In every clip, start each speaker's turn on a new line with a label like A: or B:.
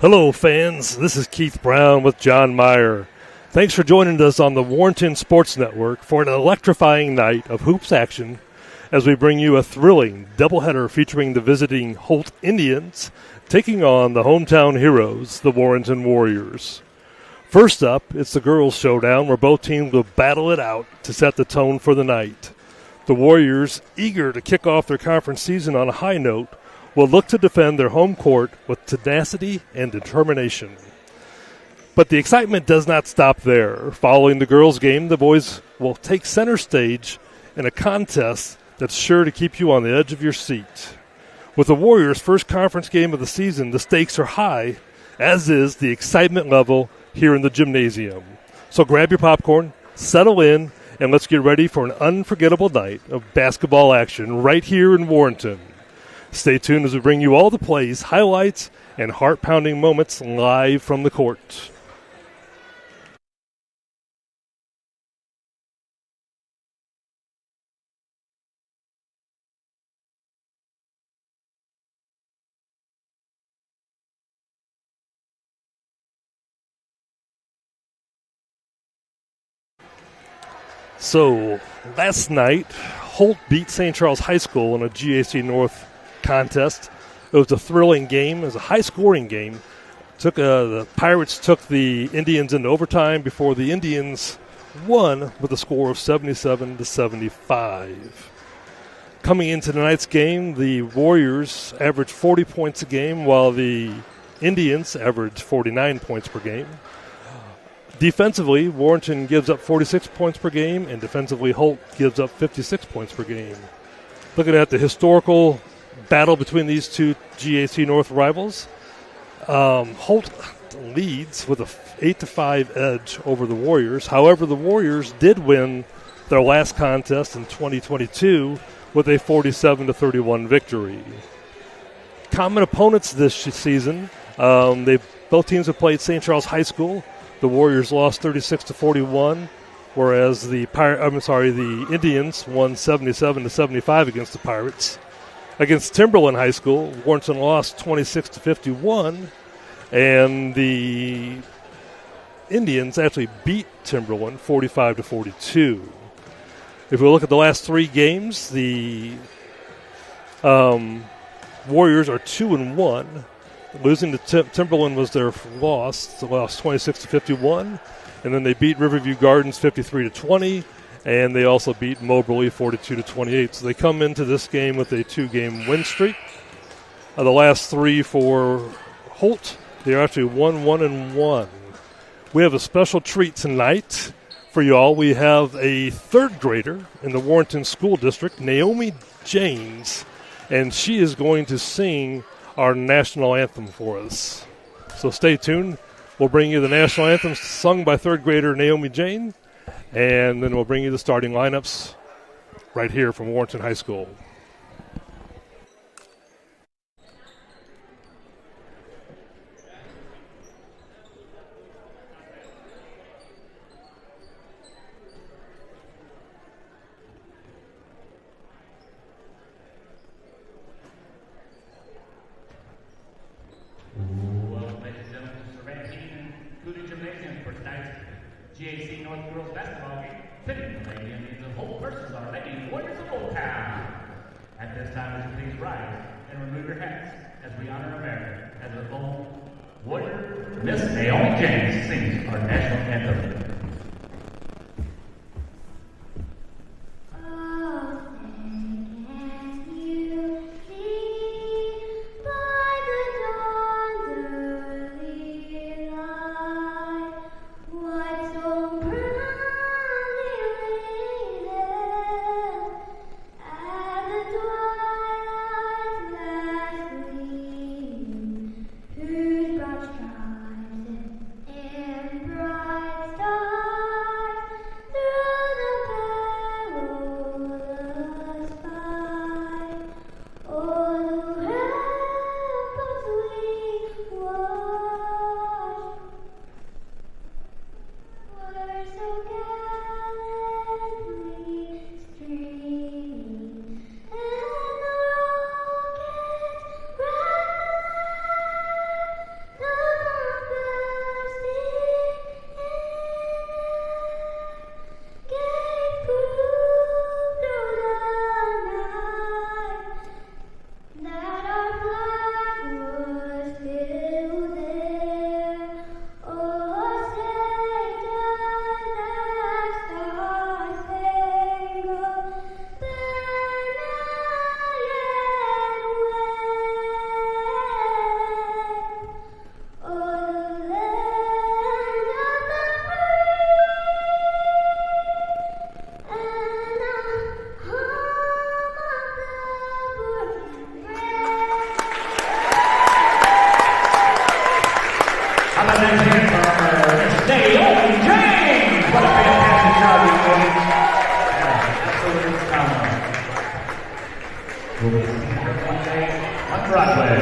A: Hello, fans. This is Keith Brown with John Meyer. Thanks for joining us on the Warrenton Sports Network for an electrifying night of hoops action as we bring you a thrilling doubleheader featuring the visiting Holt Indians taking on the hometown heroes, the Warrenton Warriors. First up, it's the girls' showdown where both teams will battle it out to set the tone for the night. The Warriors, eager to kick off their conference season on a high note, will look to defend their home court with tenacity and determination. But the excitement does not stop there. Following the girls' game, the boys will take center stage in a contest that's sure to keep you on the edge of your seat. With the Warriors' first conference game of the season, the stakes are high, as is the excitement level here in the gymnasium. So grab your popcorn, settle in, and let's get ready for an unforgettable night of basketball action right here in Warrenton. Stay tuned as we bring you all the plays, highlights, and heart-pounding moments live from the court. So, last night, Holt beat St. Charles High School in a GAC North contest. It was a thrilling game. It was a high-scoring game. The Pirates took the Indians into overtime before the Indians won with a score of 77-75. Coming into tonight's game, the Warriors averaged 40 points a game, while the Indians averaged 49 points per game. Defensively, Warrenton gives up 46 points per game, and defensively, Holt gives up 56 points per game. Looking at the historical battle between these two GAC North rivals, Holt leads with a 8-5 edge over the Warriors. However, the Warriors did win their last contest in 2022 with a 47-31 victory. Common opponents this season, both teams have played St. Charles High School. The Warriors lost 36-41, whereas the Indians won 77-75 against the Pirates. Against Timberland High School, Warrenton lost 26-51, and the Indians actually beat Timberland 45-42. If we look at the last three games, the Warriors are 2-1. Losing to Timberland was their loss. They lost 26-51, and then they beat Riverview Gardens 53-20. And they also beat Moberly 42-28. So they come into this game with a 2-game win streak. The last three for Holt, they're actually 1-1-1. We have a special treat tonight for you all. We have a third grader in the Warrenton School District, Naomi James, and she is going to sing our national anthem for us. So stay tuned. We'll bring you the national anthem sung by third grader Naomi Jane. And then we'll bring you the starting lineups right here from Warrenton High School.
B: GAC North Girls Basketball game, pitting the Lady Indians of Holt versus our Lady Warriors of Old Town. At this time, would you please rise and remove your hats as we honor America as our own warrior, Miss Naomi James, sings our national anthem.
C: Stars
B: Broadway.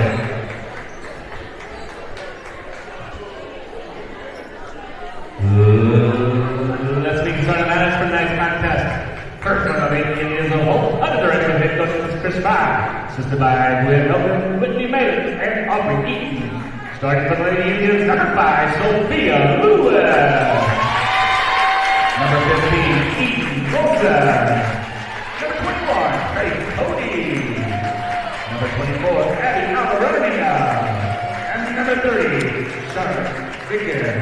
B: Let's begin starting matters for tonight's contest. First one of the Indians of Holt, under the direction of head coach Chris Fry, assisted by Gwen Elton, Whitney Mayer, and Aubrey Eaton. Starting from the Lady Indians, number 5, Sophia Lewis. Number 15, Eaton Rosa. Number 21, Faith Cody. Number 24, Abby Alvaronia. And number 30, Charlotte Vickers.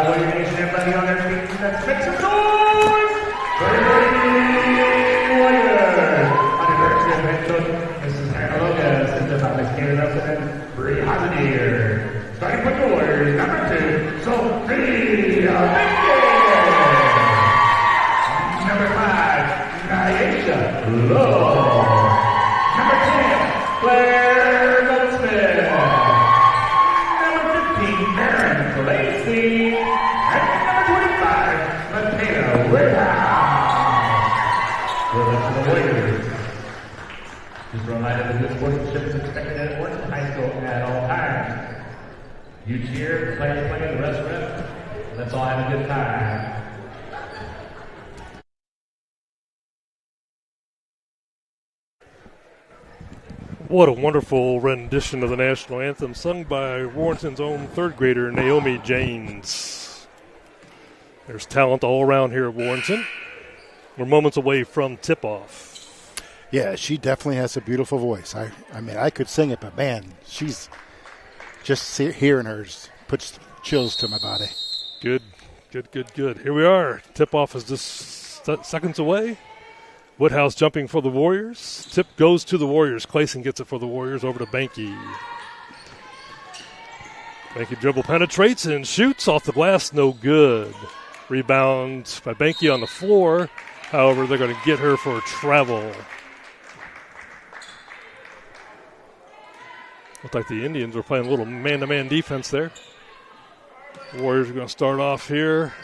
B: What do you think, everybody on their feet? Let's make some noise! Warriors! On the direction of head coach, Mrs. Hannah Logan, assisted by Ms. Kayla Nelson and Bree Hosanier. Starting with the Warriors, number 2, Sophia Vickers. Number 5, Nyesha Lowe. Number 10, Claire Goldsmith. Number 15, Aaron Lacey. And number 25, Mateo Woodhouse. Well, that's the Warriors. Just a reminder that this sportsmanship is expected at Warrenton High School at all times. You cheer, the players play, the rest rest. Let's all have a good time.
A: What a wonderful rendition of the national anthem sung by Warrenton's own third grader, Naomi Janes. There's talent all around here at Warrenton. We're moments away from tip-off.
C: Yeah, she definitely has a beautiful voice. I mean, I could sing it, but man, she's just hearing her puts chills to my body.
A: Good. Here we are. Tip-off is just seconds away. Woodhouse jumping for the Warriors. Tip goes to the Warriors. Clayson gets it for the Warriors over to Banky. Banky dribble penetrates and shoots off the glass. No good. Rebound by Banky on the floor. However, they're going to get her for travel. Looked like the Indians were playing a little man-to-man defense there. The Warriors are going to start off here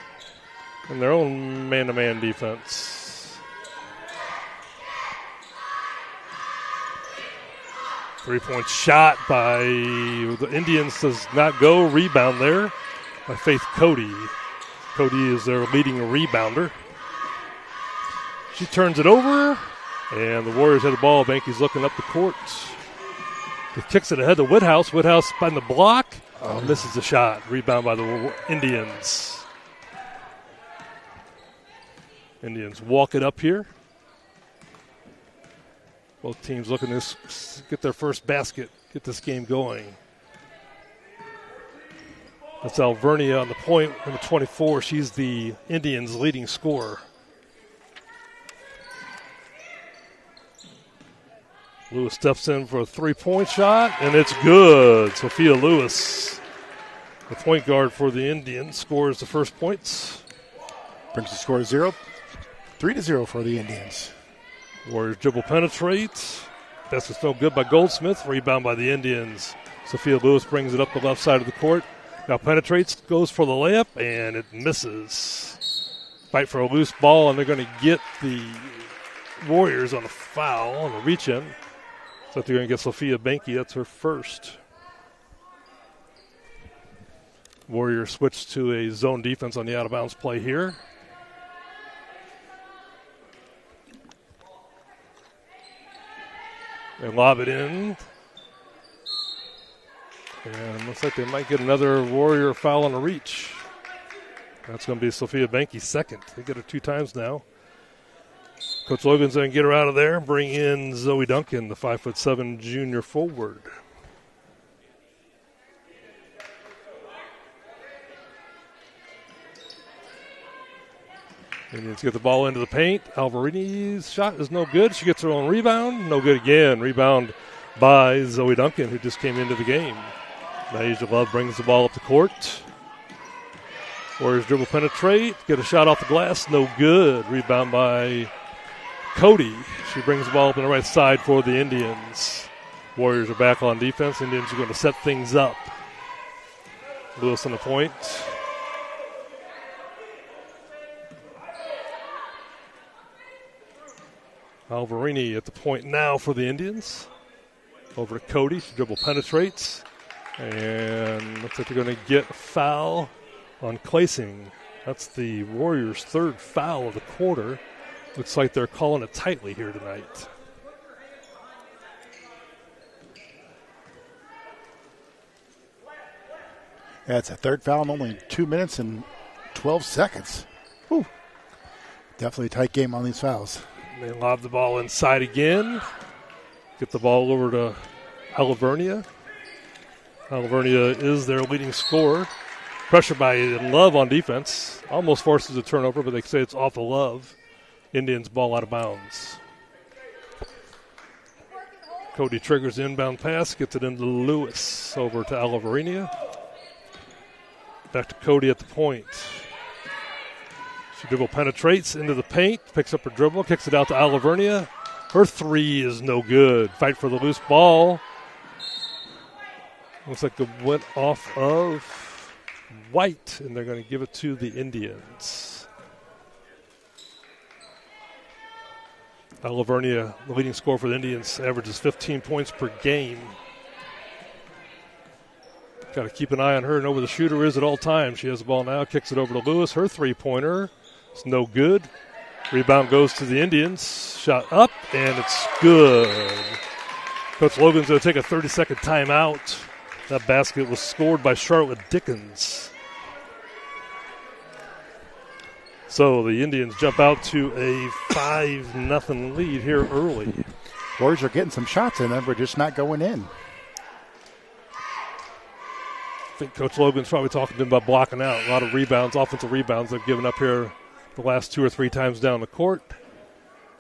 A: in their own man-to-man defense. Three-point shot by the Indians does not go. Rebound there by Faith Cody. Cody is their leading rebounder. She turns it over, and the Warriors have the ball. Banky's looking up the court. He kicks it ahead to Woodhouse. Woodhouse behind the block. Misses the shot. Rebound by the Indians. Indians walk it up here. Both teams looking to get their first basket, get this game going. That's Alvernia on the point, number 24. She's the Indians' leading scorer. Lewis steps in for a three-point shot, and it's good. Sophia Lewis, the point guard for the Indians, scores the first points.
C: Brings the score to 3-0 for the Indians.
A: Warriors dribble penetrates. Basket's no good by Goldsmith. Rebound by the Indians. Sophia Lewis brings it up the left side of the court. Now penetrates, goes for the layup, and it misses. Fight for a loose ball, and they're going to get the Warriors on a foul on the reach-in. So they're going to get Sophia Banky. That's her first. Warriors switch to a zone defense on the out-of-bounds play here. They lob it in. And looks like they might get another Warrior foul on the reach. That's going to be Sophia Banky's second. They get her 2 times now. Coach Logan's going to get her out of there, bring in Zoe Duncan, the 5'7" junior forward. Indians get the ball into the paint. Alvarini's shot is no good. She gets her own rebound. No good again. Rebound by Zoe Duncan, who just came into the game. Naija Love brings the ball up the court. Warriors dribble penetrate. Get a shot off the glass. No good. Rebound by Cody. She brings the ball up on the right side for the Indians. Warriors are back on defense. Indians are going to set things up. Lewis on the point. Alvarini at the point now for the Indians. Over to Cody. She dribble penetrates. And looks like they're going to get a foul on Klasing. That's the Warriors' third foul of the quarter. Looks like they're calling it tightly here tonight.
C: Yeah, it's a third foul in only 2 minutes and 12 seconds. Whew. Definitely a tight game on these fouls.
A: They lob the ball inside again. Get the ball over to Alavernia. Alavernia is their leading scorer. Pressure by Love on defense. Almost forces a turnover, but they say it's off of Love. Indians ball out of bounds. Cody triggers the inbound pass, gets it into Lewis. Over to Alavernia. Back to Cody at the point. She dribble penetrates into the paint, picks up her dribble, kicks it out to Alavernia. Her three is no good. Fight for the loose ball. Looks like it went off of White, and they're going to give it to the Indians. Alavernia, the leading scorer for the Indians, averages 15 points per game. Got to keep an eye on her and know where the shooter is at all times. She has the ball now, kicks it over to Lewis. Her three-pointer is no good. Rebound goes to the Indians. Shot up, and it's good. Coach Logan's going to take a 30-second timeout. That basket was scored by Charlotte Dickens. So the Indians jump out to a 5-0 lead here early.
C: Warriors are getting some shots in them, but just not going in.
A: I think Coach Logan's probably talking to them about blocking out. A lot of rebounds, offensive rebounds they've given up here the last 2 or 3 times down the court.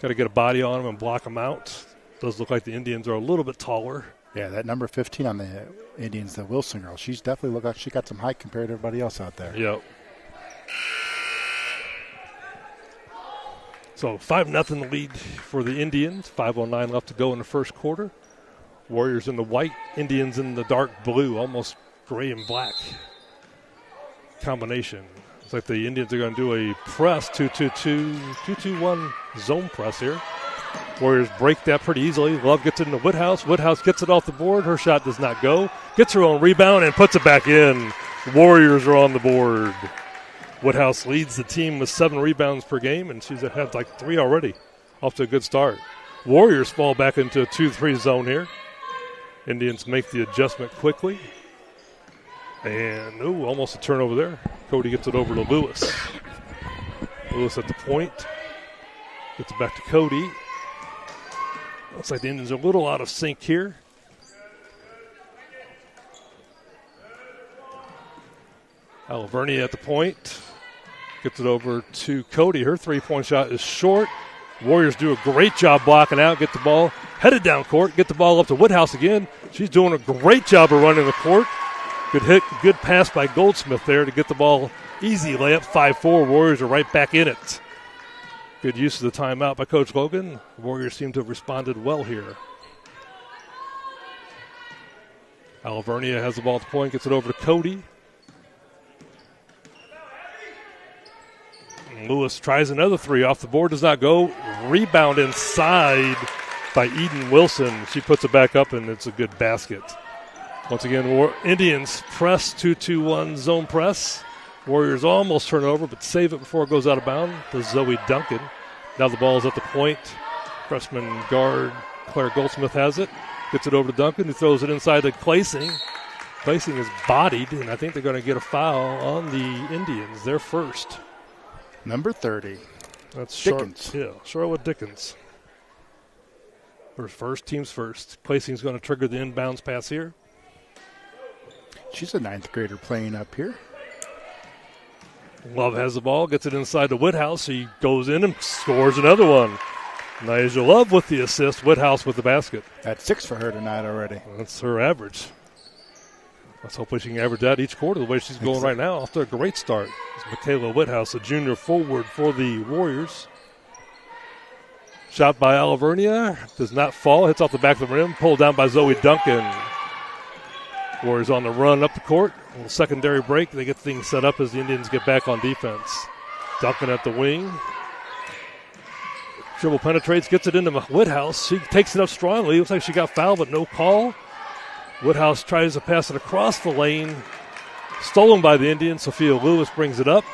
A: Got to get a body on them and block them out. Does look like the Indians are a little bit taller.
C: Yeah, that number 15 on the Indians, the Wilson girl, she's definitely looked like she got some height compared to everybody else out there.
A: Yep. So 5-0 lead for the Indians. 5:09 left to go in the first quarter. Warriors in the white, Indians in the dark blue, almost gray and black combination. It's like the Indians are going to do a press, 2-2-1 zone press here. Warriors break that pretty easily. Love gets it into Woodhouse. Woodhouse gets it off the board. Her shot does not go. Gets her own rebound and puts it back in. Warriors are on the board. Woodhouse leads the team with 7 rebounds per game, and she's had like 3 already. Off to a good start. Warriors fall back into a 2-3 zone here. Indians make the adjustment quickly. And, almost a turnover there. Cody gets it over to Lewis. Lewis at the point. Gets it back to Cody. Looks like the Indians are a little out of sync here. Alavernia at the point. Gets it over to Cody. Her three-point shot is short. Warriors do a great job blocking out. Get the ball headed down court. Get the ball up to Woodhouse again. She's doing a great job of running the court. Good hit, good pass by Goldsmith there to get the ball. Easy layup, 5-4. Warriors are right back in it. Good use of the timeout by Coach Logan. The Warriors seem to have responded well here. Alavernia has the ball at the point, gets it over to Cody. And Lewis tries another three off the board, does not go. Rebound inside by Eden Wilson. She puts it back up, and it's a good basket. Once again, Indians press 2-2-1 zone press. Warriors almost turn it over, but save it before it goes out of bounds to Zoe Duncan. Now the ball is at the point. Freshman guard Claire Goldsmith has it. Gets it over to Duncan, who throws it inside to Klasing. Klasing is bodied, and I think they're going to get a foul on the Indians. They're first.
C: Number 30.
A: That's
C: Dickens.
A: Charlotte Dickens. First, team's first. Klasing's going to trigger the inbounds pass here.
C: She's a 9th grader playing up here.
A: Love has the ball, gets it inside to Woodhouse. He goes in and scores another one. Nyjah Love with the assist, Woodhouse with the basket.
C: That's 6 for her tonight already.
A: That's her average. Let's hope she can average that each quarter the way she's going right now. Off to a great start. It's Michaela Woodhouse, a junior forward for the Warriors. Shot by Alavernia. Does not fall. Hits off the back of the rim. Pulled down by Zoe Duncan. Warriors on the run up the court. A little secondary break. They get things set up as the Indians get back on defense. Duncan at the wing. Dribble penetrates, gets it into Woodhouse. She takes it up strongly. Looks like she got fouled, but no call. Woodhouse tries to pass it across the lane. Stolen by the Indians. Sophia Lewis brings it up.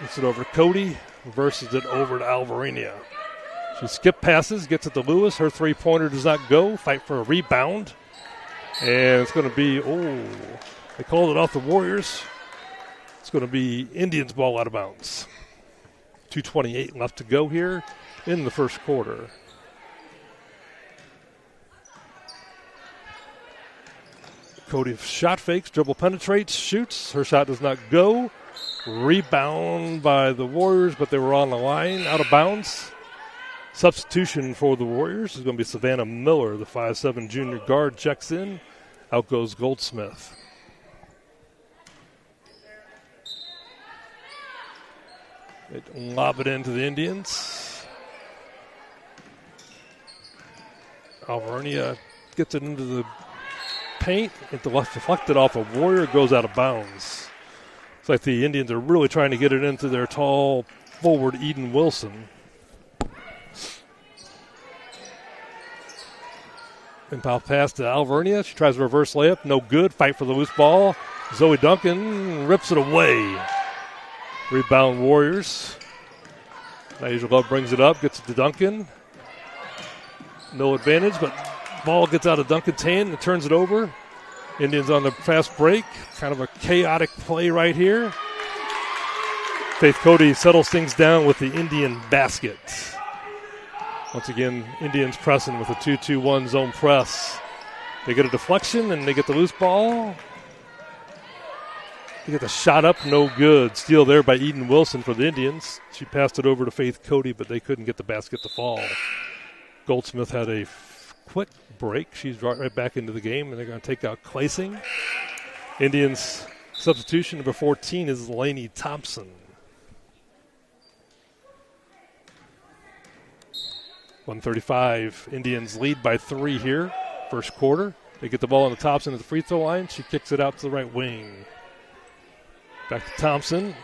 A: Gets it over to Cody. Reverses it over to Alvarina. She skip passes, gets it to Lewis. Her three-pointer does not go. Fight for a rebound. And it's going to be, they called it off the Warriors. It's going to be Indians ball out of bounds. 2:28 left to go here in the first quarter. Cody shot fakes, dribble penetrates, shoots. Her shot does not go. Rebound by the Warriors, but they were on the line, out of bounds. Substitution for the Warriors is going to be Savannah Miller, the 5'7" junior guard, checks in. Out goes Goldsmith. They lob it into the Indians. Alvernia gets it into the paint. It deflected off a Warrior, goes out of bounds. It's like the Indians are really trying to get it into their tall forward, Eden Wilson. Inbound pass to Alvernia. She tries a reverse layup. No good. Fight for the loose ball. Zoe Duncan rips it away. Rebound Warriors. Naija Love brings it up. Gets it to Duncan. No advantage, but ball gets out of Duncan's hand and turns it over. Indians on the fast break. Kind of a chaotic play right here. Faith Cody settles things down with the Indian basket. Once again, Indians pressing with a 2-2-1 zone press. They get a deflection and they get the loose ball. They get the shot up, no good. Steal there by Eden Wilson for the Indians. She passed it over to Faith Cody, but they couldn't get the basket to fall. Goldsmith had a quick break. She's right back into the game, and they're going to take out Clasing. Indians substitution number 14 is Lainey Thompson. 135. Indians lead by 3 here. First quarter. They get the ball on the Thompson at the free throw line. She kicks it out to the right wing. Back to Thompson.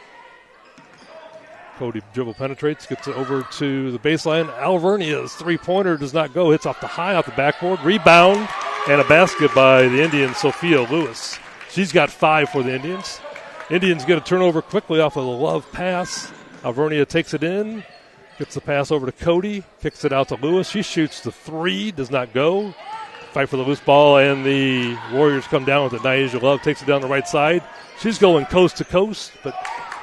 A: Cody dribble penetrates, gets it over to the baseline. Alvernia's three-pointer does not go. Hits off the backboard. Rebound and a basket by the Indians, Sophia Lewis. She's got 5 for the Indians. Indians get a turnover quickly off of the Love pass. Alvernia takes it in. Gets the pass over to Cody, kicks it out to Lewis. She shoots the 3, does not go. Fight for the loose ball, and the Warriors come down with it. Naija Love takes it down the right side. She's going coast to coast, but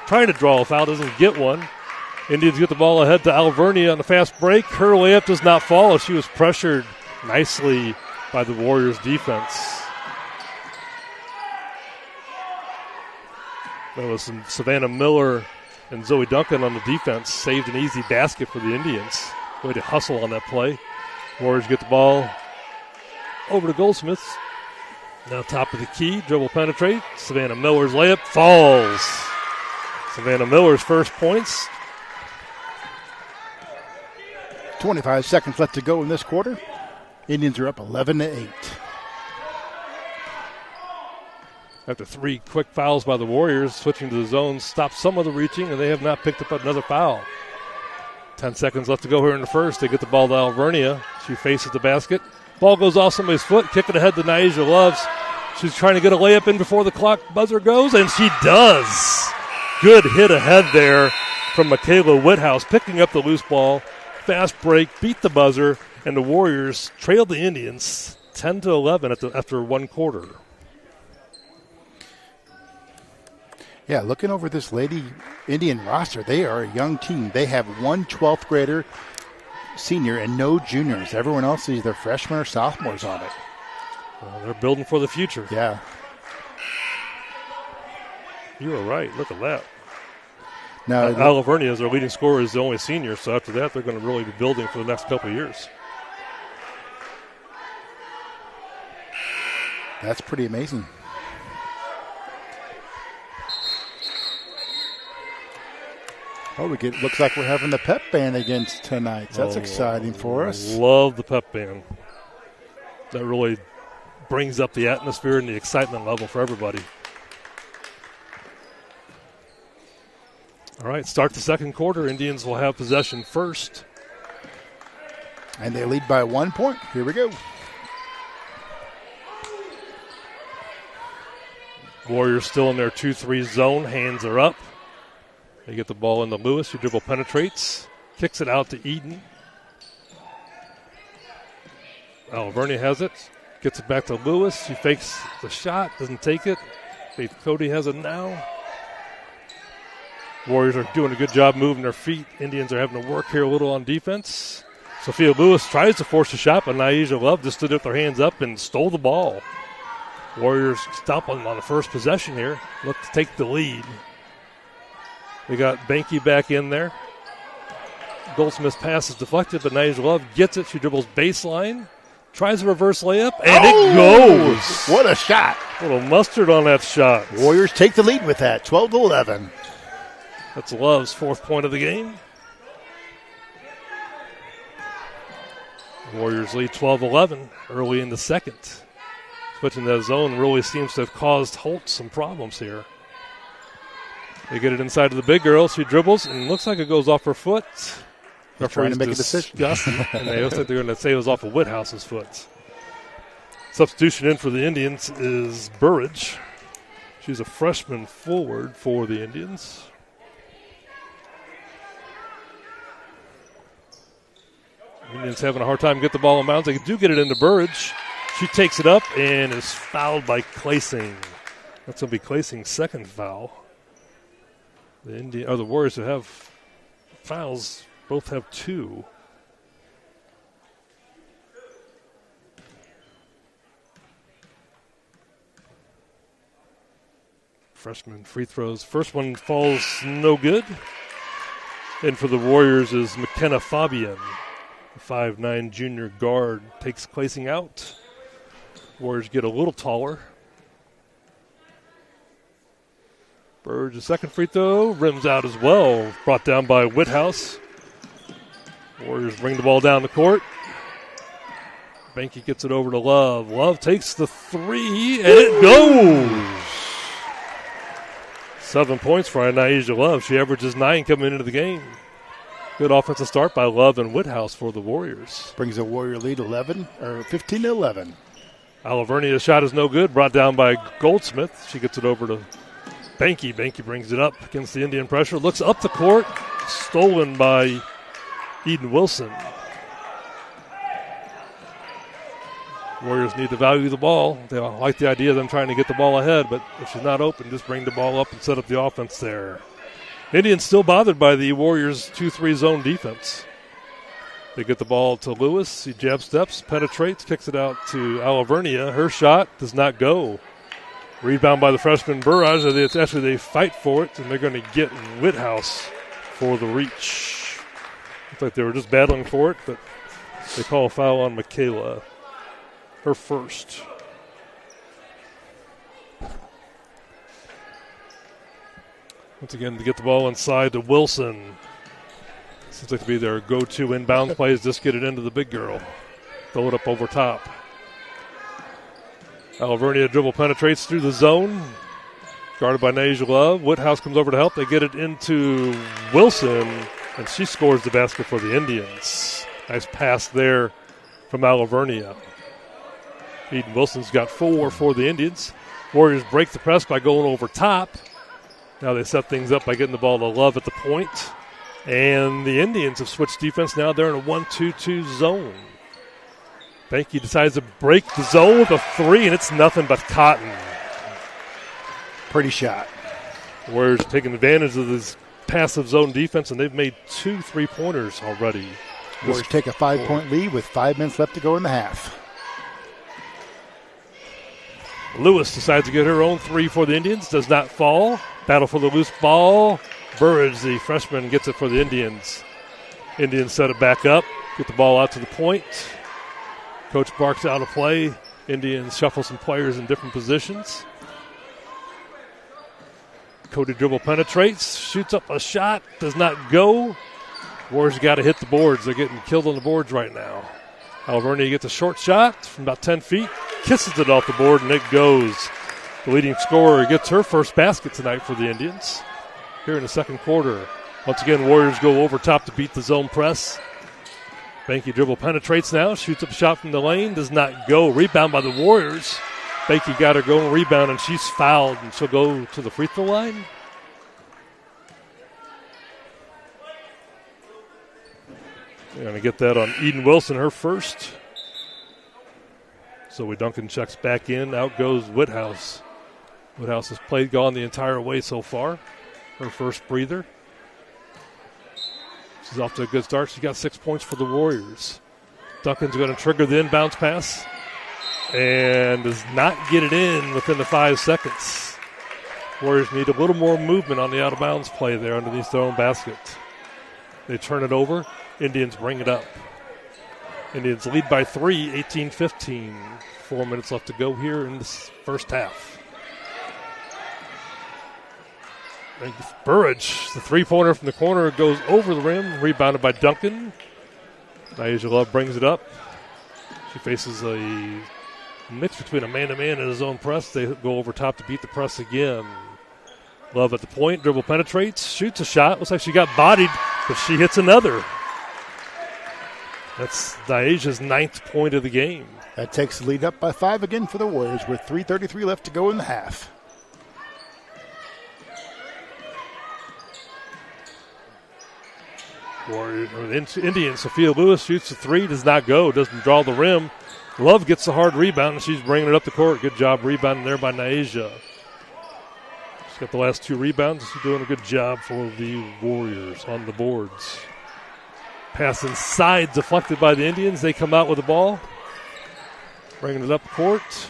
A: trying to draw a foul, doesn't get one. Indians get the ball ahead to Alvernia on the fast break. Her layup does not fall. She was pressured nicely by the Warriors' defense. There was some Savannah Miller and Zoe Duncan on the defense. Saved an easy basket for the Indians. Way to hustle on that play. Warriors get the ball over to Goldsmith. Now top of the key. Dribble penetrate. Savannah Miller's layup falls. Savannah Miller's first points.
C: 25 seconds left to go in this quarter. Indians are up 11-8.
A: After 3 quick fouls by the Warriors, switching to the zone stops some of the reaching, and they have not picked up another foul. 10 seconds left to go here in the first. They get the ball to Alvernia. She faces the basket. Ball goes off somebody's foot. Kick it ahead to Naija Loves. She's trying to get a layup in before the clock buzzer goes, and she does. Good hit ahead there from Michaela Woodhouse, picking up the loose ball. Fast break, beat the buzzer, and the Warriors trailed the Indians 10-11 after 1 quarter.
C: Yeah, looking over this Lady Indian roster, they are a young team. They have 1 12th grader, senior, and no juniors. Everyone else is either freshmen or sophomores on it.
A: Well, they're building for the future.
C: Yeah.
A: You were right. Look at that.
C: Now,
A: Alvernia, as their leading scorer, is the only senior, so after that, they're going to really be building for the next couple of years.
C: That's pretty amazing. Oh, looks like we're having the pep band again tonight. So that's exciting for us.
A: Love the pep band. That really brings up the atmosphere and the excitement level for everybody. All right, start the second quarter. Indians will have possession first.
C: And they lead by 1 point. Here we go.
A: Warriors still in their 2-3 zone. Hands are up. They get the ball into Lewis, who dribble penetrates. Kicks it out to Eden. Alvernia has it. Gets it back to Lewis. She fakes the shot. Doesn't take it. Faith Cody has it now. Warriors are doing a good job moving their feet. Indians are having to work here a little on defense. Sophia Lewis tries to force a shot, but Naija Love just stood with their hands up and stole the ball. Warriors stop on the first possession here. Look to take the lead. We got Banky back in there. Goldsmith's pass is deflected, but Naija Love gets it. She dribbles baseline. Tries a reverse layup, and it goes.
C: What a shot.
A: A little mustard on that shot.
C: Warriors take the lead with that, 12-11.
A: That's Love's fourth point of the game. Warriors lead 12-11 early in the second. Switching that zone really seems to have caused Holt some problems here. They get it inside of the big girl. She dribbles, and looks like it goes off her foot.
C: They're trying to make a decision.
A: And they looks like they're going to say it was off of Whithouse's foot. Substitution in for the Indians is Burridge. She's a freshman forward for the Indians. Indians having a hard time getting the ball in bounds. They do get it into Burridge. She takes it up and is fouled by Clasing. That's going to be Clasing's second foul. The Warriors who have fouls both have 2. Freshman free throws. First one falls no good. And for the Warriors is McKenna Fabian. The 5'9" junior guard takes Clasing out. Warriors get a little taller. Burge, the second free throw, rims out as well. Brought down by Whithouse. Warriors bring the ball down the court. Banky gets it over to Love. Love takes the 3, and it goes. 7 points for Naija Love. She averages 9 coming into the game. Good offensive start by Love and Whithouse for the Warriors.
C: Brings a Warrior lead 15-11.
A: Alvernia's shot is no good. Brought down by Goldsmith. She gets it over to Banky. Banky brings it up against the Indian pressure. Looks up the court. Stolen by Eden Wilson. Warriors need to value the ball. They like the idea of them trying to get the ball ahead, but if she's not open, just bring the ball up and set up the offense there. Indians still bothered by the Warriors' 2-3 zone defense. They get the ball to Lewis. He jab steps, penetrates, kicks it out to Alvernia. Her shot does not go. Rebound by the freshman Burrage. They fight for it, and they're going to get Whithouse for the reach. Looks like they were just battling for it, but they call a foul on Michaela. Her first. Once again, to get the ball inside to Wilson. Seems like to be their go-to inbound plays. Just get it into the big girl. Throw it up over top. Alvernia dribble penetrates through the zone. Guarded by Naija Love. Whithouse comes over to help. They get it into Wilson, and she scores the basket for the Indians. Nice pass there from Alvernia. Eden Wilson's got 4 for the Indians. Warriors break the press by going over top. Now they set things up by getting the ball to Love at the point. And the Indians have switched defense. Now they're in a 1-2-2 zone. Banky decides to break the zone with a 3, and it's nothing but cotton.
C: Pretty shot.
A: Warriors taking advantage of this passive zone defense, and they've made 2 3-pointers already.
C: Warriors take a 5-point lead with 5 minutes left to go in the half.
A: Lewis decides to get her own 3 for the Indians. Does not fall. Battle for the loose ball. Burridge, the freshman, gets it for the Indians. Indians set it back up. Get the ball out to the point. Coach barks out a play. Indians shuffle some players in different positions. Cody dribble penetrates. Shoots up a shot. Does not go. Warriors got to hit the boards. They're getting killed on the boards right now. Alvernia gets a short shot from about 10 feet. Kisses it off the board, and it goes. The leading scorer gets her first basket tonight for the Indians. here in the second quarter. Once again, Warriors go over top to beat the zone press. Banky dribble penetrates now, shoots up a shot from the lane, does not go. Rebound by the Warriors. Banky got her going, rebound, and she's fouled, and she'll go to the free throw line. They're going to get that on Eden Wilson, her first. Zoe Duncan checks back in. Out goes Whithouse. Whithouse has gone the entire way so far. Her first breather. She's off to a good start. She got 6 points for the Warriors. Duncan's going to trigger the inbounds pass and does not get it in within the 5 seconds. Warriors need a little more movement on the out-of-bounds play there underneath their own basket. They turn it over. Indians bring it up. Indians lead by 3, 18-15. 4 minutes left to go here in this first half. Burridge, the three-pointer from the corner, goes over the rim, rebounded by Duncan. Naisha Love brings it up. She faces a mix between a man-to-man and his own press. They go over top to beat the press again. Love at the point, dribble penetrates, shoots a shot. Looks like she got bodied, but she hits another. That's Naisha's 9th point of the game.
C: That takes the lead up by 5 again for the Warriors with 3:33 left to go in the half.
A: Indians, Sophia Lewis shoots a 3, does not go, doesn't draw the rim. Love gets the hard rebound, and she's bringing it up the court. Good job rebounding there by Naisha. She's got the last 2 rebounds. She's doing a good job for the Warriors on the boards. Pass inside, deflected by the Indians. They come out with the ball, bringing it up the court.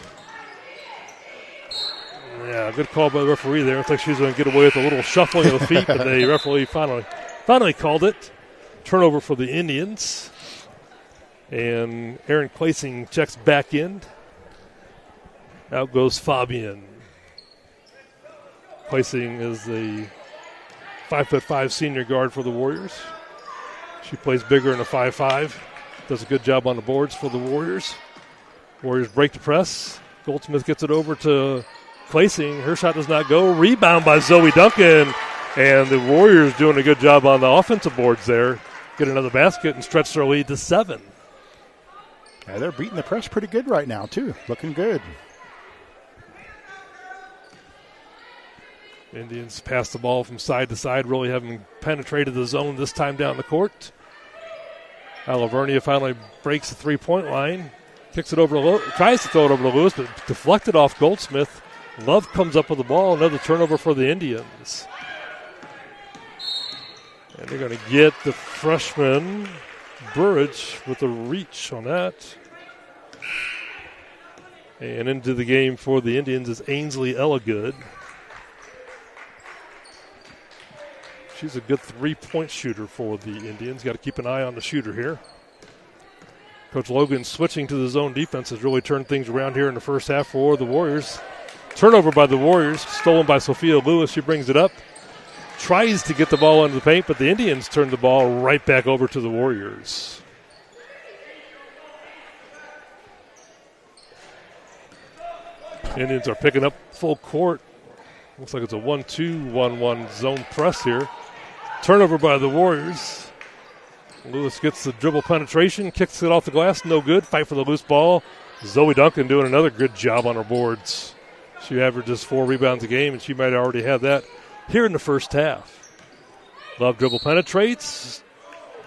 A: Yeah, good call by the referee there. Looks like she was going to get away with a little shuffling of the feet, but the referee finally called it. Turnover for the Indians. And Aaron Clasing checks back in. Out goes Fabian. Clasing is the 5'5" senior guard for the Warriors. She plays bigger in a 5'5". Does a good job on the boards for the Warriors. Warriors break the press. Goldsmith gets it over to Clasing. Her shot does not go. Rebound by Zoe Duncan. And the Warriors doing a good job on the offensive boards there. Get another basket and stretch their lead to 7.
C: Yeah, they're beating the press pretty good right now, too. Looking good.
A: Indians pass the ball from side to side, really haven't penetrated the zone this time down the court. Alavernia finally breaks the three-point line. Kicks it over to tries to throw it over to Lewis, but deflected off Goldsmith. Love comes up with the ball. Another turnover for the Indians. And they're going to get the freshman, Burridge, with a reach on that. And into the game for the Indians is Ainsley Elligood. She's a good three-point shooter for the Indians. Got to keep an eye on the shooter here. Coach Logan switching to the zone defense has really turned things around here in the first half for the Warriors. Turnover by the Warriors, stolen by Sophia Lewis. She brings it up. Tries to get the ball into the paint, but the Indians turn the ball right back over to the Warriors. Indians are picking up full court. Looks like it's a 1-2, 1-1 zone press here. Turnover by the Warriors. Lewis gets the dribble penetration, kicks it off the glass, no good. Fight for the loose ball. Zoe Duncan doing another good job on her boards. She averages 4 rebounds a game, and she might already have that here in the first half. Love dribble penetrates.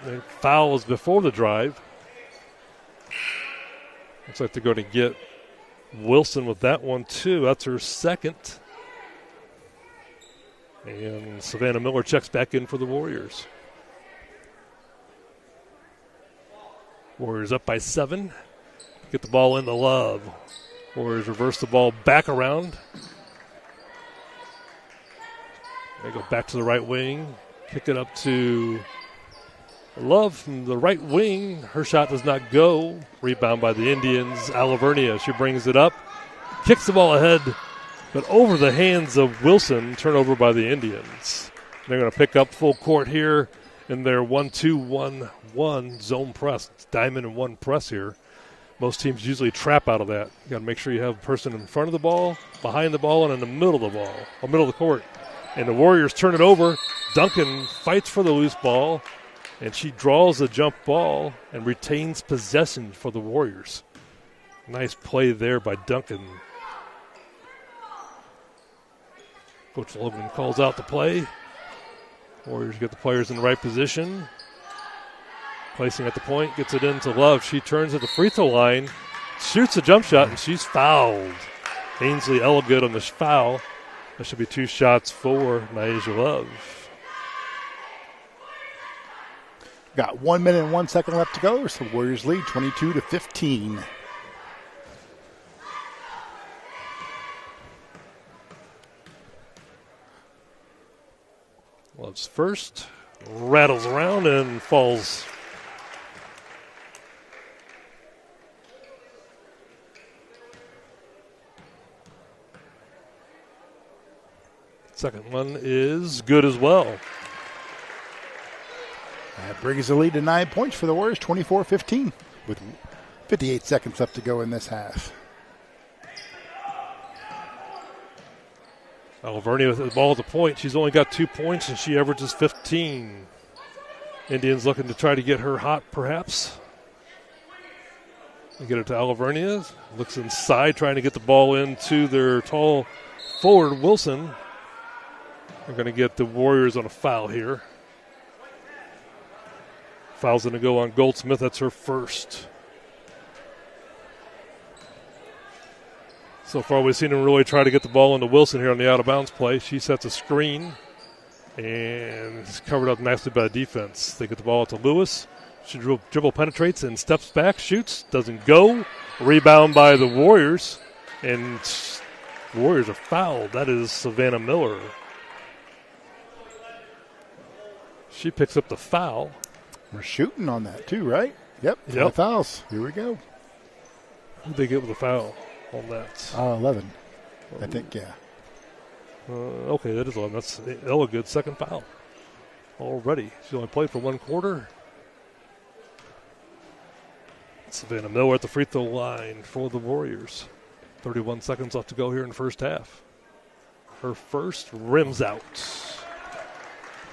A: And fouls before the drive. Looks like they're going to get Wilson with that one, too. That's her second. And Savannah Miller checks back in for the Warriors. Warriors up by 7. Get the ball into Love. Warriors reverse the ball back around. They go back to the right wing. Kick it up to Love from the right wing. Her shot does not go. Rebound by the Indians. Alavernia, she brings it up. Kicks the ball ahead, but over the hands of Wilson. Turnover by the Indians. They're going to pick up full court here in their 1-2-1-1 zone press. It's diamond and one press here. Most teams usually trap out of that. You got to make sure you have a person in front of the ball, behind the ball, and in the middle of the ball, or middle of the court. And the Warriors turn it over. Duncan fights for the loose ball, and she draws a jump ball and retains possession for the Warriors. Nice play there by Duncan. Coach Logan calls out the play. Warriors get the players in the right position. Placing at the point, gets it into Love. She turns at the free throw line, shoots a jump shot, and she's fouled. Ainsley Elgood on the foul. That should be 2 shots for Nyasha Love.
C: Got 1 minute and 1 second left to go. So Warriors lead 22-15.
A: Love's first. Rattles around and falls. Second one is good as well.
C: That brings the lead to 9 points for the Warriors, 24-15, with 58 seconds left to go in this half.
A: Alvernia with the ball at the point. She's only got 2 points, and she averages 15. Indians looking to try to get her hot, perhaps. They get it to Alvernia. Looks inside, trying to get the ball into their tall forward, Wilson. They're going to get the Warriors on a foul here. Foul's going to go on Goldsmith. That's her first. So far, we've seen him really try to get the ball into Wilson here on the out-of-bounds play. She sets a screen, and it's covered up nicely by the defense. They get the ball out to Lewis. She dribble penetrates and steps back, shoots, doesn't go. Rebound by the Warriors, and the Warriors are fouled. That is Savannah Miller. She picks up the foul.
C: We're shooting on that too, right? Yep. 5 fouls. Here we go.
A: Who did they get with the foul on that?
C: 11. I think, yeah.
A: Okay, that is 11. That's Elgood's second foul already. She only played for 1 quarter. Savannah Miller at the free throw line for the Warriors. 31 seconds left to go here in the first half. Her first, rims out.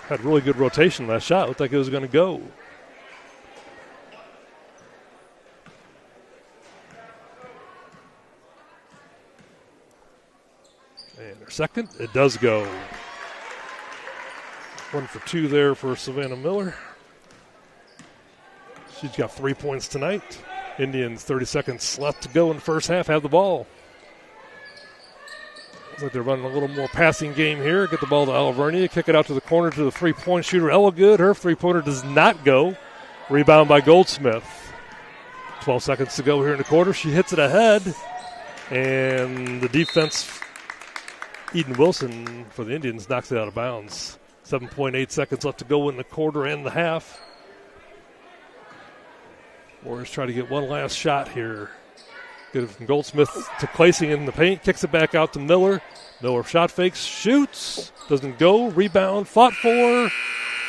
A: Had really good rotation last shot. Looked like it was going to go. And her second, it does go. 1 for 2 there for Savannah Miller. She's got 3 points tonight. Indians, 30 seconds left to go in the first half, have the ball. Looks like they're running a little more passing game here. Get the ball to Alvernia. Kick it out to the corner to the three-point shooter, Elgood. Her three-pointer does not go. Rebound by Goldsmith. 12 seconds to go here in the quarter. She hits it ahead. And the defense, Eden Wilson for the Indians, knocks it out of bounds. 7.8 seconds left to go in the quarter and the half. Warriors try to get one last shot here. Get it from Goldsmith to Clasing in the paint. Kicks it back out to Miller. Miller shot fakes, shoots, doesn't go. Rebound, fought for,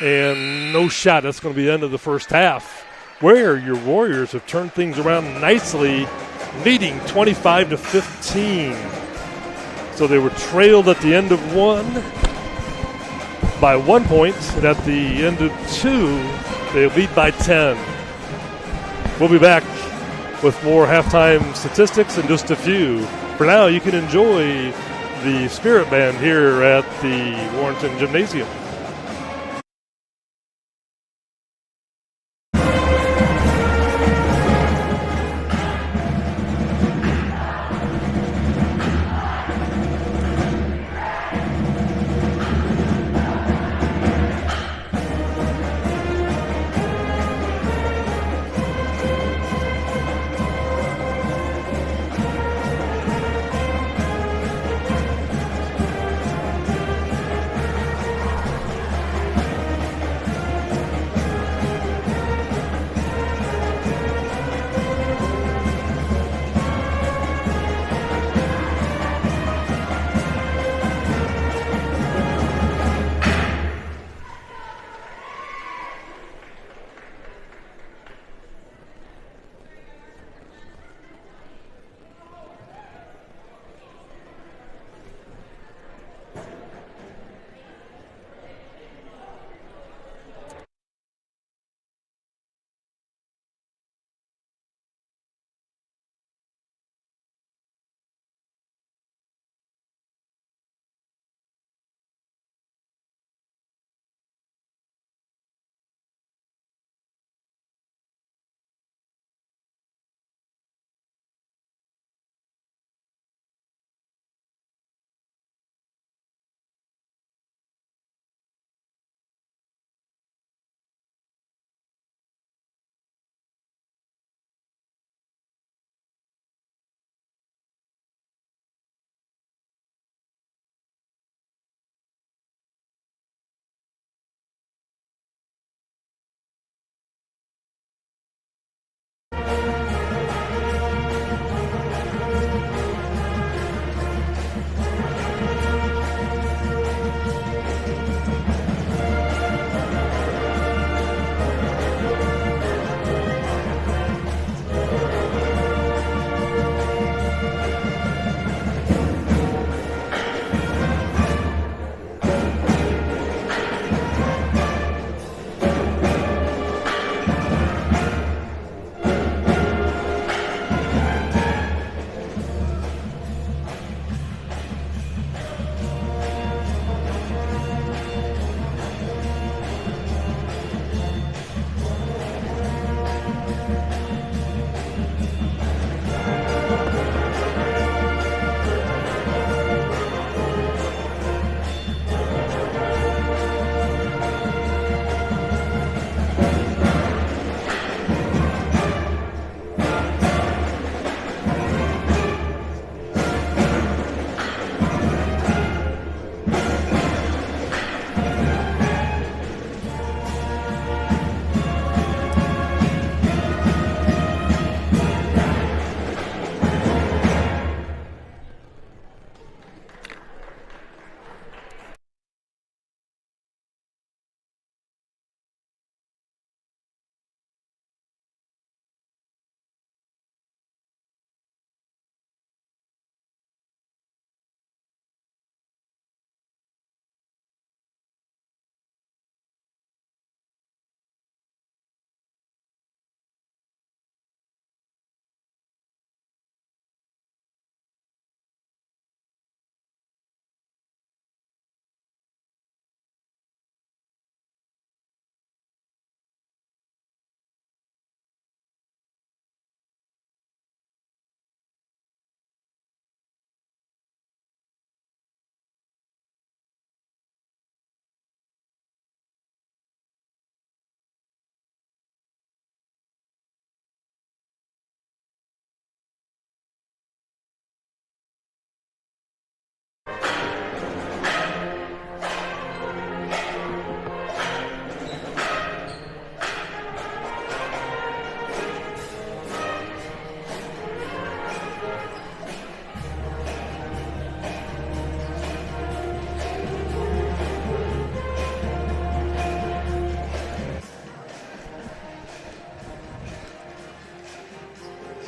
A: and no shot. That's going to be the end of the first half, where your Warriors have turned things around nicely, leading 25-15. So they were trailed at the end of 1 by 1 point, and at the end of 2, they lead by 10. We'll be back with more halftime statistics in just a few. For now, you can enjoy the Spirit Band here at the Warrenton Gymnasium.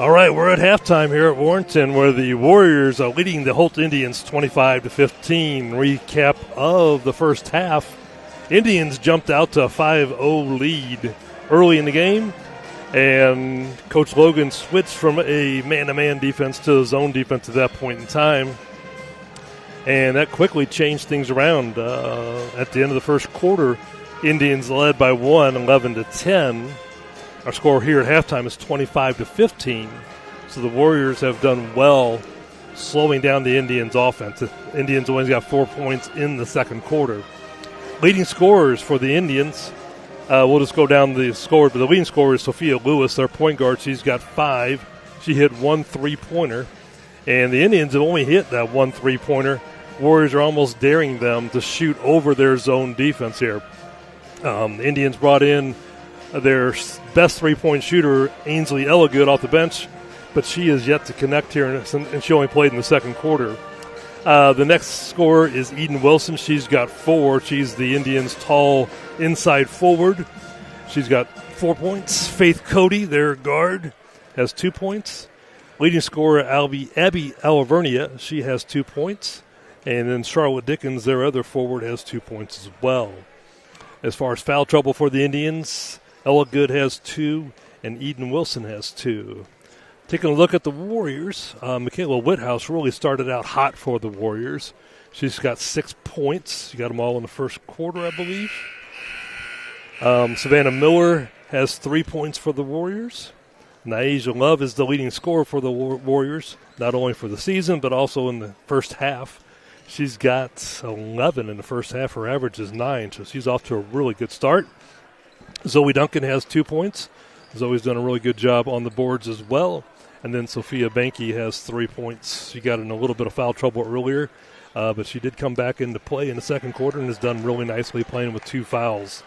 A: All right, we're at halftime here at Warrenton, where the Warriors are leading the Holt Indians 25-15. Recap of the first half. Indians jumped out to a 5-0 lead early in the game, and Coach Logan switched from a man-to-man defense to zone defense at that point in time, and that quickly changed things around. At the end of the first quarter, Indians led by 11-10. Our score here at halftime is 25-15. So the Warriors have done well slowing down the Indians' offense. The Indians only got 4 points in the second quarter. Leading scorers for the Indians, we'll just go down the score, but the leading scorer is Sophia Lewis, their point guard. She's got 5. She hit 1 3-pointer. And the Indians have only hit that 1 3-pointer. Warriors are almost daring them to shoot over their zone defense here. The Indians brought in their best 3-point shooter, Ainsley Elligood, off the bench, but she is yet to connect here, and she only played in the second quarter. The next scorer is Eden Wilson. She's got 4. She's the Indians' tall inside forward. She's got 4 points. Faith Cody, their guard, has 2 points. Leading scorer, Abby Alavernia, she has 2 points. And then Charlotte Dickens, their other forward, has 2 points as well. As far as foul trouble for the Indians, Ella Good has 2, and Eden Wilson has 2. Taking a look at the Warriors, Michaela Whithouse really started out hot for the Warriors. She's got 6 points. She got them all in the first quarter, I believe. Savannah Miller has 3 points for the Warriors. Naija Love is the leading scorer for the Warriors, not only for the season but also in the first half. She's got 11 in the first half. Her average is 9, so she's off to a really good start. Zoe Duncan has 2 points. Zoe's done a really good job on the boards as well. And then Sophia Banky has 3 points. She got in a little bit of foul trouble earlier, but she did come back into play in the second quarter and has done really nicely, playing with 2 fouls.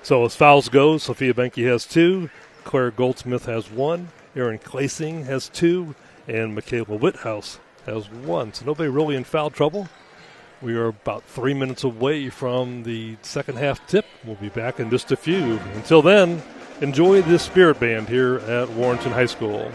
A: So as fouls go, Sophia Banky has 2, Claire Goldsmith has 1, Erin Clasing has 2, and Michaela Whithouse has 1. So nobody really in foul trouble. We are about 3 minutes away from the second half tip. We'll be back in just a few. Until then, enjoy this Spirit Band here at Warrenton High School.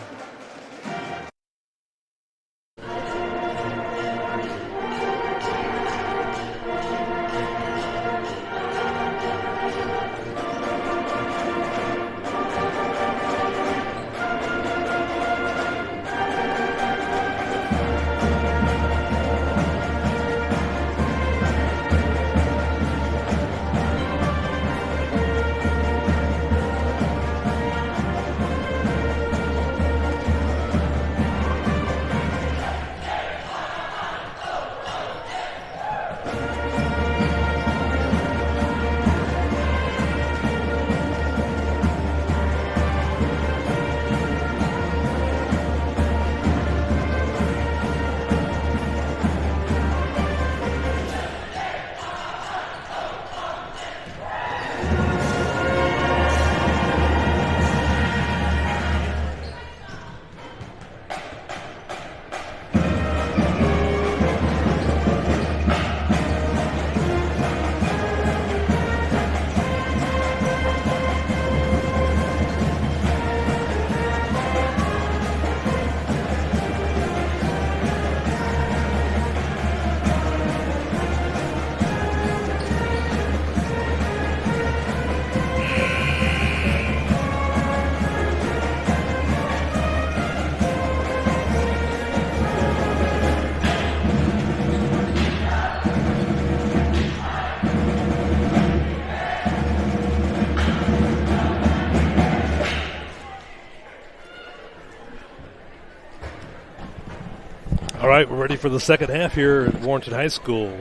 A: All right, we're ready for the second half here at Warrenton High School,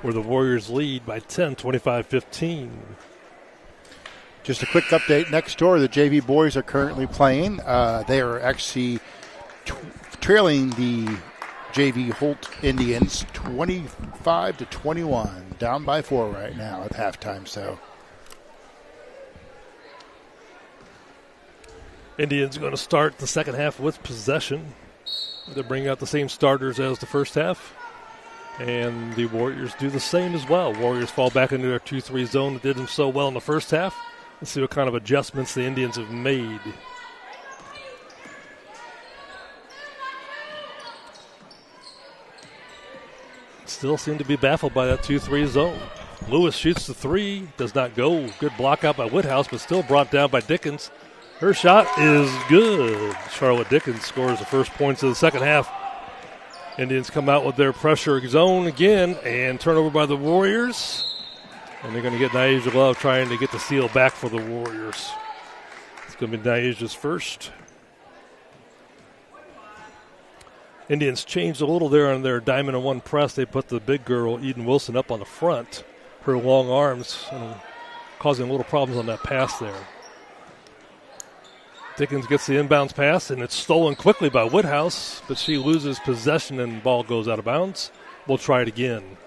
A: where the Warriors lead by 10, 25-15.
C: Just a quick update. Next door, the JV boys are currently playing. They are actually trailing the JV Holt Indians 25-21, down by 4 right now at halftime. So
A: Indians going to start the second half with possession. They're bringing out the same starters as the first half, and the Warriors do the same as well. Warriors fall back into their 2-3 zone that did them so well in the first half. Let's see what kind of adjustments the Indians have made. still seem to be baffled by that 2-3 zone. Lewis shoots the three, does not go. Good block out by Woodhouse, but still brought down by Dickens. Her shot is good. Charlotte Dickens scores the first points of the second half. Indians come out with their pressure zone again, and turnover by the Warriors. And they're going to get Naija Love trying to get the steal back for the Warriors. It's going to be Naija's first. Indians changed a little there on their diamond and one press. They put the big girl, Eden Wilson, up on the front. Her long arms causing a little problems on that pass there. Dickens gets the inbounds pass, and it's stolen quickly by Woodhouse, but she loses possession and the ball goes out of bounds. We'll try it again.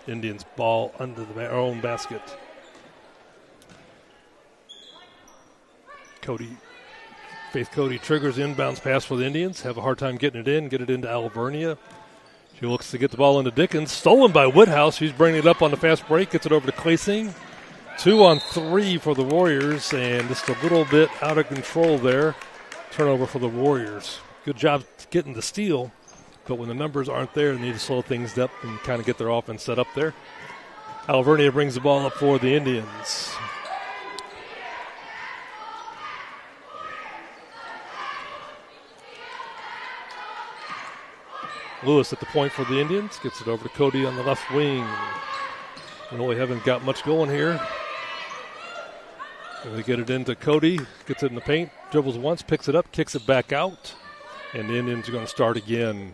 A: Indians ball under their own basket. Faith Cody triggers the inbounds pass for the Indians. Have a hard time getting it in. Get it into Alvernia. She looks to get the ball into Dickens. Stolen by Woodhouse. She's bringing it up on the fast break. Gets it over to Claysing. 2 on 3 for the Warriors, and just a little bit out of control there. Turnover for the Warriors. Good job getting the steal, but when the numbers aren't there, they need to slow things up and kind of get their offense set up there. Alvernia brings the ball up for the Indians. Lewis at the point for the Indians. Gets it over to Cody on the left wing. We really haven't got much going here. And they get it into Cody. Gets it in the paint. Dribbles once, picks it up, kicks it back out. And the Indians are going to start again.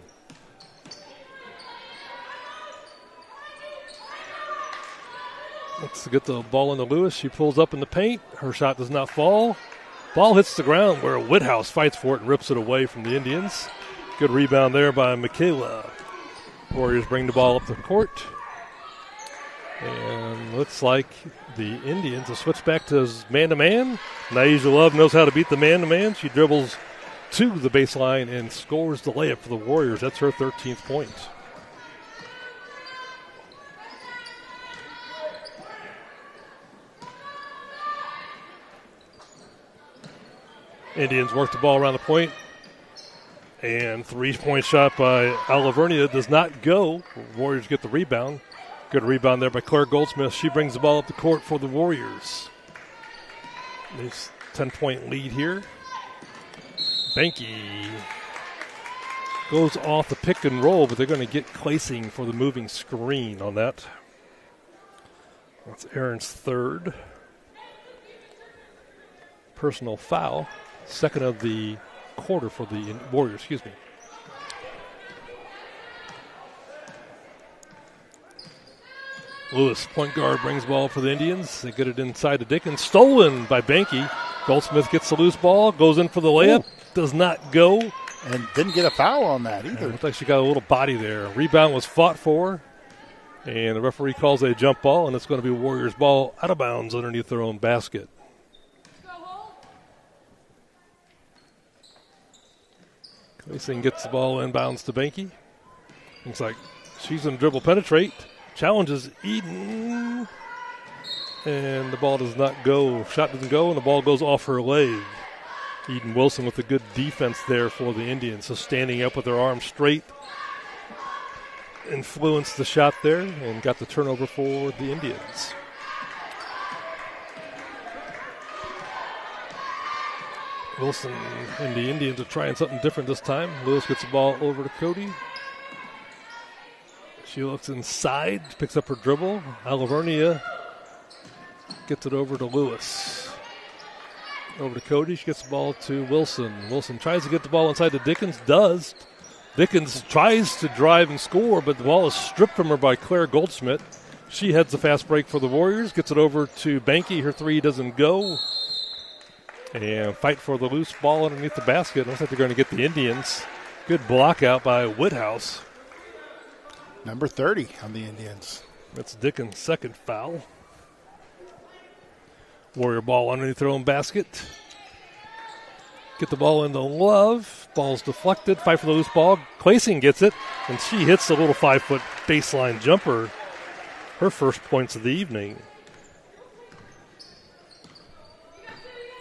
A: Let's get the ball into Lewis. She pulls up in the paint. Her shot does not fall. Ball hits the ground where Woodhouse fights for it and rips it away from the Indians. Good rebound there by Michaela. Warriors bring the ball up the court. And looks like the Indians will switch back to man-to-man. Naija Love knows how to beat the man-to-man. She dribbles to the baseline and scores the layup for the Warriors. That's her 13th point. Indians work the ball around the point. And three-point shot by Alvernia does not go. Warriors get the rebound. Good rebound there by Claire Goldsmith. She brings the ball up the court for the Warriors. There's a 10-point lead here. Banky goes off the pick and roll, but they're going to get Claysing for the moving screen on that. That's Aaron's third personal foul. Second of the quarter for the Warriors, Lewis, point guard, brings ball for the Indians. They get it inside to Dickens. Stolen by Banky. Goldsmith gets the loose ball, goes in for the layup, does not go.
C: And didn't get a foul on that either.
A: Looks like she got a little body there. Rebound was fought for, and the referee calls a jump ball, and it's going to be Warriors ball out of bounds underneath their own basket. Claysing gets the ball inbounds to Banky. Looks like she's going to dribble penetrate. Challenges Eden. And the ball does not go. Shot doesn't go, and the ball goes off her leg. Eden Wilson with a good defense there for the Indians. So standing up with her arms straight. Influenced the shot there and got the turnover for the Indians. Wilson and the Indians are trying something different this time. Lewis gets the ball over to Cody. She looks inside, picks up her dribble. Alvernia gets it over to Lewis. Over to Cody. She gets the ball to Wilson. Wilson tries to get the ball inside to Dickens. Does. Dickens tries to drive and score, but the ball is stripped from her by Claire Goldsmith. She heads the fast break for the Warriors. Gets it over to Banky. Her three doesn't go. And fight for the loose ball underneath the basket. Looks like they're going to get the Indians. Good block out by Woodhouse.
C: Number 30 on the Indians.
A: That's Dickens' second foul. Warrior ball underneath their own basket. Get the ball into Love. Ball's deflected. Fight for the loose ball. Claysing gets it, and she hits the little 5-foot baseline jumper. Her first points of the evening.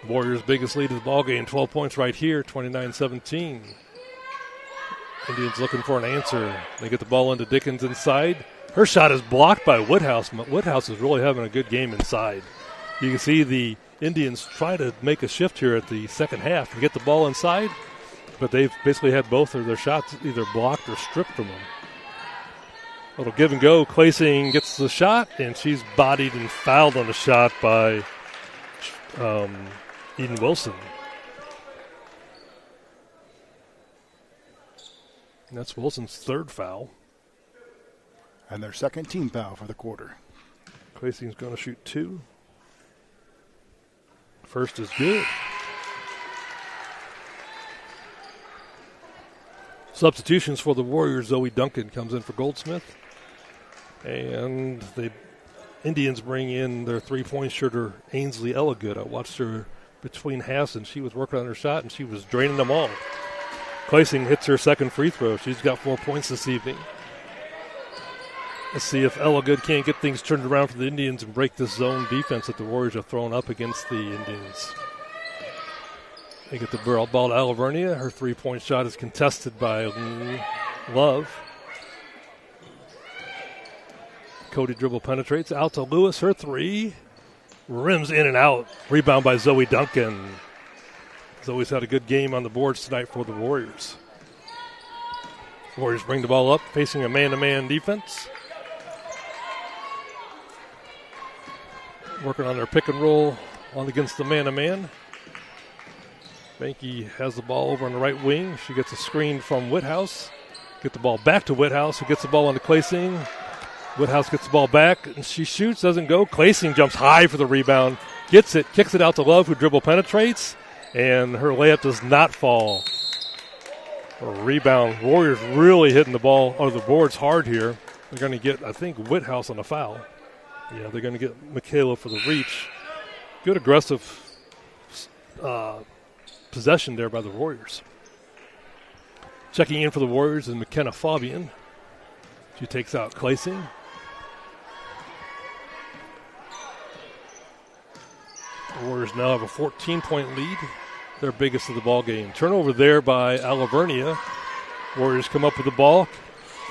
A: Warriors' biggest lead of the ball game, 12 points right here, 29-17. Indians looking for an answer. They get the ball into Dickens inside. Her shot is blocked by Woodhouse. Woodhouse is really having a good game inside. You can see the Indians try to make a shift here at the second half and get the ball inside, but they've basically had both of their shots either blocked or stripped from them. A little give and go. Claysing gets the shot, and she's bodied and fouled on the shot by Eden Wilson. And that's Wilson's third foul.
C: And their second team foul for the quarter.
A: Claysing's going to shoot 2. First is good. Substitutions for the Warriors. Zoe Duncan comes in for Goldsmith. And the Indians bring in their three-point shooter, Ainsley Elligood. I watched her between halves, and she was working on her shot, and she was draining them all. Claysing hits her second free throw. She's got 4 points this evening. Let's see if Elligood can't get things turned around for the Indians and break this zone defense that the Warriors have thrown up against the Indians. They get the ball to Alavernia. Her three-point shot is contested by Love. Cody dribble penetrates out to Lewis. Her three rims in and out. Rebound by Zoe Duncan. Zoe's had a good game on the boards tonight for the Warriors. Warriors bring the ball up, facing a man-to-man defense. Working on their pick and roll on against the man-to-man. Banky has the ball over on the right wing. She gets a screen from Whithouse. Get the ball back to Whithouse, who gets the ball on to Claysing. Whithouse gets the ball back, and she shoots, doesn't go. Claysing jumps high for the rebound, gets it, kicks it out to Love, who dribble penetrates, and her layup does not fall. A rebound. Warriors really hitting the ball or the boards hard here. They're going to get, I think, Whithouse on a foul. Yeah, they're going to get Michaela for the reach. Good aggressive possession there by the Warriors. Checking in for the Warriors is McKenna Fabian. She takes out Claysing. The Warriors now have a 14-point lead, their biggest of the ball game. Turnover there by Alavernia. Warriors come up with the ball.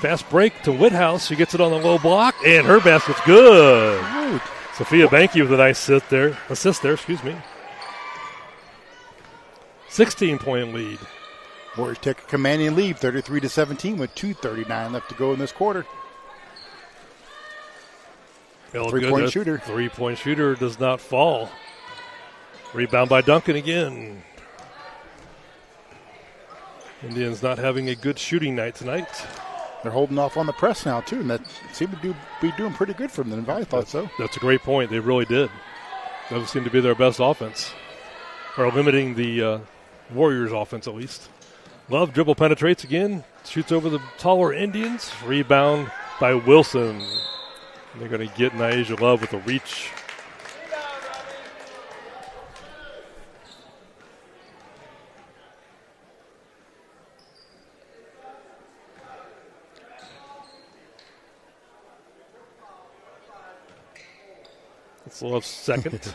A: Fast break to Whithouse. She gets it on the low block, and her basket's good. Ooh. Sophia Banky with a nice assist there. 16-point lead.
C: Warriors take a commanding lead, 33-17, with 2:39 left to go in this quarter. Three-point shooter.
A: Three-point shooter does not fall. Rebound by Duncan again. Indians not having a good shooting night tonight.
C: They're holding off on the press now, too, and that seemed to be doing pretty good for them. I thought so.
A: That's a great point. They really did. That seemed to be their best offense, or limiting the Warriors' offense at least. Love dribble penetrates again, shoots over the taller Indians. Rebound by Wilson. And they're going to get Niaja Love with a reach. It's Love's second.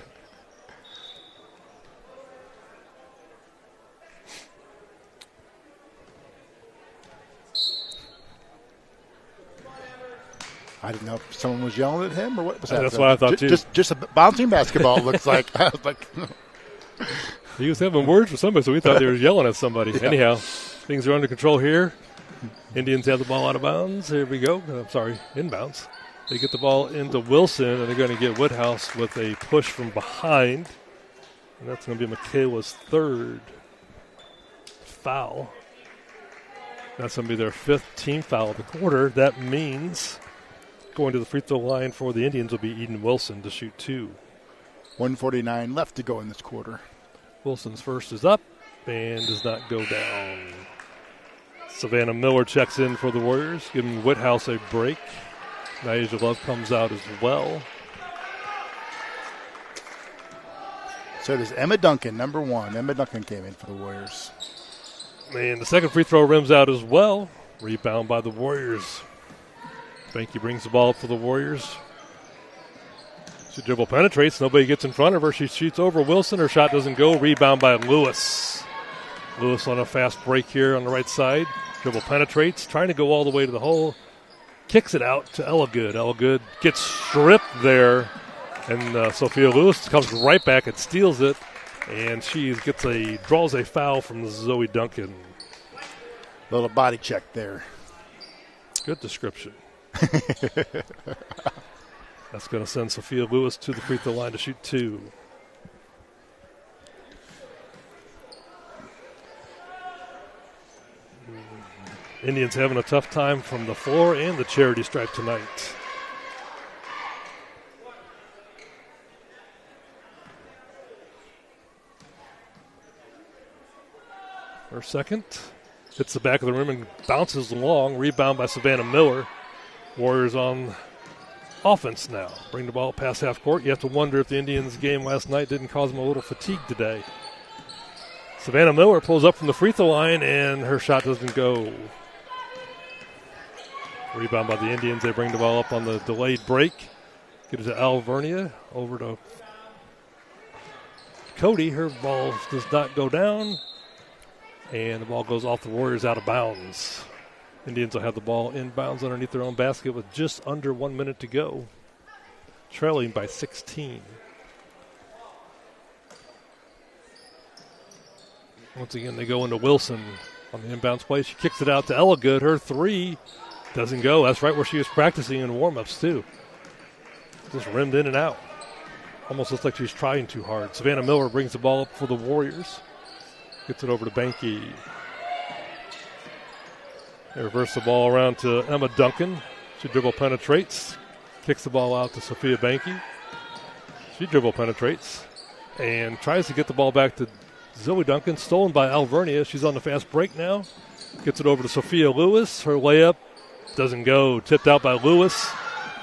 C: I didn't know if someone was yelling at him or what was that.
A: That's what I thought, too.
C: Just a bouncing basketball, it looks like. I was like,
A: he was having words with somebody, so we thought they were yelling at somebody. Yeah. Anyhow, things are under control here. Indians have the ball out of bounds. Here we go. I'm sorry, inbounds. They get the ball into Wilson, and they're going to get Woodhouse with a push from behind. And that's going to be Michaela's third foul. That's going to be their fifth team foul of the quarter. That means going to the free throw line for the Indians will be Eden Wilson to shoot 2.
C: 1:49 left to go in this quarter.
A: Wilson's first is up and does not go down. Savannah Miller checks in for the Warriors, giving Whithouse a break. Niaja Love comes out as well.
C: So does Emma Duncan, number 1. Emma Duncan came in for the Warriors.
A: And the second free throw rims out as well. Rebound by the Warriors. Banky brings the ball up for the Warriors. She dribble penetrates. Nobody gets in front of her. She shoots over Wilson. Her shot doesn't go. Rebound by Lewis. Lewis on a fast break here on the right side. Dribble penetrates. Trying to go all the way to the hole. kicks it out to Ella Good. Ella Good gets stripped there, and Sophia Lewis comes right back and steals it, and she draws a foul from Zoe Duncan.
C: Little body check there.
A: Good description. That's going to send Sophia Lewis to the free throw line to shoot 2. Indians having a tough time from the floor and the charity stripe tonight. First second. Hits the back of the rim and bounces along. Rebound by Savannah Miller. Warriors on offense now. Bring the ball past half court. You have to wonder if the Indians' game last night didn't cause them a little fatigue today. Savannah Miller pulls up from the free throw line, and her shot doesn't go. Rebound by the Indians. They bring the ball up on the delayed break. Get it to Alvernia. Over to Cody. Her ball does not go down. And the ball goes off the Warriors out of bounds. Indians will have the ball inbounds underneath their own basket with just under 1 minute to go. Trailing by 16. Once again, they go into Wilson on the inbounds play. She kicks it out to Ella Good. Her 3 doesn't go. That's right where she was practicing in warm-ups, too. Just rimmed in and out. Almost looks like she's trying too hard. Savannah Miller brings the ball up for the Warriors. Gets it over to Banky. They reverse the ball around to Emma Duncan. She dribble penetrates. Kicks the ball out to Sophia Banky. She dribble penetrates. And tries to get the ball back to Zoe Duncan. Stolen by Alvernia. She's on the fast break now. Gets it over to Sophia Lewis. Her layup doesn't go. Tipped out by Lewis.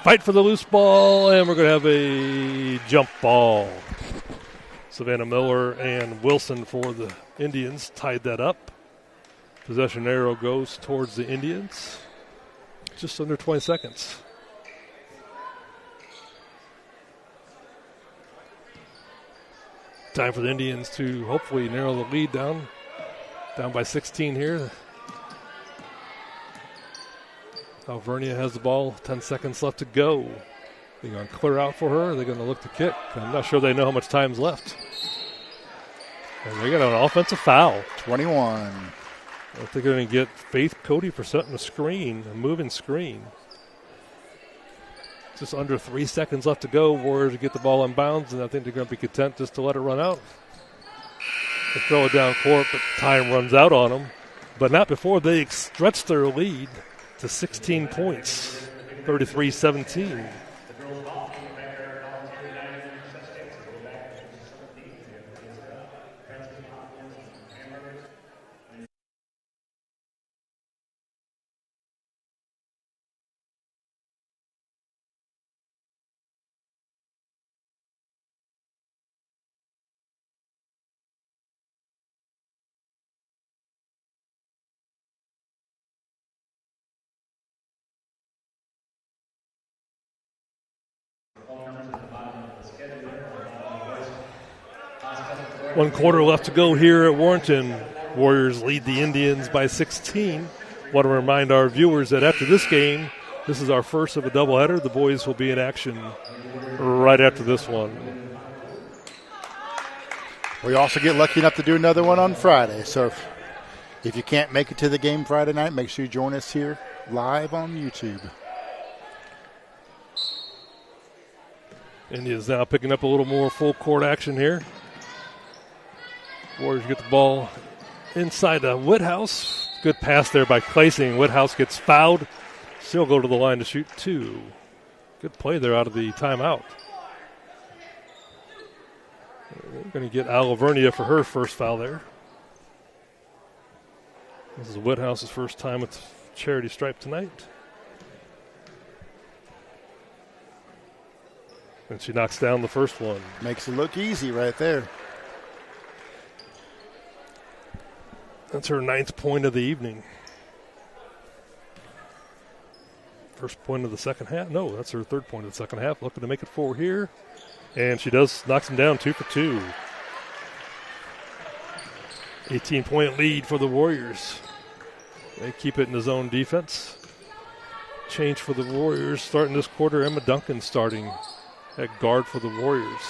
A: Fight for the loose ball. And we're going to have a jump ball. Savannah Miller and Wilson for the Indians tied that up. Possession arrow goes towards the Indians. Just under 20 seconds. Time for the Indians to hopefully narrow the lead down by 16 here. Alvernia has the ball, 10 seconds left to go. They're going to clear out for her. They're going to look to kick. I'm not sure they know how much time's left. And they got an offensive foul.
C: 21.
A: I think they're going to get Faith Cody for setting a screen, a moving screen. Just under 3 seconds left to go. Warriors get the ball in bounds, and I think they're going to be content just to let it run out. They throw it down court, but time runs out on them. But not before they stretch their lead to 16 points, 33-17. One quarter left to go here at Warrenton. Warriors lead the Indians by 16. Want to remind our viewers that after this game, this is our first of a doubleheader. The boys will be in action right after this one.
C: We also get lucky enough to do another one on Friday. So if you can't make it to the game Friday night, make sure you join us here live on YouTube.
A: Indians now picking up a little more full court action here. Warriors get the ball inside Woodhouse. Good pass there by Clasing. Woodhouse gets fouled. She'll go to the line to shoot 2. Good play there out of the timeout. We're going to get Alvernia for her first foul there. This is Woodhouse's first time with charity stripe tonight. And she knocks down the first one.
C: Makes it look easy right there.
A: That's her 9th point of the evening. First point of the second half. No, that's her 3rd point of the second half. Looking to make it 4 here. And she knocks him down 2 for 2. 18-point lead for the Warriors. They keep it in the zone defense. change for the Warriors. Starting this quarter, Emma Duncan starting at guard for the Warriors.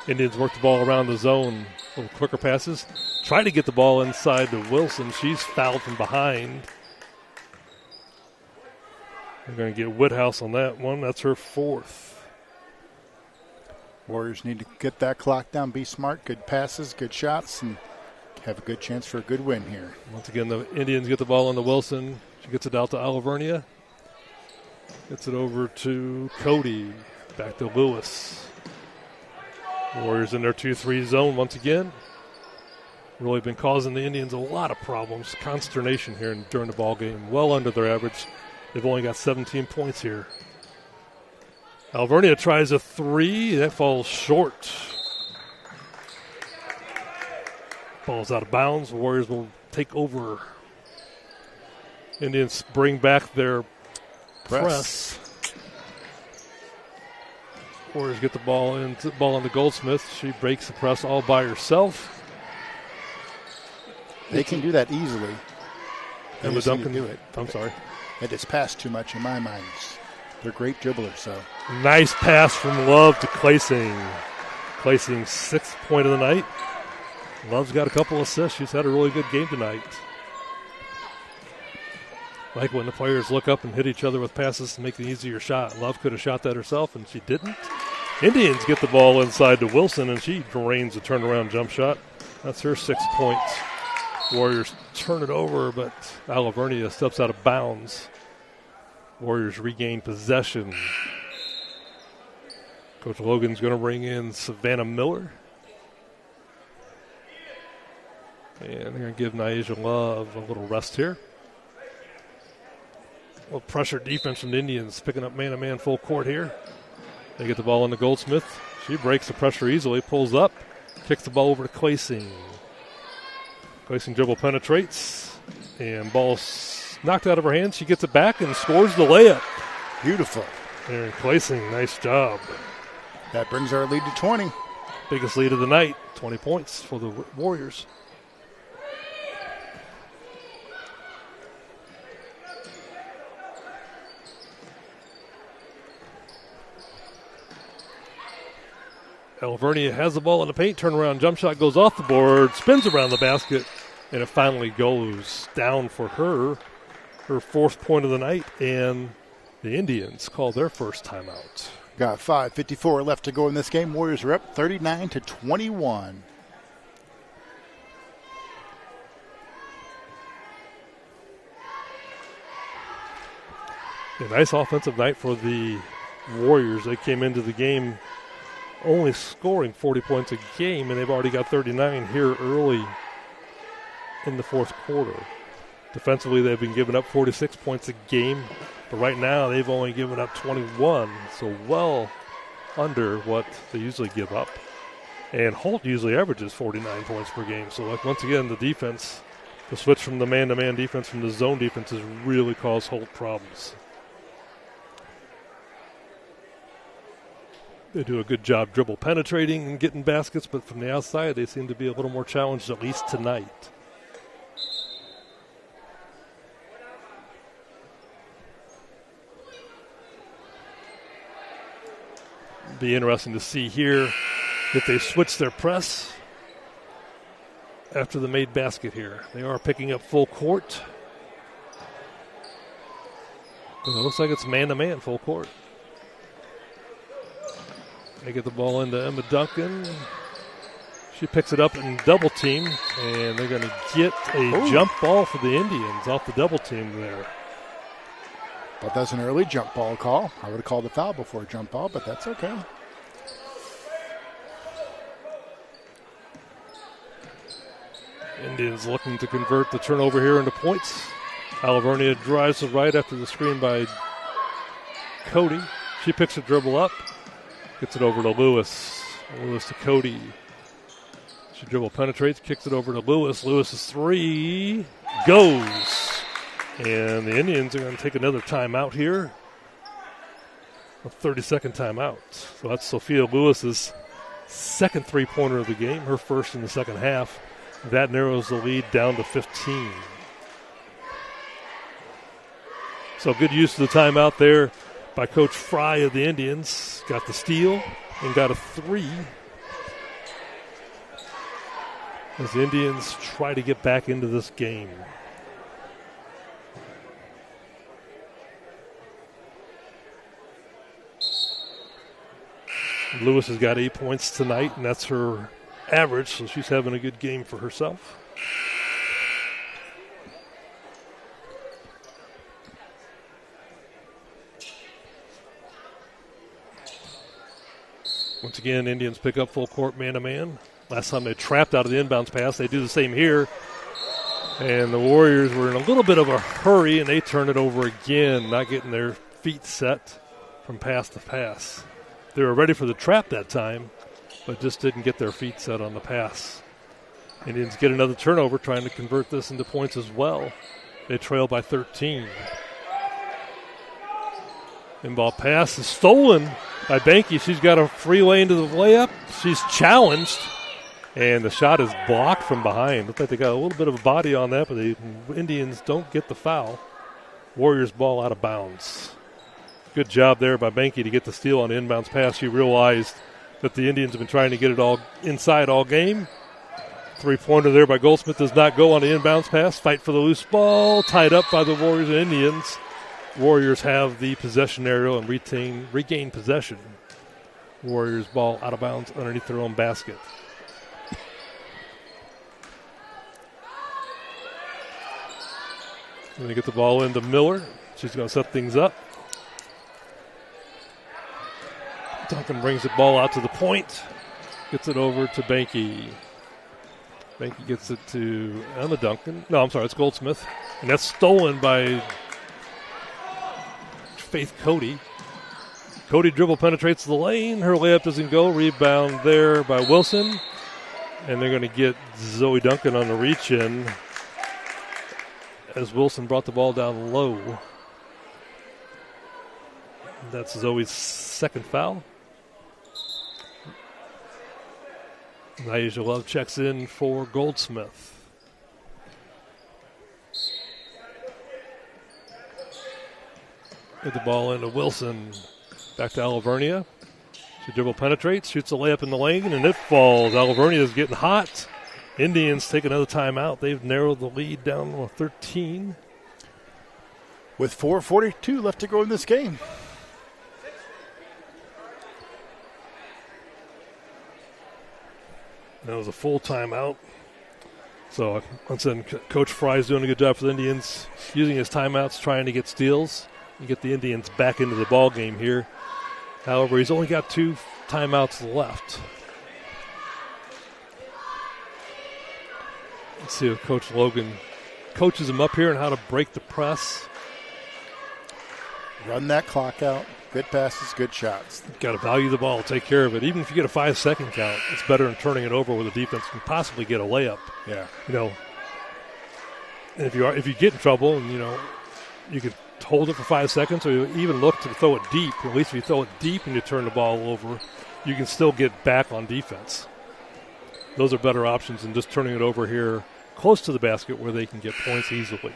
A: Indians work the ball around the zone. Little quicker passes. Try to get the ball inside to Wilson. She's fouled from behind. They're going to get Whithouse on that one. That's her fourth.
C: Warriors need to get that clock down, be smart, good passes, good shots, and have a good chance for a good win here.
A: Once again, the Indians get the ball into Wilson. She gets it out to Alvernia. Gets it over to Cody. Back to Lewis. Warriors in their 2-3 zone once again. Really been causing the Indians a lot of problems. Consternation here during the ball game. Well under their average. They've only got 17 points here. Alvernia tries a three. That falls short. Ball's out of bounds. Warriors will take over. Indians bring back their press. Warriors get the ball on the Goldsmith. She breaks the press all by herself.
C: They can do that easily.
A: Emma Duncan
C: do it.
A: I'm sorry.
C: It is passed too much in my mind. They're great dribblers, so.
A: Nice pass from Love to Claysing. Claysing's 6th point of the night. Love's got a couple assists. She's had a really good game tonight. Like when the players look up and hit each other with passes to make an easier shot. Love could have shot that herself, and she didn't. Indians get the ball inside to Wilson, and she drains a turnaround jump shot. That's her 6 points. Warriors turn it over, but Alvernia steps out of bounds. Warriors regain possession. Coach Logan's going to bring in Savannah Miller. And they're going to give Nyasha Love a little rest here. Well, pressure defense from the Indians, picking up man-to-man full court here. They get the ball into Goldsmith. She breaks the pressure easily, pulls up, kicks the ball over to Claysing. Claysing dribble penetrates, and ball's knocked out of her hands. She gets it back and scores the layup.
C: Beautiful.
A: Aaron Claysing, nice job.
C: That brings our lead to 20.
A: Biggest lead of the night, 20 points for the Warriors. Alvernia has the ball in the paint, turnaround jump shot goes off the board, spins around the basket, and it finally goes down for her 4th point of the night, and the Indians call their first timeout.
C: Got 5:54 left to go in this game. Warriors are up 39-21.
A: A nice offensive night for the Warriors. They came into the game only scoring 40 points a game, and they've already got 39 here early in the 4th quarter. Defensively, they've been giving up 46 points a game, but right now they've only given up 21, so well under what they usually give up. And Holt usually averages 49 points per game, so like once again, the defense, the switch from the man-to-man defense from the zone defense has really caused Holt problems. They do a good job dribble penetrating and getting baskets, but from the outside they seem to be a little more challenged, at least tonight. Be interesting to see here if they switch their press after the made basket here. They are picking up full court. But it looks like it's man-to-man full court. They get the ball into Emma Duncan. She picks it up and double team, and they're going to get a jump ball for the Indians off the double team there.
C: But that's an early jump ball call. I would have called a foul before a jump ball, but that's okay.
A: Indians looking to convert the turnover here into points. Alvernia drives to the right after the screen by Cody. She picks a dribble up. Gets it over to Lewis. Lewis to Cody. She dribble penetrates, kicks it over to Lewis. Lewis's three goes. And the Indians are going to take another timeout here. A 30-second timeout. So that's Sophia Lewis's second three-pointer of the game, her first in the second half. That narrows the lead down to 15. So good use of the timeout there by Coach Fry of the Indians. Got the steal and got a 3. As the Indians try to get back into this game. Lewis has got 8 points tonight, and that's her average, so she's having a good game for herself. Once again, Indians pick up full court man-to-man. Last time they trapped out of the inbounds pass. They do the same here. And the Warriors were in a little bit of a hurry, and they turn it over again, not getting their feet set from pass to pass. They were ready for the trap that time, but just didn't get their feet set on the pass. Indians get another turnover, trying to convert this into points as well. They trail by 13. Inball pass is stolen by Banky. She's got a free lane to the layup. She's challenged, and the shot is blocked from behind. Looks like they got a little bit of a body on that, but the Indians don't get the foul. Warriors ball out of bounds. Good job there by Banky to get the steal on the inbounds pass. She realized that the Indians have been trying to get it all inside all game. 3-pointer there by Goldsmith does not go on the inbounds pass. Fight for the loose ball, tied up by the Warriors and Indians. Warriors have the possession area and regain possession. Warriors ball out of bounds underneath their own basket. Going to get the ball into Miller. She's going to set things up. Duncan brings the ball out to the point. Gets it over to Banky. Banky gets it to Emma Duncan. No, I'm sorry, it's Goldsmith. And that's stolen by Faith Cody. Cody dribble penetrates the lane. Her layup doesn't go. Rebound there by Wilson. And they're going to get Zoe Duncan on the reach-in as Wilson brought the ball down low. That's Zoe's second foul. Naisha Love checks in for Goldsmith. Get the ball into Wilson. Back to Alvernia. She dribble penetrates, shoots a layup in the lane, and it falls. Alvernia is getting hot. Indians take another timeout. They've narrowed the lead down to 13.
C: With 4:42 left to go in this game.
A: That was a full timeout. So, once again, Coach Fry's doing a good job for the Indians, using his timeouts, trying to get steals and get the Indians back into the ball game here. However, he's only got 2 timeouts left. Let's see if Coach Logan coaches him up here on how to break the press.
C: Run that clock out. Good passes, good shots.
A: Got to value the ball, take care of it. Even if you get a 5-second count, it's better than turning it over where the defense can possibly get a layup.
C: Yeah.
A: And if you get in trouble, and you could hold it for 5 seconds, or you even look to throw it deep. At least if you throw it deep and you turn the ball over, you can still get back on defense. Those are better options than just turning it over here close to the basket where they can get points easily.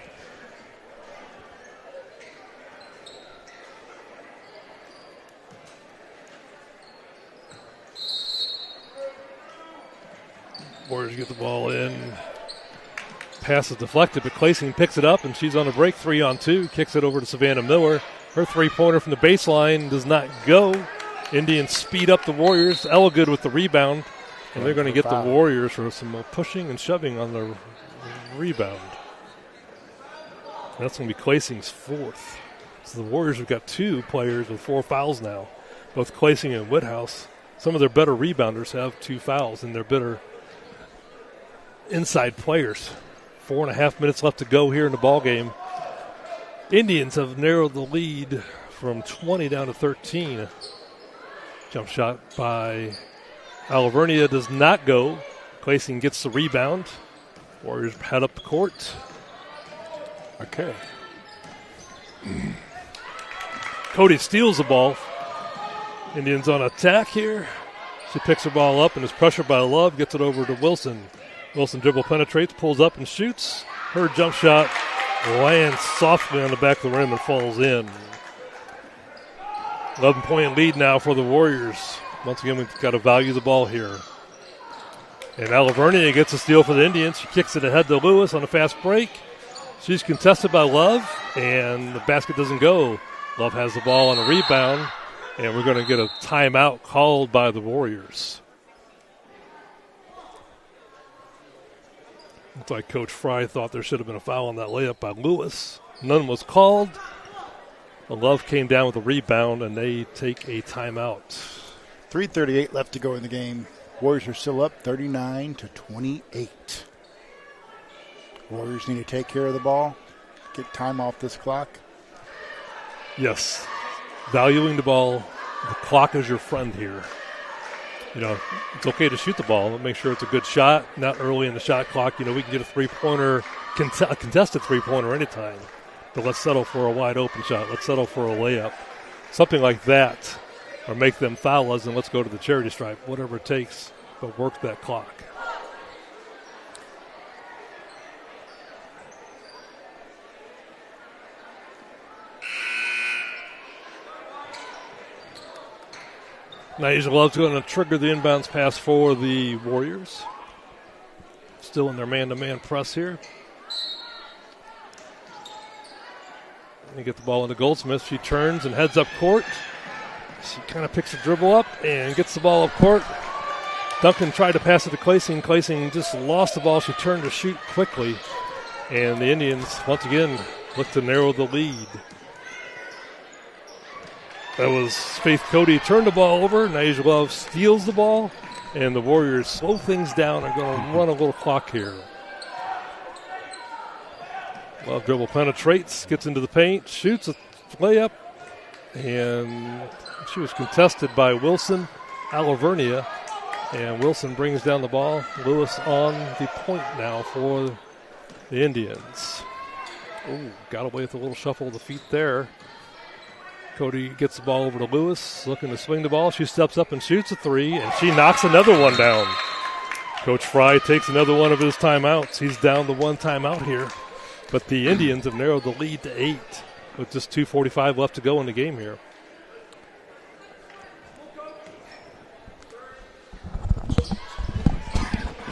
A: Warriors get the ball in. Pass is deflected, but Clayson picks it up, and she's on a break, 3-on-2. Kicks it over to Savannah Miller. Her 3-pointer from the baseline does not go. Indians speed up the Warriors. Elligood with the rebound, and they're going to get the Warriors for some pushing and shoving on the rebound. That's going to be Claysing's 4th. So the Warriors have got 2 players with 4 fouls now, both Claysing and Woodhouse. Some of their better rebounders have 2 fouls, and they're better inside players. 4.5 minutes left to go here in the ball game. Indians have narrowed the lead from 20 down to 13. Jump shot by Alvernia does not go. Claysing gets the rebound. Warriors head up the court.
C: Okay.
A: Cody steals the ball. Indians on attack here. She picks her ball up and is pressured by Love. Gets it over to Wilson. Wilson dribble penetrates, pulls up and shoots. Her jump shot lands softly on the back of the rim and falls in. 11-point lead now for the Warriors. Once again, we've got to value the ball here. And Alavernia gets a steal for the Indians. She kicks it ahead to Lewis on a fast break. She's contested by Love, and the basket doesn't go. Love has the ball on a rebound, and we're going to get a timeout called by the Warriors. Looks like Coach Fry thought there should have been a foul on that layup by Lewis. None was called. Love came down with a rebound, and they take a timeout.
C: 3:38 left to go in the game. Warriors are still up 39-28. Warriors need to take care of the ball, get time off this clock.
A: Yes. Valuing the ball. The clock is your friend here. You know, it's okay to shoot the ball, but make sure it's a good shot, not early in the shot clock. You know, we can get a three-pointer, a contested three-pointer anytime. But let's settle for a wide-open shot. Let's settle for a layup. Something like that. Or make them foul us and let's go to the charity stripe. Whatever it takes, but work that clock. Naija Love's going to trigger the inbounds pass for the Warriors. Still in their man-to-man press here. They get the ball into Goldsmith. She turns and heads up court. She kind of picks the dribble up and gets the ball up court. Duncan tried to pass it to Claysing. Claysing just lost the ball. She turned to shoot quickly. And the Indians, once again, look to narrow the lead. That was Faith Cody turned the ball over. Naija Love steals the ball. And the Warriors slow things down and going to run a little clock here. Love dribble penetrates, gets into the paint, shoots a layup. And she was contested by Wilson Alavernia. And Wilson brings down the ball. Lewis on the point now for the Indians. Ooh, got away with a little shuffle of the feet there. Cody gets the ball over to Lewis, looking to swing the ball. She steps up and shoots a three, and she knocks another one down. Coach Fry takes another one of his timeouts. He's down to one timeout here. But the Indians have narrowed the lead to 8 with just 2:45 left to go in the game here.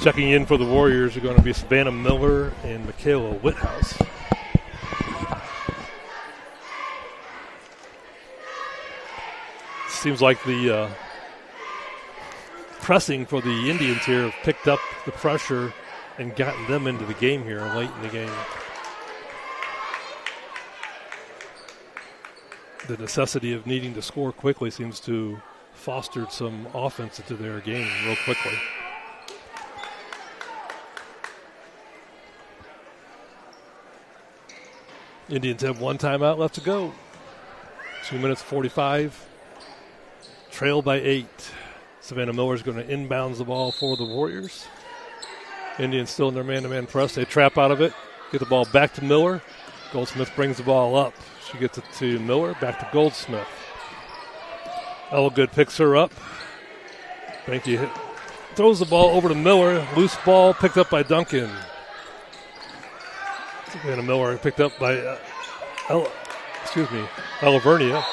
A: Checking in for the Warriors are going to be Savannah Miller and Michaela Whithouse. Seems like the pressing for the Indians here have picked up the pressure and gotten them into the game here late in the game. The necessity of needing to score quickly seems to foster some offense into their game real quickly. Indians have one timeout left to go. 2 minutes 45. Trailed by 8. Savannah Miller's going to inbounds the ball for the Warriors. Indians still in their man-to-man press. They trap out of it. Get the ball back to Miller. Goldsmith brings the ball up. She gets it to Miller. Back to Goldsmith. Elgood picks her up. Banky throws the ball over to Miller. Loose ball picked up by Duncan. Savannah Miller picked up by Alavernia.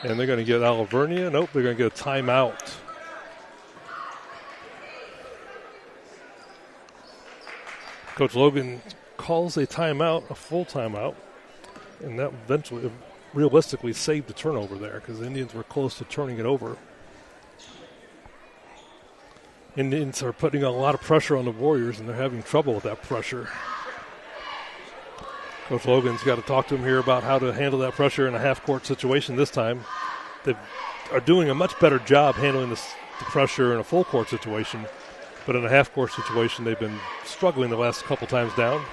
A: And they're going to get Alavernia. Nope, they're going to get a timeout. Coach Logan calls a timeout, a full timeout, and that eventually, realistically, saved the turnover there because the Indians were close to turning it over. Indians are putting a lot of pressure on the Warriors, and they're having trouble with that pressure. Coach Logan's got to talk to him here about how to handle that pressure in a half-court situation this time. They are doing a much better job handling the pressure in a full-court situation, but in a half-court situation, they've been struggling the last couple times down.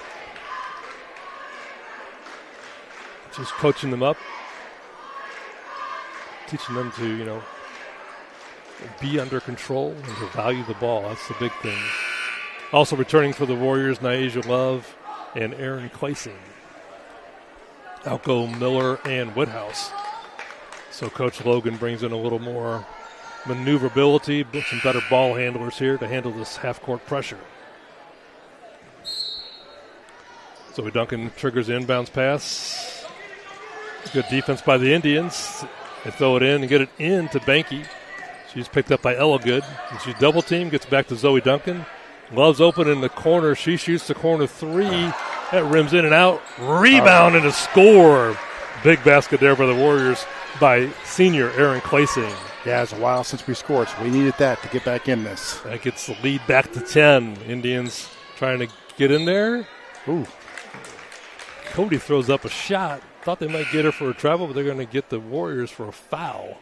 A: Just coaching them up, teaching them to, be under control and to value the ball. That's the big thing. Also returning for the Warriors, Naija Love and Aaron Claysing. Out go Miller and Whithouse. So Coach Logan brings in a little more maneuverability, some better ball handlers here to handle this half-court pressure. So Duncan triggers the inbounds pass. Good defense by the Indians. They throw it in and get it in to Banky. She's picked up by Ella Good. And she's double team, gets back to Zoe Duncan. Love's open in the corner. She shoots the corner three. That rims in and out. Rebound and a score. Big basket there by the Warriors by senior Aaron Clasing.
C: Yeah, it's a while since we scored, so we needed that to get back in this.
A: That gets the lead back to 10. Indians trying to get in there.
C: Ooh.
A: Cody throws up a shot. Thought they might get her for a travel, but they're going to get the Warriors for a foul.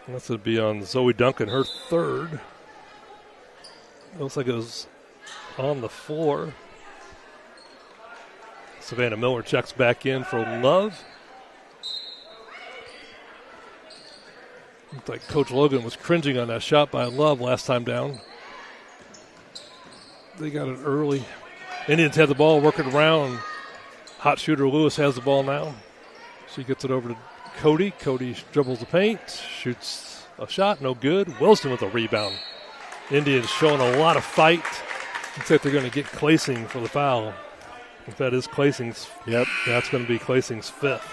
A: That's going to be on Zoe Duncan, her third. Looks like it was on the floor. Savannah Miller checks back in for Love. Looks like Coach Logan was cringing on that shot by Love last time down. They got it early. Indians had the ball, working around. Hot shooter Lewis has the ball now. She gets it over to Cody. Cody dribbles the paint, shoots a shot, no good. Wilson with a rebound. Indians showing a lot of fight. Looks like they're going to get Clasing for the foul. If that is Clasing's, that's going to be Clasing's fifth.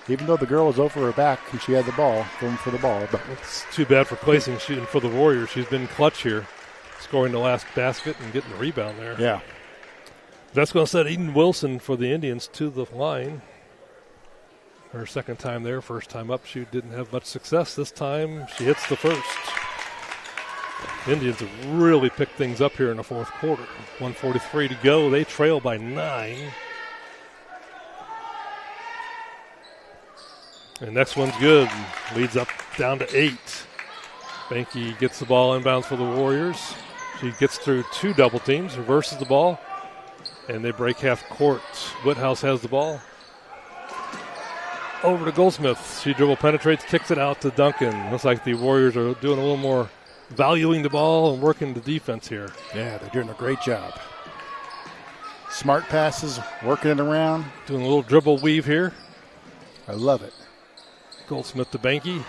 C: Even though the girl was over her back and she had the ball, going for the ball. But
A: it's too bad for Clasing shooting for the Warriors. She's been clutch here, scoring the last basket and getting the rebound there.
C: Yeah.
A: That's going to set Eden Wilson for the Indians to the line. Her second time there, first time up. She didn't have much success. This time she hits the first. Indians have really picked things up here in the fourth quarter. 1:43 to go. They trail by 9. And next one's good. Leads up down to 8. Banky gets the ball inbounds for the Warriors. She gets through 2 double teams, reverses the ball, and they break half court. Whithouse has the ball. Over to Goldsmith. She dribble penetrates, kicks it out to Duncan. Looks like the Warriors are doing a little more valuing the ball and working the defense here.
C: Yeah, they're doing a great job. Smart passes, working it around.
A: Doing a little dribble weave here.
C: I love it.
A: Goldsmith to Banky.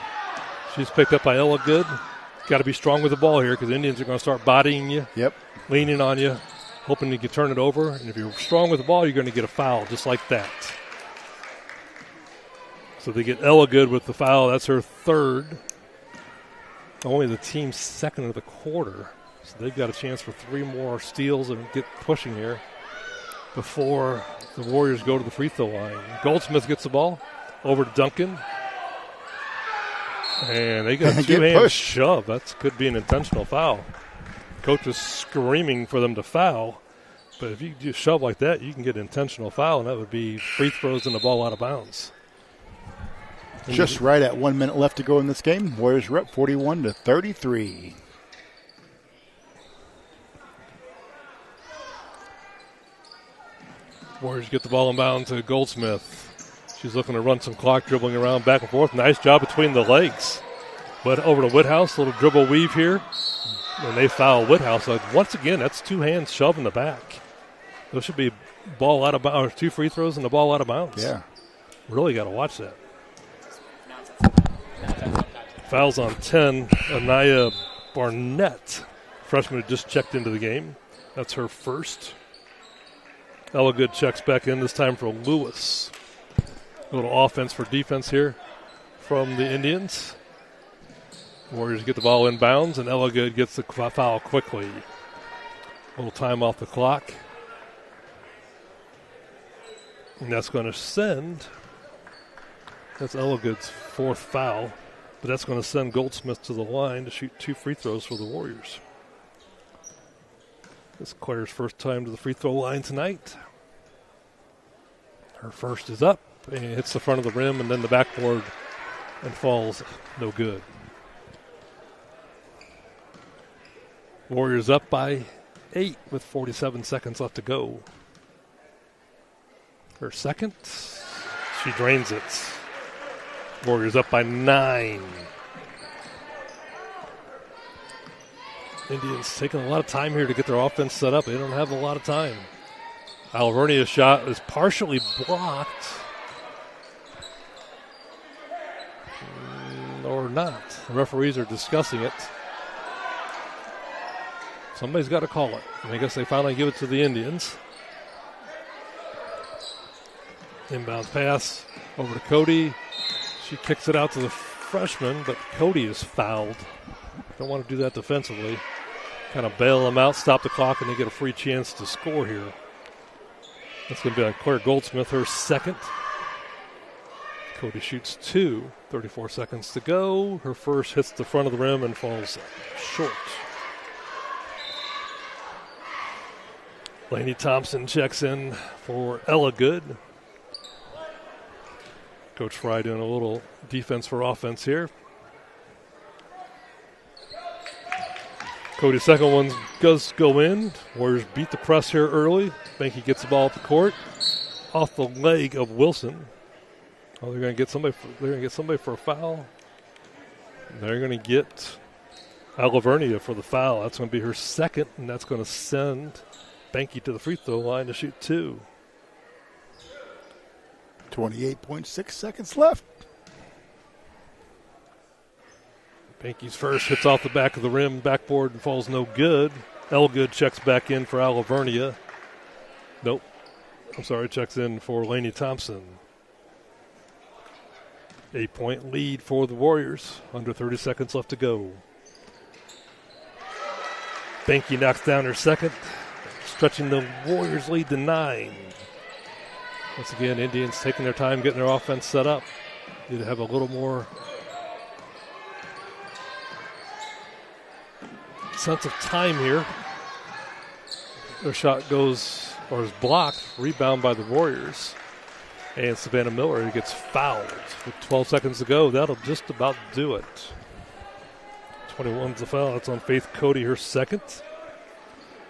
A: She's picked up by Ella Good. Got to be strong with the ball here because Indians are going to start bodying you, leaning on you, hoping you can turn it over. And if you're strong with the ball, you're going to get a foul just like that. So they get Ella Good with the foul. That's her third. Only the team's second of the quarter. So they've got a chance for 3 more steals and get pushing here before the Warriors go to the free throw line. Goldsmith gets the ball over to Duncan. And they got 2-hand shove. That could be an intentional foul. Coach is screaming for them to foul. But if you just shove like that, you can get an intentional foul, and that would be free throws and the ball out of bounds.
C: Just right at 1 minute left to go in this game. Warriors are up 41-33.
A: Warriors get the ball inbound to Goldsmith. She's looking to run some clock, dribbling around back and forth. Nice job between the legs. But over to Whithouse, little dribble weave here. And they foul Whithouse. Once again, that's 2 hands shove in the back. There should be ball out of bounds, 2 free throws and the ball out of bounds.
C: Yeah.
A: Really got to watch that. Fouls on 10. Anaya Barnett, freshman who just checked into the game. That's her first. Ella Good checks back in, this time for Lewis. A little offense for defense here from the Indians. Warriors get the ball inbounds, and Ella Good gets the foul quickly. A little time off the clock. And that's going to send. That's Ella Good's 4th foul. But that's going to send Goldsmith to the line to shoot 2 free throws for the Warriors. This is Claire's first time to the free throw line tonight. Her first is up and hits the front of the rim and then the backboard and falls no good. Warriors up by 8 with 47 seconds left to go. Her second, she drains it. Warriors up by 9. Indians taking a lot of time here to get their offense set up. They don't have a lot of time. Alvernia's shot is partially blocked. Or not. The referees are discussing it. Somebody's got to call it. And I guess they finally give it to the Indians. Inbound pass over to Cody. She kicks it out to the freshman, but Cody is fouled. Don't want to do that defensively. Kind of bail them out, stop the clock, and they get a free chance to score here. That's going to be on Claire Goldsmith, her second. Cody shoots 2, 34 seconds to go. Her first hits the front of the rim and falls short. Lainey Thompson checks in for Ella Good. Coach Fry doing a little defense for offense here. Cody's second one does go in. Warriors beat the press here early. Banky gets the ball up the court. Off the leg of Wilson. Oh, they're going to get somebody for a foul. They're going to get Alavernia for the foul. That's going to be her second, and that's going to send Banky to the free throw line to shoot 2.
C: 28.6 seconds left.
A: Banky's first hits off the back of the rim, backboard, and falls no good. Elgood checks back in for Alavernia. Nope. I'm sorry, checks in for Lainey Thompson. 8-point lead for the Warriors. Under 30 seconds left to go. Banky knocks down her second, stretching the Warriors' lead to 9. Once again, Indians taking their time getting their offense set up. Need to have a little more sense of time here. Their shot goes, or is blocked, rebound by the Warriors. And Savannah Miller gets fouled with 12 seconds to go. That'll just about do it. 21's the foul. That's on Faith Cody, her second.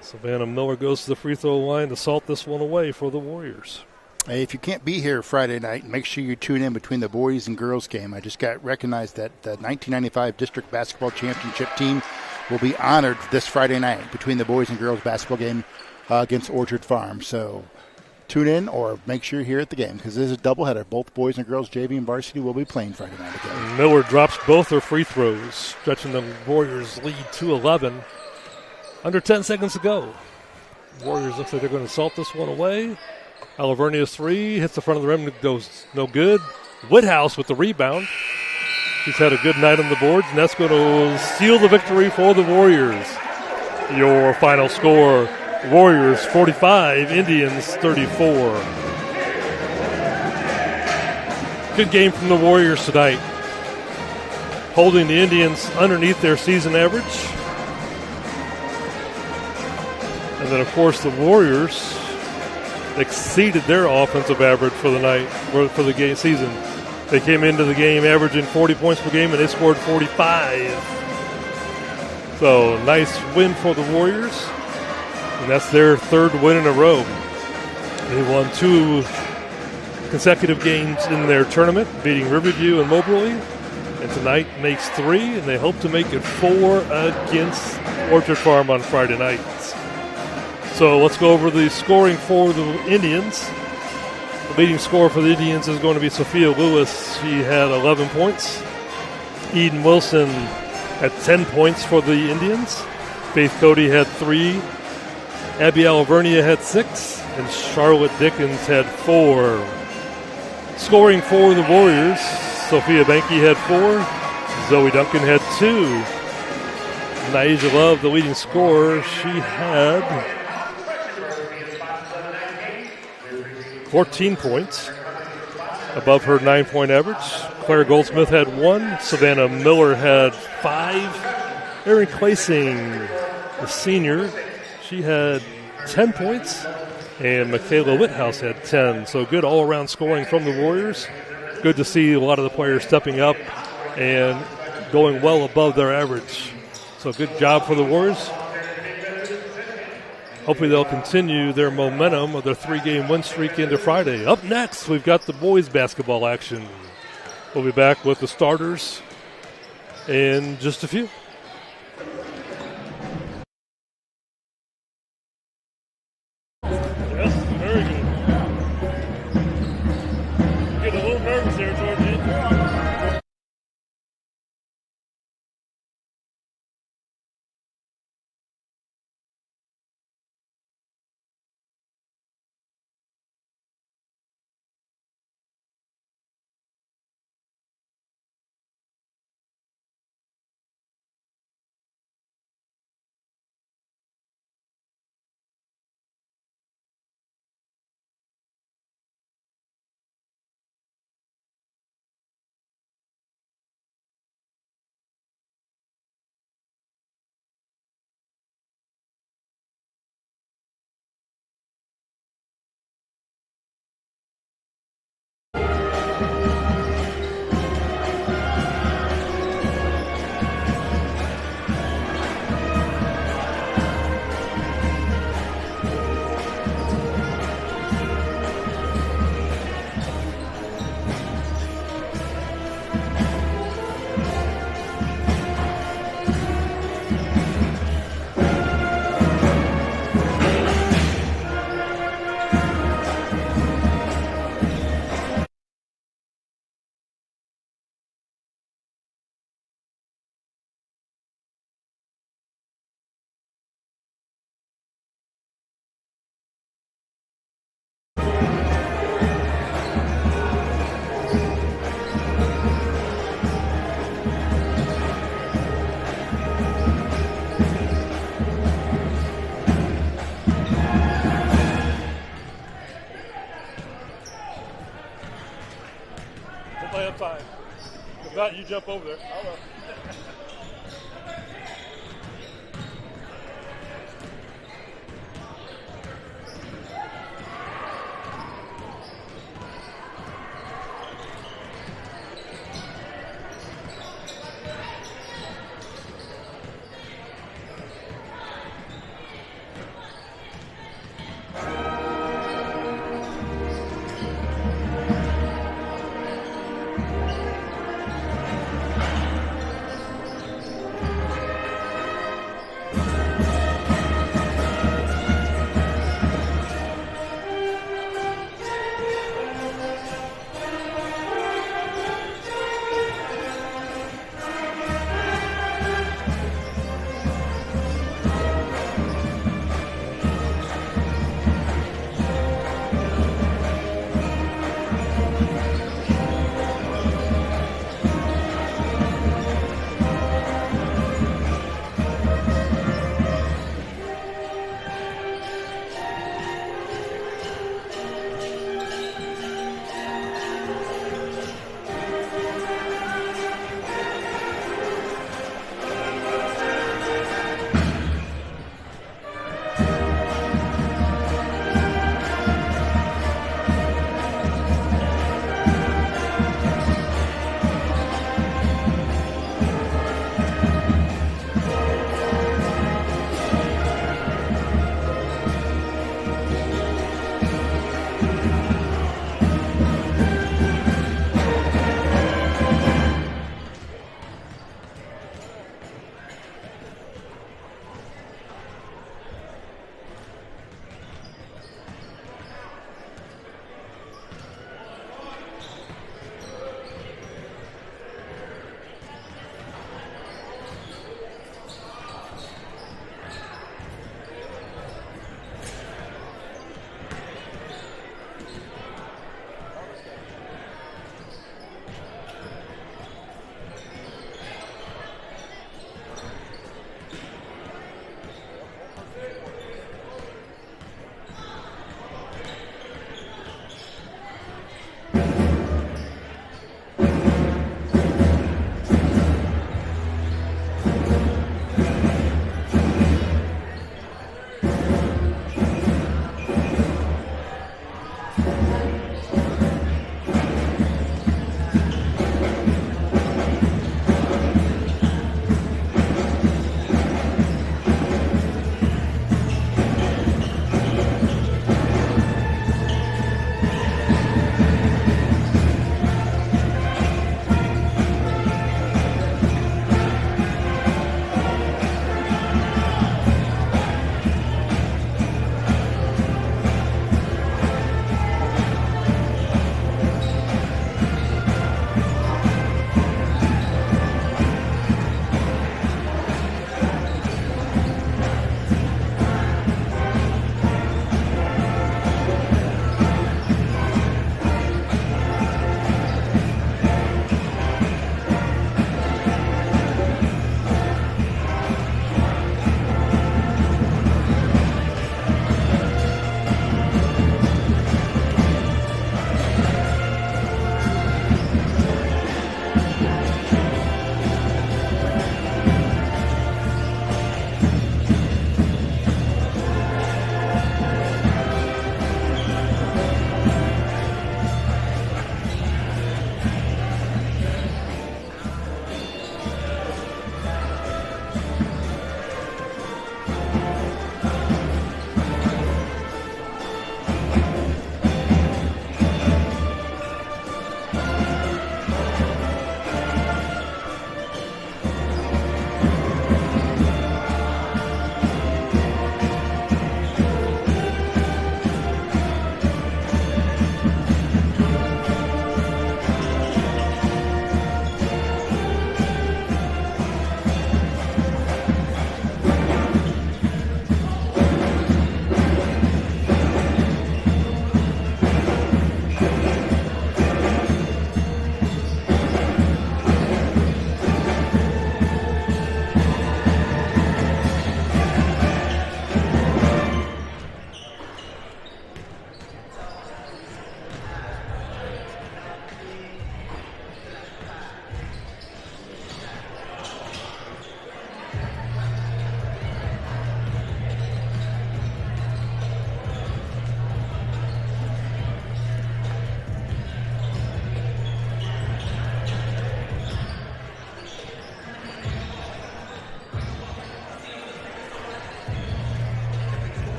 A: Savannah Miller goes to the free throw line to salt this one away for the Warriors.
C: Hey, if you can't be here Friday night, make sure you tune in between the boys and girls game. I just got recognized that the 1995 District Basketball Championship team will be honored this Friday night between the boys and girls basketball game against Orchard Farm. So tune in or make sure you're here at the game because this is a doubleheader. Both boys and girls, JV and varsity, will be playing Friday night again.
A: Miller drops both her free throws, stretching the Warriors' lead to 11. Under 10 seconds to go. Warriors looks like they're going to salt this one away. Alavernia's 3 hits the front of the rim, goes no good. Woodhouse with the rebound. She's had a good night on the boards, and that's going to seal the victory for the Warriors. Your final score, Warriors 45, Indians 34. Good game from the Warriors tonight. Holding the Indians underneath their season average. And then, of course, the Warriors exceeded their offensive average for the night, for the game season. They came into the game averaging 40 points per game, and they scored 45. So, nice win for the Warriors. And that's their third win in a row. They won 2 consecutive games in their tournament, beating Riverview and Moberly. And tonight makes 3, and they hope to make it 4 against Orchard Farm on Friday night. So let's go over the scoring for the Indians. The leading scorer for the Indians is going to be Sophia Lewis. She had 11 points. Eden Wilson had 10 points for the Indians. Faith Cody had 3. Abby Alavernia had 6. And Charlotte Dickens had 4. Scoring for the Warriors, Sophia Banky had 4. Zoe Duncan had 2. Naija Love, the leading scorer, she had 14 points, above her 9-point average. Claire Goldsmith had 1. Savannah Miller had 5. Erin Clasing, the senior, she had 10 points. And Michaela Whithouse had 10. So good all-around scoring from the Warriors. Good to see a lot of the players stepping up and going well above their average. So good job for the Warriors. Hopefully they'll continue their momentum of their 3-game win streak into Friday. Up next, we've got the boys basketball action. We'll be back with the starters in just a few. fine. If not, you jump over there. I will.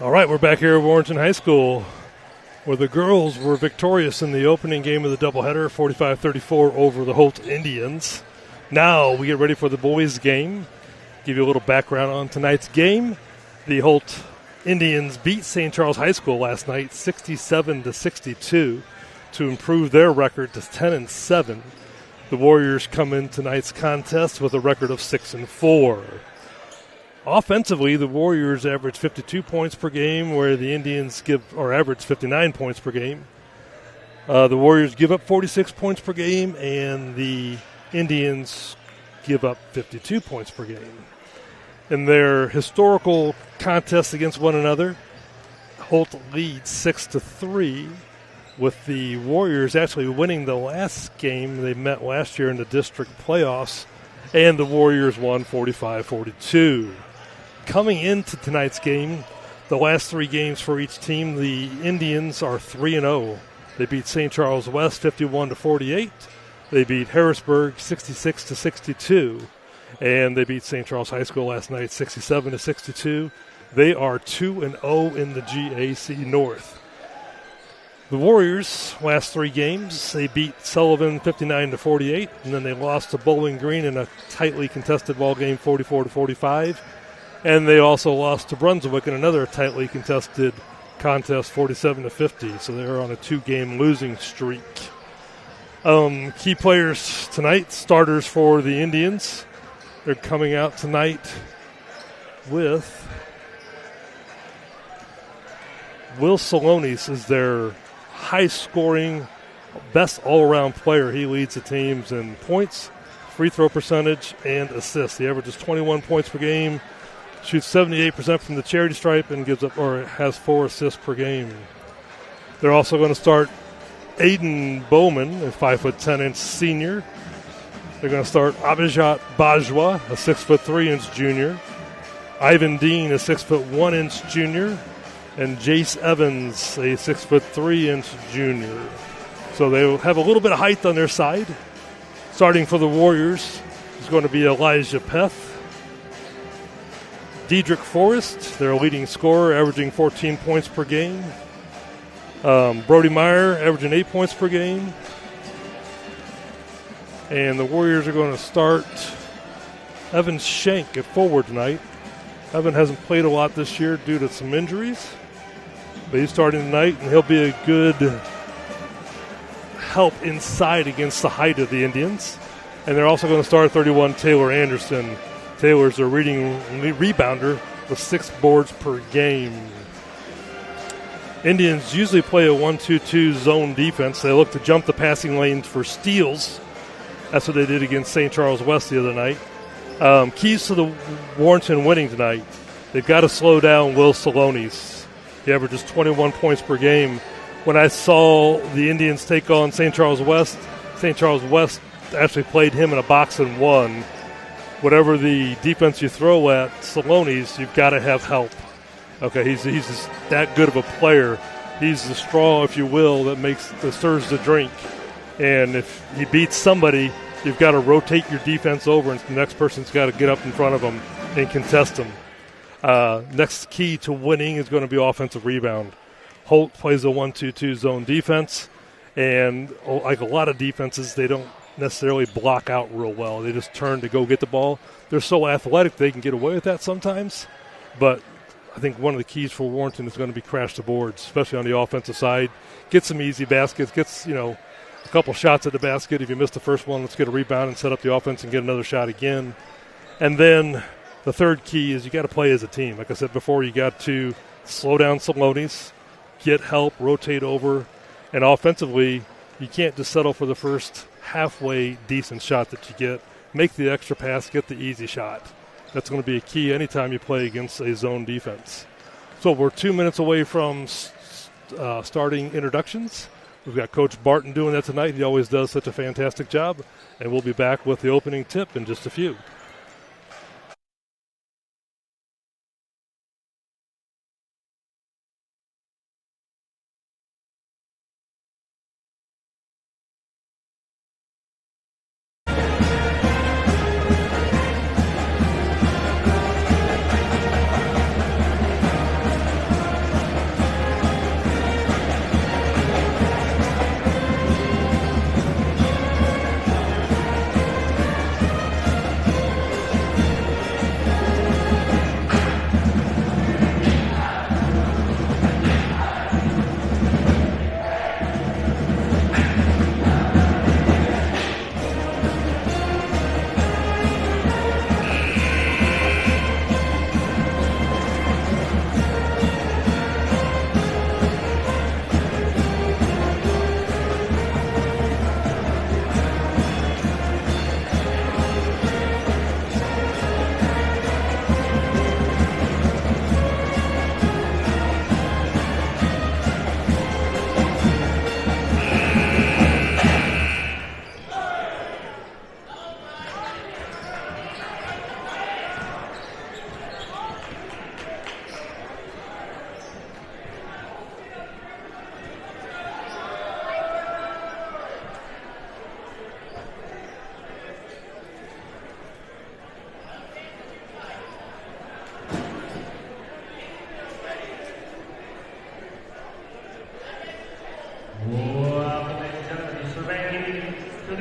A: All right, we're back here at Warrenton High School, where the girls were victorious in the opening game of the doubleheader, 45-34 over the Holt Indians. Now we get ready for the boys' game. Give you a little background on tonight's game. The Holt Indians beat St. Charles High School last night, 67-62, to improve their record to 10-7. The Warriors come in tonight's contest with a record of 6-4. Offensively, the Warriors average 52 points per game, where the Indians average 59 points per game. The Warriors give up 46 points per game, and the Indians give up 52 points per game. In their historical contests against one another, Holt leads 6-3, with the Warriors actually winning the last game they met last year in the district playoffs, and the Warriors won 45-42. Coming into tonight's game, the last three games for each team, the Indians are 3-0. They beat St. Charles West 51-48. They beat Harrisburg 66-62. And they beat St. Charles High School last night 67-62. They are 2-0 in the GAC North. The Warriors, last three games, they beat Sullivan 59-48, and then they lost to Bowling Green in a tightly contested ball game 44-45. And they also lost to Brunswick in another tightly contested contest, 47-50. So they're on a two-game losing streak. Key players tonight, starters for the Indians. They're coming out tonight with Will Salonis as their high-scoring, best all-around player. He leads the teams in points, free throw percentage, and assists. He averages 21 points per game. Shoots 78% from the charity stripe and has 4 assists per game. They're also going to start Aiden Bowman, a 5'10" senior. They're going to start Abhijat Bajwa, a 6'3" junior. Ivan Dean, a 6'1" junior. And Jace Evans, a 6'3" junior. So they will have a little bit of height on their side. Starting for the Warriors is going to be Elijah Peth. Diedrich Forrest, their leading scorer, averaging 14 points per game. Brody Meyer, averaging 8 points per game. And the Warriors are going to start Evan Shank at forward tonight. Evan hasn't played a lot this year due to some injuries. But he's starting tonight, and he'll be a good help inside against the height of the Indians. And they're also going to start 31 Taylor Anderson. Taylor's a rebounder with 6 boards per game. Indians usually play a 1-2-2 zone defense. They look to jump the passing lanes for steals. That's what they did against St. Charles West the other night. Keys to the Warrenton winning tonight. They've got to slow down Will Salonis. He averages 21 points per game. When I saw the Indians take on St. Charles West actually played him in a box and won. Whatever the defense you throw at Salonis, you've got to have help. Okay, he's just that good of a player. He's the straw, if you will, that stirs the drink. And if he beats somebody, you've got to rotate your defense over, and the next person's got to get up in front of him and contest him. Next key to winning is going to be offensive rebound. Holt plays a 1-2-2 zone defense, and like a lot of defenses, they don't necessarily block out real well. They just turn to go get the ball. They're so athletic they can get away with that sometimes, but I think one of the keys for Warrenton is going to be crash the boards, especially on the offensive side. Get some easy baskets, a couple shots at the basket. If you miss the first one, let's get a rebound and set up the offense and get another shot again. And then the third key is you got to play as a team. Like I said before, you got to slow down Salonis, get help, rotate over, and offensively, you can't just settle for the first halfway decent shot that you get. Make the extra pass, get the easy shot. That's going to be a key anytime you play against a zone defense. So we're 2 minutes away from starting introductions. We've got Coach Barton doing that tonight. He always does such a fantastic job. And we'll be back with the opening tip in just a few.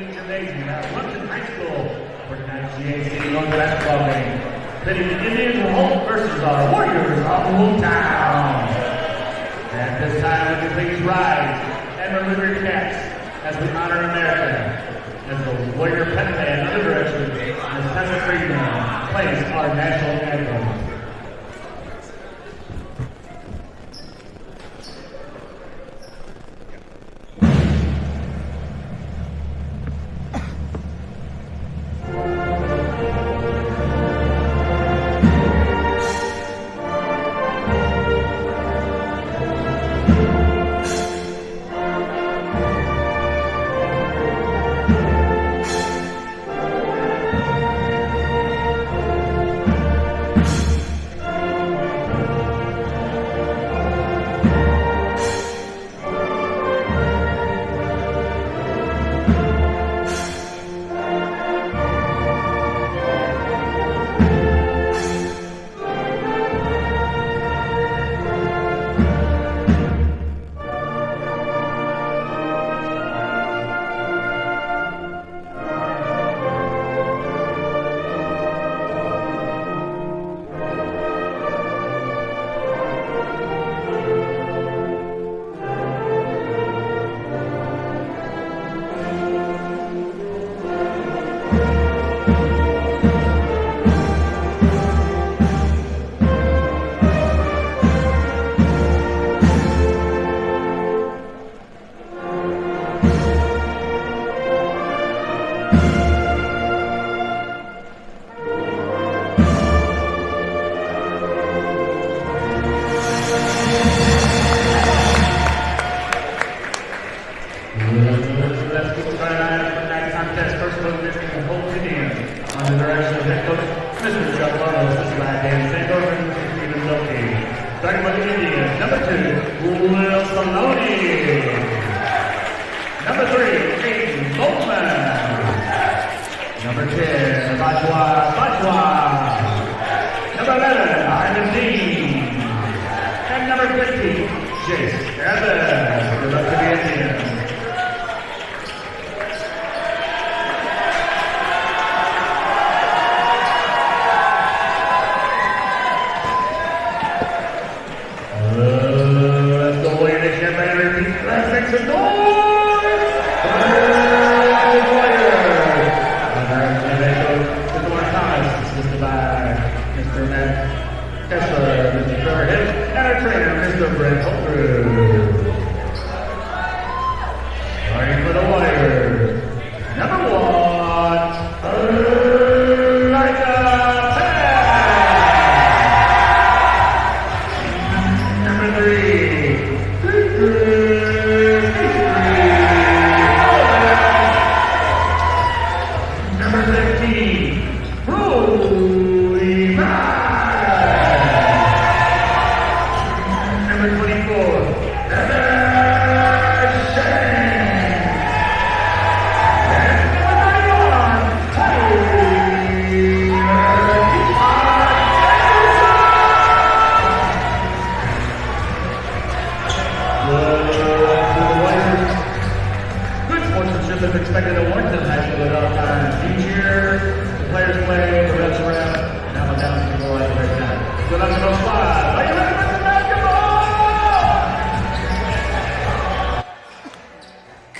B: the gymnasium at Warrenton High School for tonight's GAC North basketball game. Pitting the Indians of Holt versus our Warriors of Hometown. At this time, would you please rise and remove your caps as we honor America. As the Warrior Pep Band, under direction of Ms. Tessa Friedman, plays our national anthem.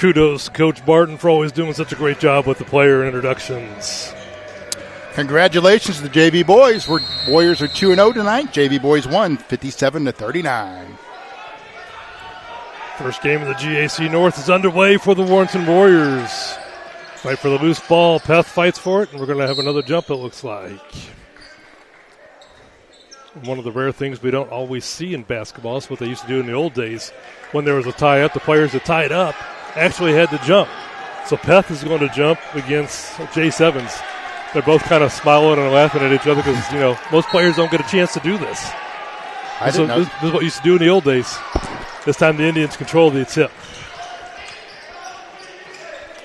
A: Kudos to Coach Barton for always doing such a great job with the player introductions.
C: Congratulations to the JV boys. Warriors are 2-0 tonight. JV boys won 57-39.
A: First game of the GAC North is underway for the Warrenton Warriors. Fight for the loose ball. Peth fights for it, and we're going to have another jump, it looks like. One of the rare things we don't always see in basketball is what they used to do in the old days. When there was a tie-up, the players that tied up actually had to jump. So Peth is going to jump against Jay Sevens. They're both kind of smiling and laughing at each other because, most players don't get a chance to do this. This is what you used to do in the old days. This time the Indians control the tip.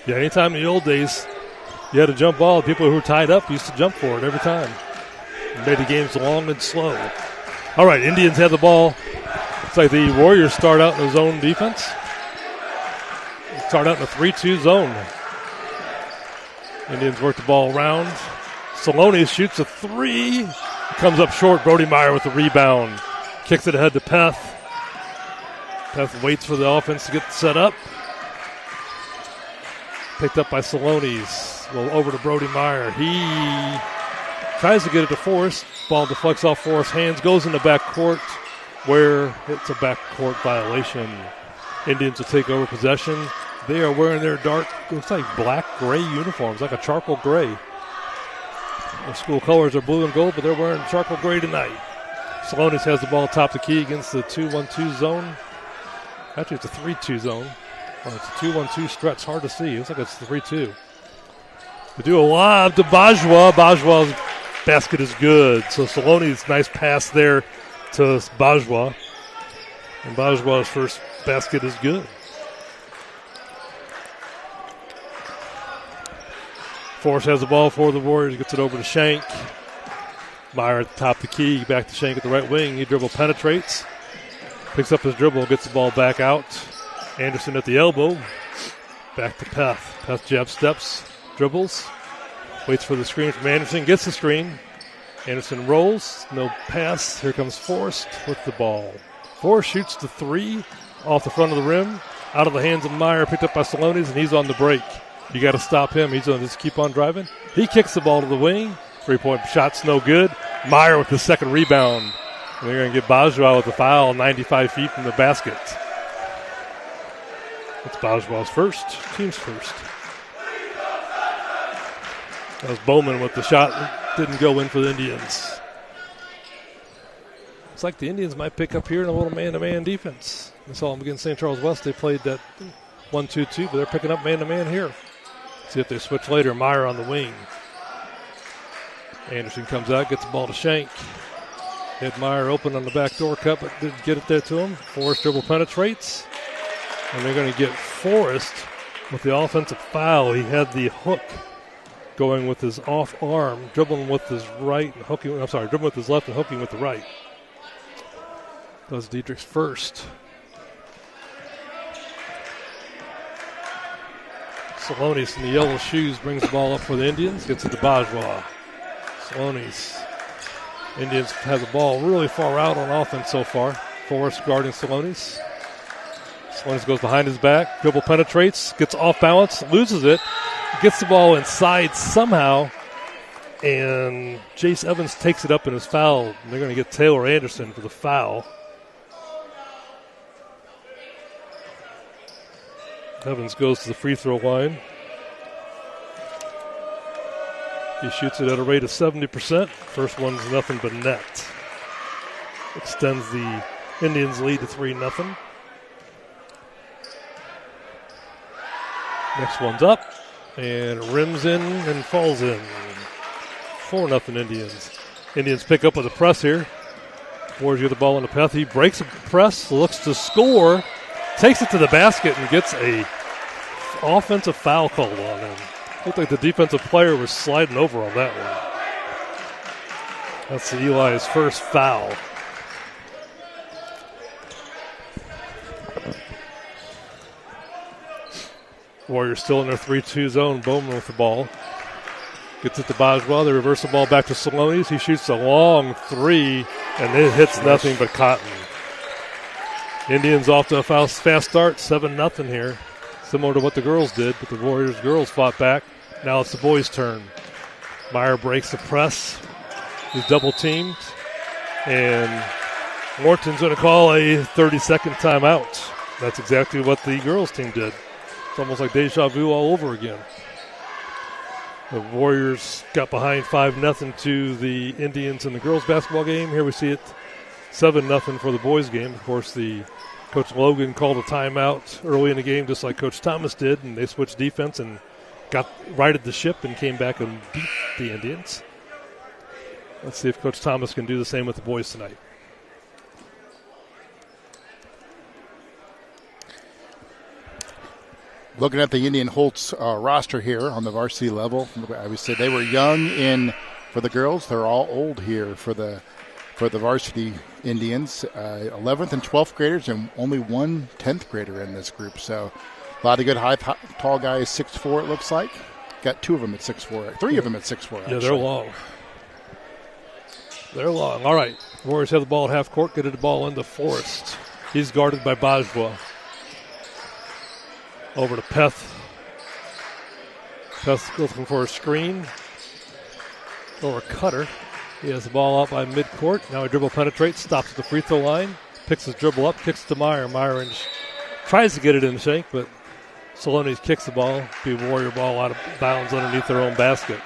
A: Yeah, anytime in the old days you had a jump ball, people who were tied up used to jump for it every time. It made the games long and slow. All right, Indians have the ball. Looks like the Warriors start out in the zone defense. Start out in the 3-2 zone. Indians work the ball around. Salonis shoots a three. Comes up short. Brody Meyer with the rebound. Kicks it ahead to Peth. Peth waits for the offense to get set up. Picked up by Salonis. Well, over to Brody Meyer. He tries to get it to Forrest. Ball deflects off Forrest's hands. Goes in the backcourt where it's a backcourt violation. Indians will take over possession. They are wearing their dark, looks like black-gray uniforms, like a charcoal gray. Their school colors are blue and gold, but they're wearing charcoal gray tonight. Salonis has the ball top the key against the 2-1-2 zone. Actually, it's a 3-2 zone. Or it's a 2-1-2 stretch. Hard to see. It looks like it's 3-2. They do a lob to Bajwa. Bajwa's basket is good. So Salonis, nice pass there to Bajwa. And Bajwa's first basket is good. Forrest has the ball for the Warriors. Gets it over to Shank. Meyer at the top of the key. Back to Shank at the right wing. He dribble penetrates. Picks up his dribble. Gets the ball back out. Anderson at the elbow. Back to Peth. Peth jab steps. Dribbles. Waits for the screen from Anderson. Gets the screen. Anderson rolls. No pass. Here comes Forrest with the ball. Forrest shoots the three off the front of the rim. Out of the hands of Meyer. Picked up by Salonis, and he's on the break. You got to stop him. He's going to just keep on driving. He kicks the ball to the wing. Three-point shot's no good. Meyer with the second rebound. And they're going to get Bajwa with the foul 95 feet from the basket. That's Bajwa's first, team's first. That was Bowman with the shot that didn't go in for the Indians. It's like the Indians might pick up here in a little man-to-man defense. We saw them against St. Charles West. They played that 1-2-2, but they're picking up man-to-man here. See if they switch later. Meyer on the wing. Anderson comes out, gets the ball to Shank. Had Meyer open on the backdoor cut, but didn't get it there to him. Forrest dribble penetrates. And they're going to get Forrest with the offensive foul. He had the hook going with his off arm, dribbling with his right and hooking. I'm sorry, dribbling with his left and hooking with the right. Does Dietrich's first. Salonis in the yellow shoes brings the ball up for the Indians. Gets it to Bajwa. Salonis. Indians have the ball really far out on offense so far. Forrest guarding Salonis. Salonis goes behind his back. Dribble penetrates. Gets off balance. Loses it. Gets the ball inside somehow. And Jace Evans takes it up in his foul. And they're going to get Taylor Anderson for the foul. Evans goes to the free throw line. He shoots it at a rate of 70%. First one's nothing but net. Extends the Indians' lead to 3-0. Next one's up and rims in and falls in. 4-0 Indians. Indians pick up with a press here. Warriors get the ball on the path. He breaks a press, looks to score, takes it to the basket, and gets a offensive foul called on him. Looked like the defensive player was sliding over on that one. That's Eli's first foul. Warriors still in their 3-2 zone. Bowman with the ball. Gets it to Bajwa. They reverse the ball back to Salonis. He shoots a long three, and it hits nothing but cotton. Indians off to a fast start, 7-0 here. Similar to what the girls did, but the Warriors girls fought back. Now it's the boys' turn. Meyer breaks the press. He's double teamed. And Warrenton's going to call a 30-second timeout. That's exactly what the girls' team did. It's almost like deja vu all over again. The Warriors got behind 5-0 to the Indians in the girls' basketball game. Here we see it 7-0 for the boys' game. Of course, Coach Logan called a timeout early in the game, just like Coach Thomas did, and they switched defense and righted the ship and came back and beat the Indians. Let's see if Coach Thomas can do the same with the boys tonight.
C: Looking at the Indian Holt's roster here on the varsity level, I would say they were young for the girls. They're all old here for the varsity Indians. 11th and 12th graders and only one 10th grader in this group. So a lot of good tall guys, 6'4" it looks like. got 2 of them at 6'4", 3 of them at 6'4". Actually.
A: Yeah, they're long. They're long. All right. Warriors have the ball at half court. Get the ball into Forrest. He's guarded by Bajwa. Over to Peth. Peth looking for a screen. Or a cutter. He has the ball out by midcourt. Now he dribble penetrates, stops at the free throw line, picks his dribble up, kicks to Meyer. Meyer tries to get it in the shank, but Salonis kicks the ball. Be a Warrior ball out of bounds underneath their own basket.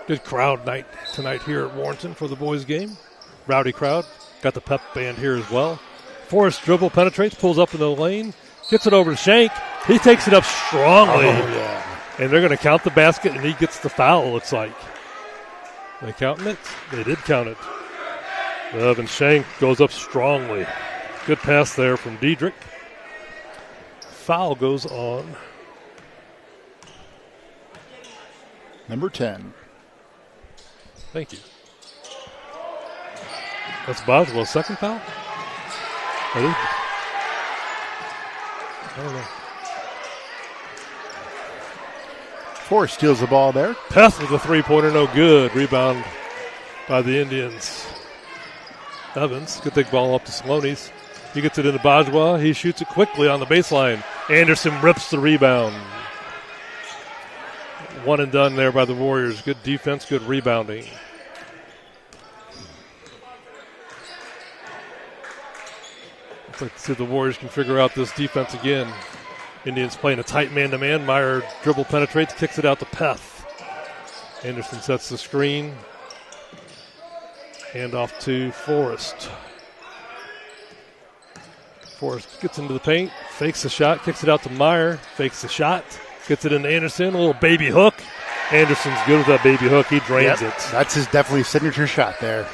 A: Good crowd night tonight here at Warrenton for the boys' game. Rowdy crowd. Got the pep band here as well. Forrest dribble penetrates, pulls up in the lane, gets it over to Shank. He takes it up strongly. And they're going to count the basket, and he gets the foul, it looks like. They counting it? They did count it. And Shank goes up strongly. Good pass there from Diedrich. Foul goes on.
C: Number 10.
A: Thank you. That's Boswell's second foul? I don't know.
C: Forrest steals the ball there.
A: Peth with a three-pointer, no good. Rebound by the Indians. Evans, good big ball up to Salonis. He gets it into Bajwa. He shoots it quickly on the baseline. Anderson rips the rebound. One and done there by the Warriors. Good defense, good rebounding. Let's like to see if the Warriors can figure out this defense again. Indians playing a tight man-to-man. Meyer dribble penetrates, kicks it out to Peth. Anderson sets the screen. Hand off to Forrest. Forrest gets into the paint, fakes the shot, kicks it out to Meyer, fakes the shot, gets it into Anderson, a little baby hook. Anderson's good with that baby hook. He drains it.
C: That's his definitely signature shot there.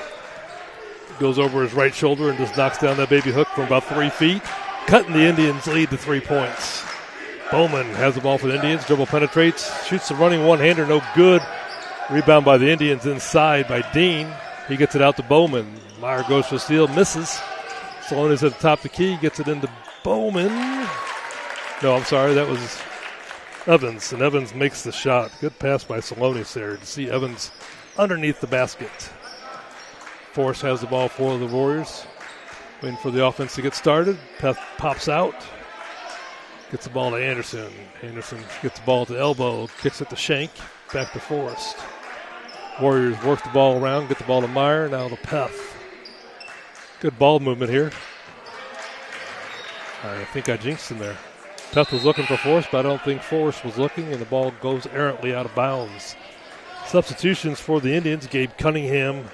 A: Goes over his right shoulder and just knocks down that baby hook from about 3 feet, cutting the Indians' lead to 3 points. Bowman has the ball for the Indians, dribble penetrates, shoots the running one-hander, no good. Rebound by the Indians inside by Dean. He gets it out to Bowman. Meyer goes for the steal, misses. Salonis at the top of the key, gets it into Bowman. No, I'm sorry, that was Evans, and Evans makes the shot. Good pass by Salonis there to see Evans underneath the basket. Forrest has the ball for the Warriors. Waiting for the offense to get started. Peth pops out. Gets the ball to Anderson. Anderson gets the ball to elbow. Kicks it to Shank. Back to Forrest. Warriors work the ball around. Get the ball to Meyer. Now to Peth. Good ball movement here. I think I jinxed him there. Peth was looking for Forrest, but I don't think Forrest was looking, and the ball goes errantly out of bounds. Substitutions for the Indians. Gabe Cunningham,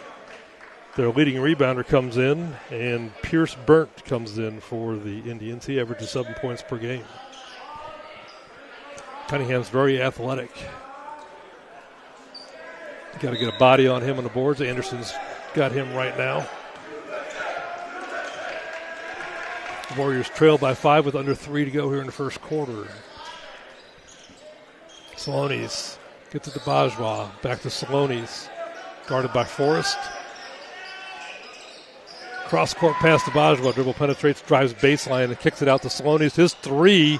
A: their leading rebounder, comes in, and Pierce Burnt comes in for the Indians. He averages 7 points per game. Cunningham's very athletic. Got to get a body on him on the boards. Anderson's got him right now. The Warriors trail by 5 with under 3 to go here in the first quarter. Salonis gets it to Bajwa. Back to Salonis. Guarded by Forrest. Cross-court pass to Bajwa. Dribble penetrates, drives baseline, and kicks it out to Salonis. His three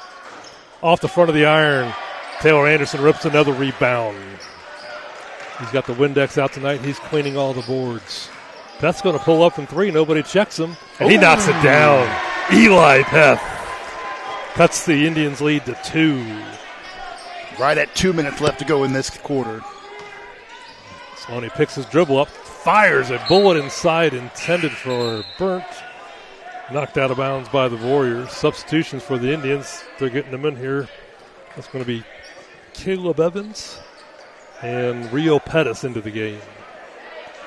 A: off the front of the iron. Taylor Anderson rips another rebound. He's got the Windex out tonight. He's cleaning all the boards. Peth's going to pull up from 3. Nobody checks him, and he knocks it down. Eli Peth cuts the Indians' lead to 2.
C: Right at 2 minutes left to go in this quarter.
A: Salonis picks his dribble up, fires a bullet inside intended for Burnt. Knocked out of bounds by the Warriors. Substitutions for the Indians. They're getting them in here. That's going to be Caleb Evans and Rio Pettis into the game.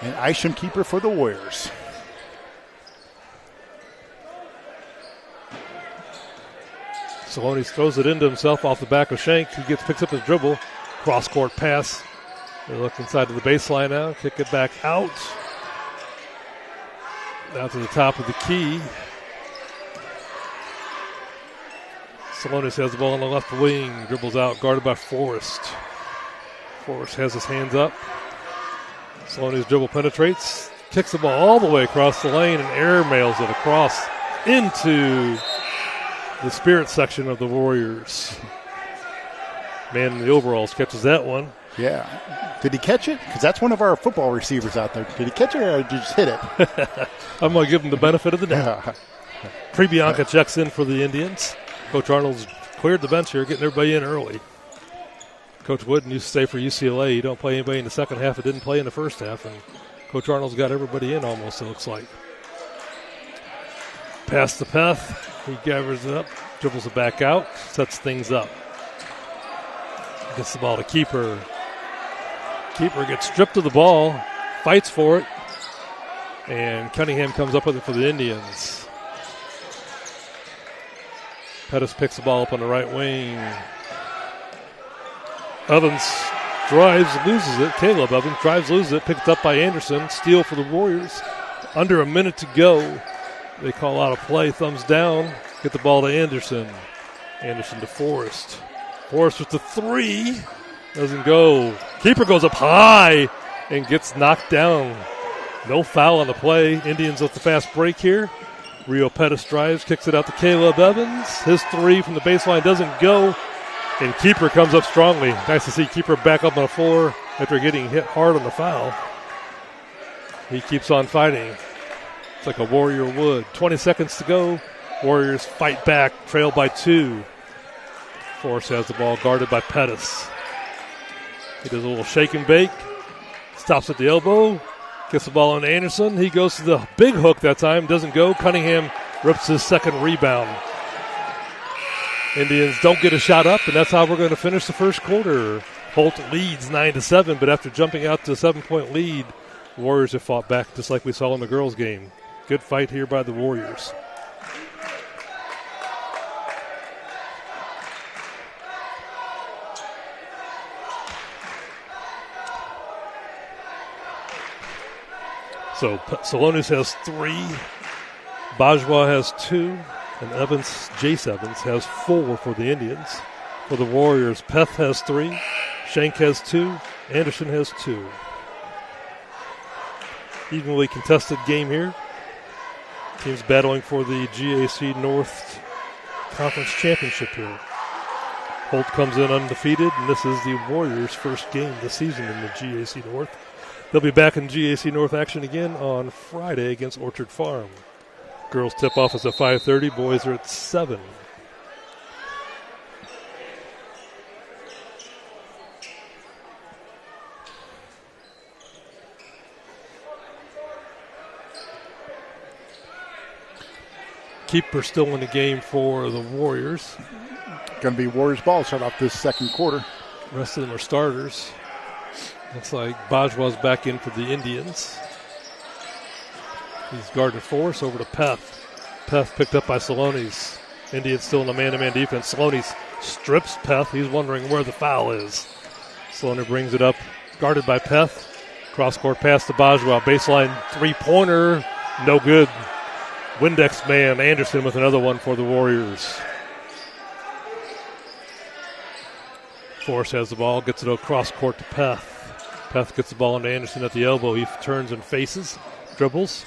C: And Isham keeper for the Warriors.
A: Salonis throws it into himself off the back of Shank. He picks up his dribble. Cross-court pass. They look inside to the baseline now. Kick it back out. Down to the top of the key. Salonis has the ball on the left wing. Dribbles out, guarded by Forrest. Forrest has his hands up. Salonis dribble penetrates. Kicks the ball all the way across the lane and air mails it across into the spirit section of the Warriors. Man in the overalls catches that one.
C: Yeah. Did he catch it? Because that's one of our football receivers out there. Did he catch it or did he just hit it?
A: I'm going to give him the benefit of the doubt. Prebianca checks in for the Indians. Coach Arnold's cleared the bench here, getting everybody in early. Coach Wooden used to say for UCLA, you don't play anybody in the second half. It didn't play in the first half, and Coach Arnold's got everybody in almost, it looks like. Pass to Peth. He gathers it up, dribbles it back out, sets things up. Gets the ball to Keeper. Keeper gets stripped of the ball, fights for it, and Cunningham comes up with it for the Indians. Pettis picks the ball up on the right wing. Evans drives, loses it. Caleb Evans drives, loses it, picked up by Anderson. Steal for the Warriors. Under a minute to go. They call out a play, thumbs down. Get the ball to Anderson. Anderson to Forrest. Forrest with the three. Doesn't go. Keeper goes up high and gets knocked down. No foul on the play. Indians with the fast break here. Rio Pettis drives, kicks it out to Caleb Evans. His three from the baseline doesn't go. And Keeper comes up strongly. Nice to see Keeper back up on the floor after getting hit hard on the foul. He keeps on fighting. It's like a Warrior would. 20 seconds to go. Warriors fight back, trail by 2. Forrest has the ball guarded by Pettis. He does a little shake and bake. Stops at the elbow. Gets the ball on Anderson. He goes to the big hook that time. Doesn't go. Cunningham rips his second rebound. Indians don't get a shot up, and that's how we're going to finish the first quarter. Holt leads 9-7, but after jumping out to a 7-point lead, Warriors have fought back just like we saw in the girls' game. Good fight here by the Warriors. So Salonis has 3, Bajwa has 2, and Jace Evans has 4 for the Indians. For the Warriors, Peth has 3, Shank has 2, Anderson has 2. Evenly contested game here. Teams battling for the GAC North Conference Championship here. Holt comes in undefeated, and this is the Warriors' first game this season in the GAC North. They'll be back in GAC North action again on Friday against Orchard Farm. Girls tip-off is at 5:30. Boys are at 7. Keeper still in the game for the Warriors.
C: Going to be Warriors ball start off this second quarter.
A: The rest of them are starters. Looks like Bajwa's back in for the Indians. He's guarded Forrest over to Peth. Peth picked up by Salonis. Indians still in a man-to-man defense. Salonis strips Peth. He's wondering where the foul is. Saloni brings it up, guarded by Peth. Cross-court pass to Bajwa. Baseline three-pointer. No good. Windex man Anderson with another one for the Warriors. Forrest has the ball, gets it across court to Peth. Peth gets the ball into Anderson at the elbow. He turns and faces, dribbles,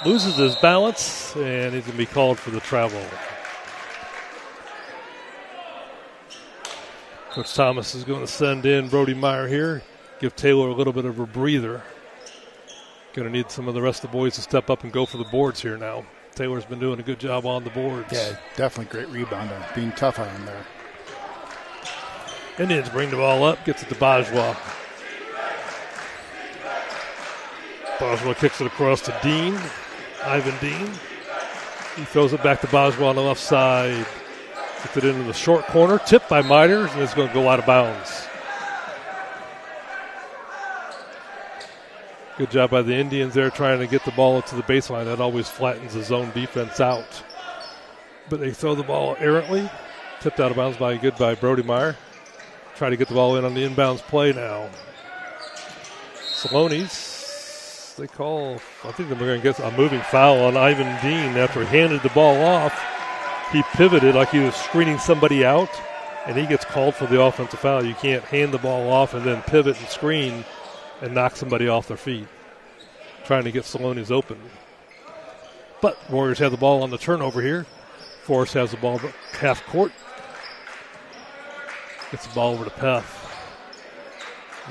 A: loses his balance, and he's going to be called for the travel. Coach Thomas is going to send in Brody Meyer here, give Taylor a little bit of a breather. Going to need some of the rest of the boys to step up and go for the boards here now. Taylor's been doing a good job on the boards.
C: Yeah, definitely great rebounder, being tough on him there.
A: Indians bring the ball up, gets it to Bajwa. Bajwa kicks it across to Dean, Ivan Dean. He throws it back to Bajwa on the left side. Gets it into the short corner, tipped by Miters, and it's going to go out of bounds. Good job by the Indians there trying to get the ball into the baseline. That always flattens the zone defense out. But they throw the ball errantly. Tipped out of bounds by Brody Meyer. Try to get the ball in on the inbounds play now. Salonis, they call, I think they're going to get a moving foul on Ivan Dean after he handed the ball off. He pivoted like he was screening somebody out, and he gets called for the offensive foul. You can't hand the ball off and then pivot and screen and knock somebody off their feet. Trying to get Salonis open. But Warriors have the ball on the turnover here. Forrest has the ball half court. Gets the ball over to Peth.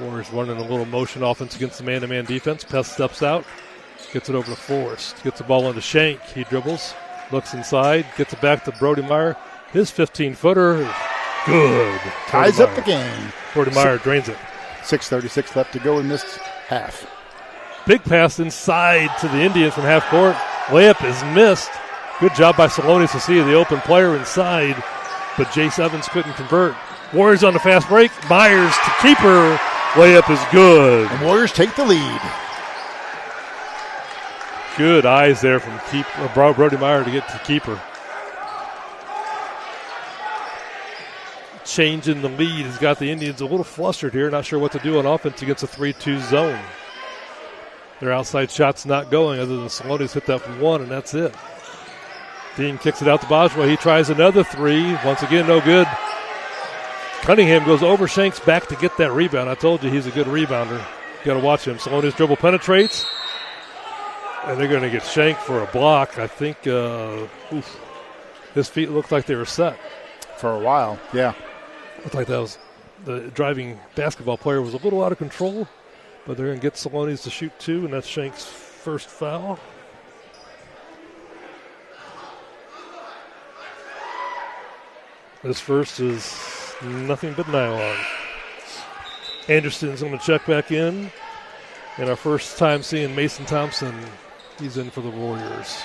A: Warriors running a little motion offense against the man-to-man defense. Peth steps out. Gets it over to Forrest. Gets the ball into Shank. He dribbles. Looks inside. Gets it back to Brody Meyer. His 15-footer. Good.
C: Ties up the game.
A: Brody Meyer drains it.
C: 6:36 left to go in this half.
A: Big pass inside to the Indians from half court. Layup is missed. Good job by Salonis to see the open player inside, but Jace Evans couldn't convert. Warriors on the fast break. Myers to keeper. Layup is good.
C: The Warriors take the lead.
A: Good eyes there from Brody Meyer to get to keeper. Change in the lead has got the Indians a little flustered here. Not sure what to do on offense against a 3-2 zone. Their outside shot's not going other than Salonis hit that from one, and that's it. Dean kicks it out to Boswell. He tries another three. Once again, no good. Cunningham goes over Shanks back to get that rebound. I told you he's a good rebounder. You got to watch him. Salonis dribble penetrates, and they're going to get Shank for a block. I think his feet looked like they were set.
C: For a while, yeah.
A: Looked like that was the driving basketball player was a little out of control, but they're going to get Salonis to shoot two, and that's Shank's first foul. This first is nothing but nylon. Anderson's going to check back in. And our first time seeing Mason Thompson, he's in for the Warriors.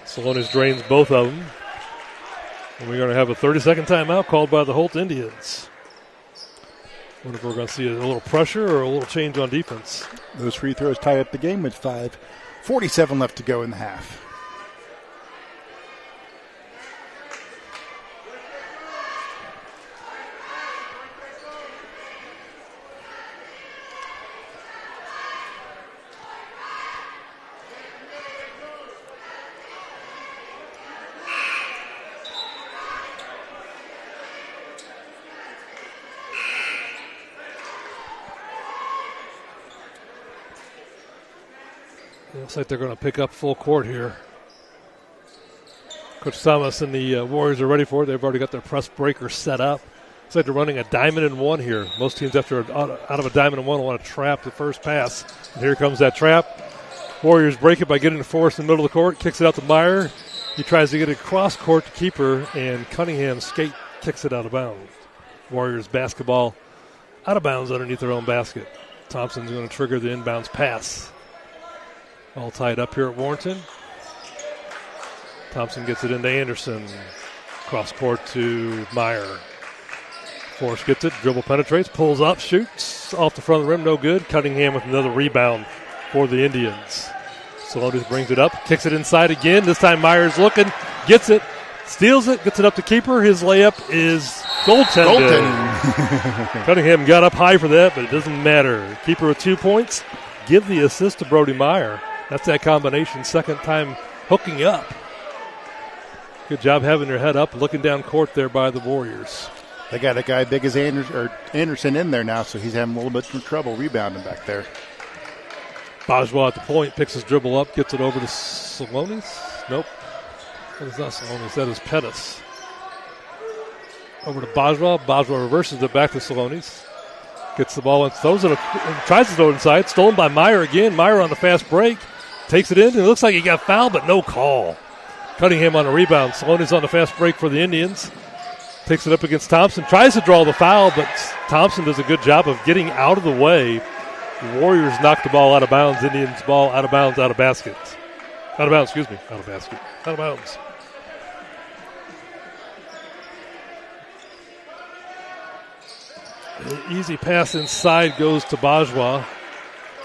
A: Salonis drains both of them. And we're going to have a 30-second timeout called by the Holt Indians. Wonder if we're going to see a little pressure or a little change on defense.
C: Those free throws tie up the game with 5:47 left to go in the half.
A: Looks like they're going to pick up full court here. Coach Thomas and the Warriors are ready for it. They've already got their press breaker set up. Looks like they're running a diamond and one here. Most teams, after out of a diamond and one, want to trap the first pass. And here comes that trap. Warriors break it by getting to Forrest in the middle of the court. Kicks it out to Meyer. He tries to get it across court to keeper, and Cunningham kicks it out of bounds. Warriors basketball out of bounds underneath their own basket. Thompson's going to trigger the inbounds pass. All tied up here at Warrenton. Thompson gets it into Anderson. Cross court to Meyer. Forrest gets it, dribble penetrates, pulls up, shoots off the front of the rim, no good. Cunningham with another rebound for the Indians. Salonis brings it up, kicks it inside again. This time Meyer's looking, gets it, steals it, gets it up to keeper. His layup is goaltended. Cunningham got up high for that, but it doesn't matter. Keeper with 2 points. Give the assist to Brody Meyer. That's that combination, second time hooking up. Good job having their head up, looking down court there by the Warriors.
C: They got a guy big as Anderson in there now, so he's having a little bit of trouble rebounding back there.
A: Bajwa at the point, picks his dribble up, gets it over to Salonis. Nope. That is not Salonis, that is Pettis. Over to Bajwa. Bajwa reverses it back to Salonis. Gets the ball and throws it, tries to throw it inside. Stolen by Meyer again. Meyer on the fast break. Takes it in, and it looks like he got fouled, but no call. Cunningham on a rebound. Salonis on the fast break for the Indians. Takes it up against Thompson. Tries to draw the foul, but Thompson does a good job of getting out of the way. The Warriors knock the ball out of bounds. Indians ball out of bounds, out of basket. Out of bounds, excuse me. Out of basket. Out of bounds. An easy pass inside goes to Bajwa.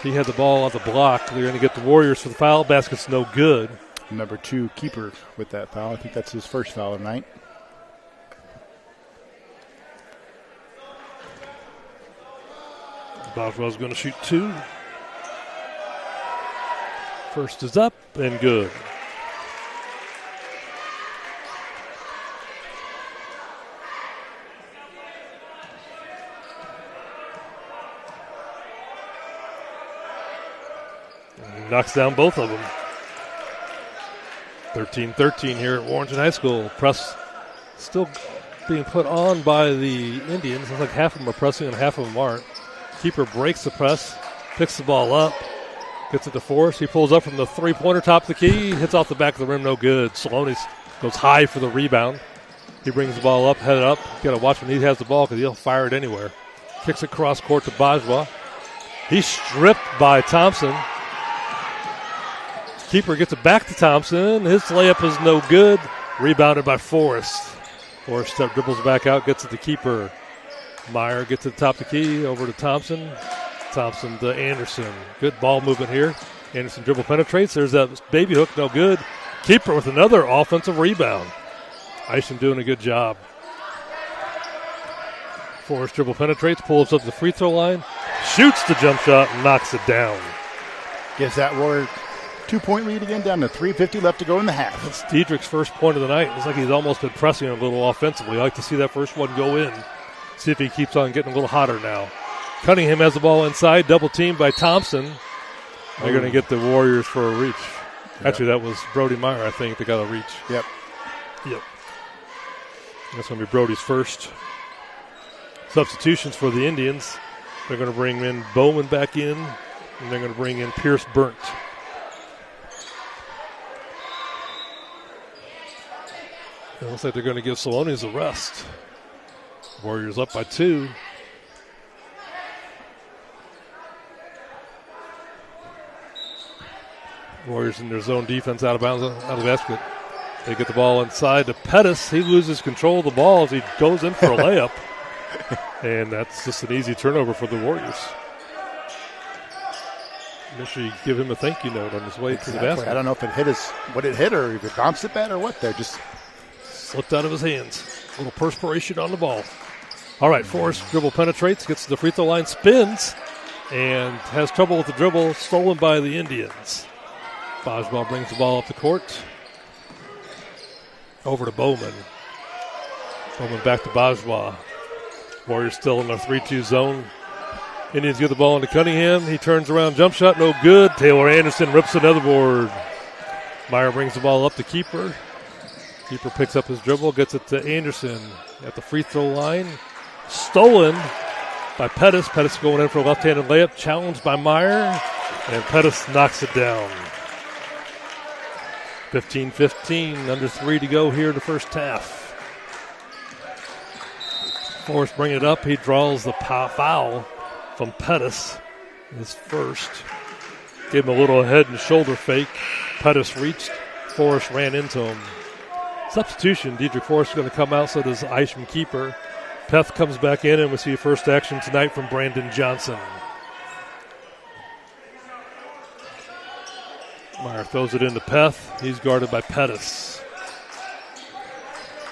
A: He had the ball on the block. They're going to get the Warriors for the foul. Basket's no good.
C: Number 2 keeper with that foul. I think that's his first foul tonight.
A: Boswell's going to shoot 2. First is up and good. knocks down both of them. 13-13 here at Warrenton High School. Press still being put on by the Indians. Looks like half of them are pressing and half of them aren't. Keeper breaks the press, picks the ball up, gets it to Forrest. He pulls up from the three-pointer, top of the key, hits off the back of the rim, no good. Salonis goes high for the rebound. He brings the ball up, headed up. Got to watch when he has the ball because he'll fire it anywhere. Kicks it cross court to Bajwa. He's stripped by Thompson. Keeper gets it back to Thompson. His layup is no good. Rebounded by Forrest. Forrest dribbles back out, gets it to Keeper. Meyer gets to the top of the key, over to Thompson. Thompson to Anderson. Good ball movement here. Anderson dribble penetrates. There's that baby hook, no good. Keeper with another offensive rebound. Isham doing a good job. Forrest dribble penetrates, pulls up the free throw line, shoots the jump shot, and knocks it down.
C: Gives that Warrior 2-point lead again, down to 3:50 left to go in the half.
A: It's Diedrich's first point of the night. Looks like he's almost been pressing a little offensively. I like to see that first one go in. See if he keeps on getting a little hotter now. Cunningham has the ball inside, double teamed by Thompson. They're going to get the Warriors for a reach. Yep. Actually, that was Brody Meyer, I think, that got a reach.
C: Yep.
A: That's going to be Brody's first. Substitutions for the Indians. They're going to bring in Bowman back in, and they're going to bring in Pierce Burnt. It looks like they're going to give Salonis a rest. Warriors up by 2. Warriors in their zone defense out of bounds, out of the basket. They get the ball inside to Pettis. He loses control of the ball as he goes in for a layup. And that's just an easy turnover for the Warriors. Make sure you give him a thank you note on his way to the basket.
C: I don't know if it hit what it hit or if it bounced it bad or what there. Just
A: slipped out of his hands. A little perspiration on the ball. All right, Forrest dribble penetrates, gets to the free throw line, spins, and has trouble with the dribble, stolen by the Indians. Bajwa brings the ball up the court. Over to Bowman. Bowman back to Bajwa. Warriors still in their 3-2 zone. Indians get the ball into Cunningham. He turns around, jump shot, no good. Taylor Anderson rips another board. Meyer brings the ball up to Keeper. Keeper picks up his dribble, gets it to Anderson at the free throw line. Stolen by Pettis. Pettis going in for a left-handed layup, challenged by Meyer, and Pettis knocks it down. 15-15, under 3 to go here in the first half. Forrest bringing it up. He draws the foul from Pettis, his first. Gave him a little head and shoulder fake. Pettis reached. Forrest ran into him. Substitution, Diedrich Forrest is going to come out, so does Isham Keeper. Peth comes back in, and we see first action tonight from Brandon Johnson. Meyer throws it into Peth. He's guarded by Pettis.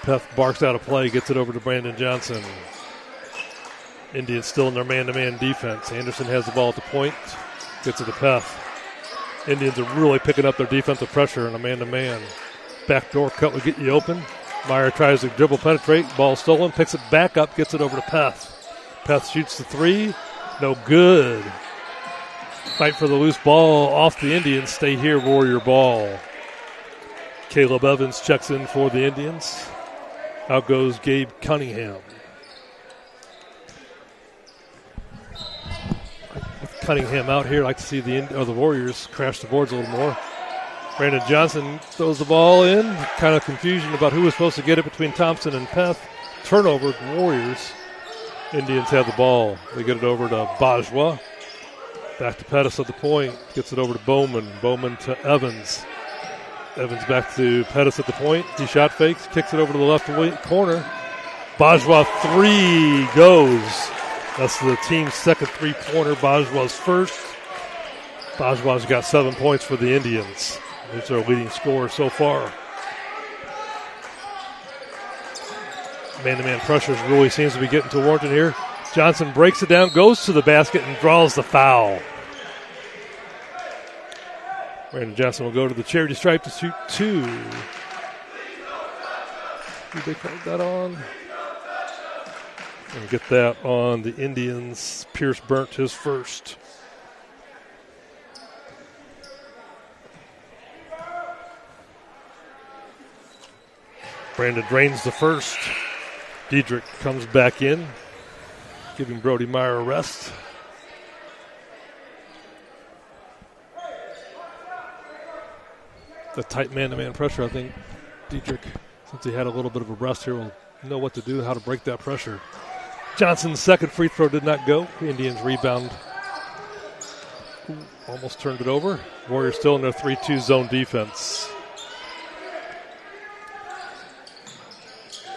A: Peth barks out a play, gets it over to Brandon Johnson. Indians still in their man-to-man defense. Anderson has the ball at the point, gets it to Peth. Indians are really picking up their defensive pressure in a man-to-man. Backdoor cut would get you open. Meyer tries to dribble penetrate, ball stolen, picks it back up, gets it over to Peth. Peth shoots the 3, no good. Fight for the loose ball off the Indians. Stay here, Warrior ball. Caleb Evans checks in for the Indians. Out goes Gabe Cunningham. With Cunningham out here, I'd like to see the Warriors crash the boards a little more. Brandon Johnson throws the ball in. Kind of confusion about who was supposed to get it between Thompson and Peth. Turnover, Warriors. Indians have the ball. They get it over to Bajwa. Back to Pettis at the point. Gets it over to Bowman. Bowman to Evans. Evans back to Pettis at the point. He shot fakes. Kicks it over to the left corner. Bajwa 3 goes. That's the team's second three-pointer. Bajwa's first. Bajwa's got 7 points for the Indians. He's their leading scorer so far. Man-to-man pressure really seems to be getting to Warrenton here. Johnson breaks it down, goes to the basket, and draws the foul. Brandon Johnson will go to the charity stripe to shoot 2. Did they call that on? And get that on the Indians. Pierce Burnt his first. Brandon drains the first. Diedrich comes back in, giving Brody Meyer a rest. The tight man-to-man pressure, I think Diedrich, since he had a little bit of a rest here, will know what to do, how to break that pressure. Johnson's second free throw did not go. The Indians rebound. Almost turned it over. Warriors still in their 3-2 zone defense.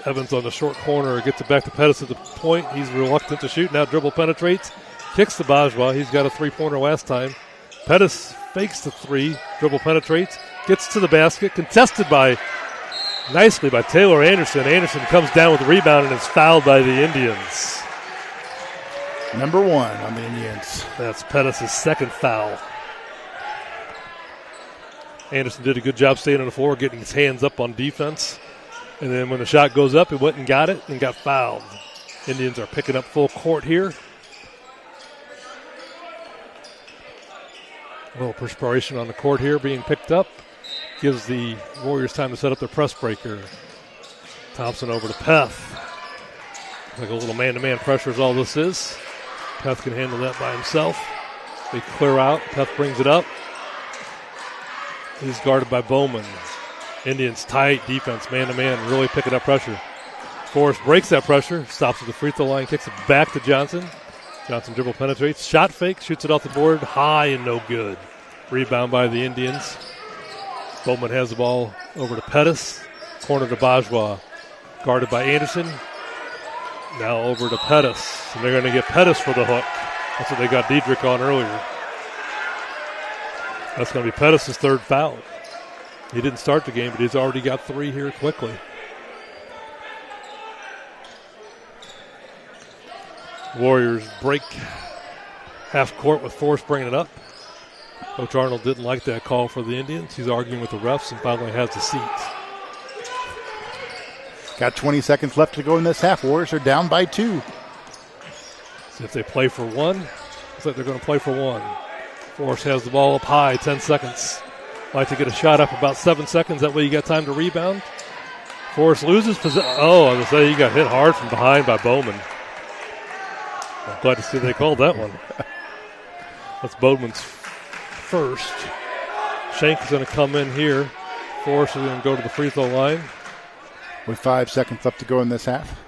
A: Evans on the short corner gets it back to Pettis at the point. He's reluctant to shoot. Now dribble penetrates. Kicks to Bajwa. He's got a three-pointer last time. Pettis fakes the three. Dribble penetrates. Gets to the basket. Contested nicely by Taylor Anderson. Anderson comes down with the rebound and is fouled by the Indians.
C: Number 1 on the Indians.
A: That's Pettis' second foul. Anderson did a good job staying on the floor, getting his hands up on defense. And then when the shot goes up, he went and got it and got fouled. Indians are picking up full court here. A little perspiration on the court here being picked up. Gives the Warriors time to set up their press breaker. Thompson over to Peth. Like a little man-to-man pressure is all this is. Peth can handle that by himself. They clear out. Peth brings it up. He's guarded by Bowman. Indians tight defense, man-to-man, really picking up pressure. Forrest breaks that pressure, stops at the free throw line, kicks it back to Johnson. Johnson dribble penetrates, shot fake, shoots it off the board, high and no good. Rebound by the Indians. Bowman has the ball over to Pettis. Corner to Bajwa. Guarded by Anderson. Now over to Pettis. And they're going to get Pettis for the hook. That's what they got Diedrich on earlier. That's going to be Pettis' third foul. He didn't start the game, but he's already got 3 here quickly. Warriors break half court with Forrest bringing it up. Coach Arnold didn't like that call for the Indians. He's arguing with the refs and finally has the seat.
C: Got 20 seconds left to go in this half. Warriors are down by 2.
A: So if they play for 1, looks like they're going to play for 1. Forrest has the ball up high, 10 seconds. Like to get a shot up about 7 seconds. That way you got time to rebound. Forrest loses possession. Oh, I was going to say he got hit hard from behind by Bowman. I'm glad to see they called that one. That's Bowman's first. Shank is going to come in here. Forrest is going to go to the free throw line.
C: With 5 seconds left to go in this half.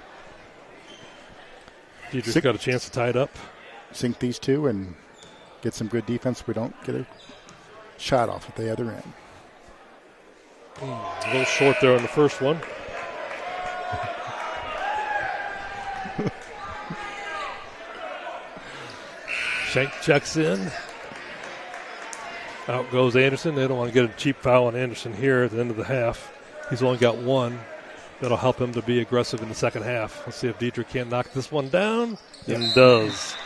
A: Diedrich's got a chance to tie it up.
C: Sink these two and get some good defense. We don't get a shot off at the other end.
A: A little short there on the first one. Shank checks in. Out goes Anderson. They don't want to get a cheap foul on Anderson here at the end of the half. He's only got 1. That'll help him to be aggressive in the second half. Let's see if Diedrich can't knock this one down.
C: Yep.
A: And does.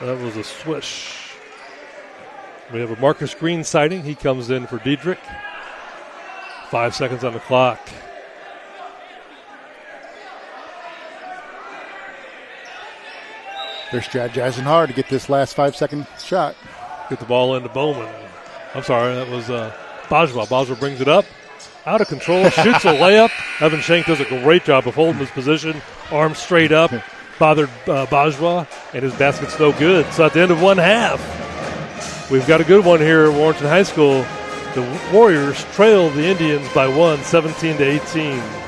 A: That was a swish. We have a Marcus Green sighting. He comes in for Diedrich. 5 seconds on the clock.
C: They're strategizing hard to get this last 5-second shot.
A: Get the ball into Bowman. I'm sorry, that was Bajwa. Bajwa brings it up. Out of control, shoots a layup. Evan Shank does a great job of holding his position. Arms straight up. Bothered Bajwa, and his basket's no good. So at the end of one half, we've got a good one here at Warrenton High School. The Warriors trail the Indians by 1, 17-18.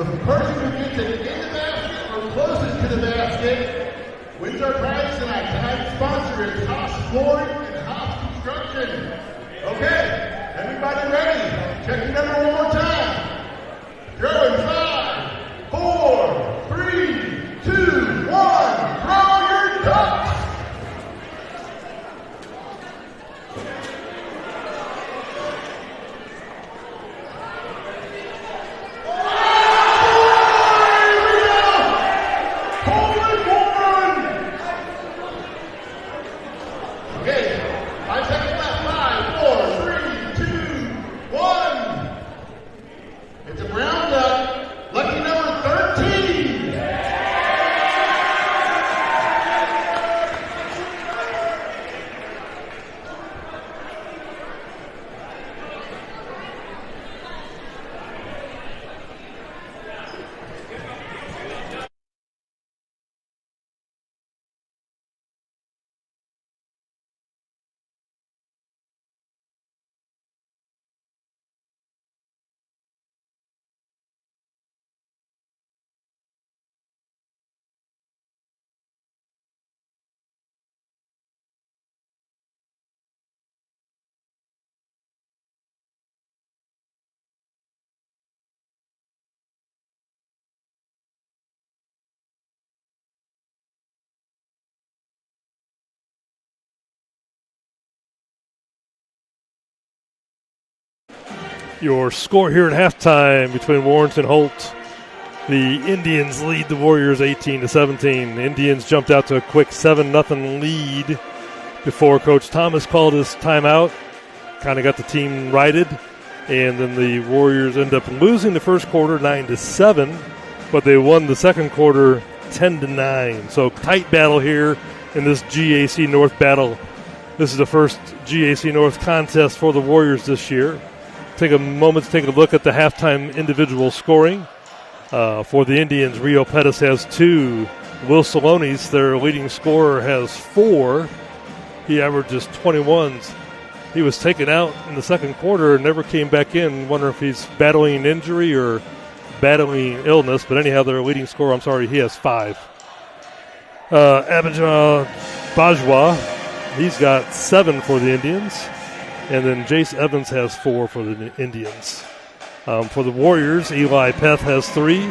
D: the person who gets it in the basket or closest to the basket wins our prize tonight. Tonight's sponsor is Haas Flooring and Haas Construction. Okay, everybody ready? Check your number one more time. Throw in 5, 4, 3, 2, 1. Throw your ducks.
A: Your score here at halftime between Warrenton and Holt. The Indians lead the Warriors 18-17. The Indians jumped out to a quick 7-0 lead before Coach Thomas called his timeout. Kind of got the team righted. And then the Warriors end up losing the first quarter 9-7, but they won the second quarter 10-9. So tight battle here in this GAC North battle. This is the first GAC North contest for the Warriors this year. Take a moment to take a look at the halftime individual scoring. For the Indians, Rio Pettis has 2. Will Salonis, their leading scorer, has 4. He averages 21s. He was taken out in the second quarter and never came back in. Wonder if he's battling an injury or battling illness. But anyhow, their leading scorer, he has 5. Abidjan Bajwa, he's got 7 for the Indians. And then Jace Evans has 4 for the Indians. For the Warriors, Eli Peth has 3.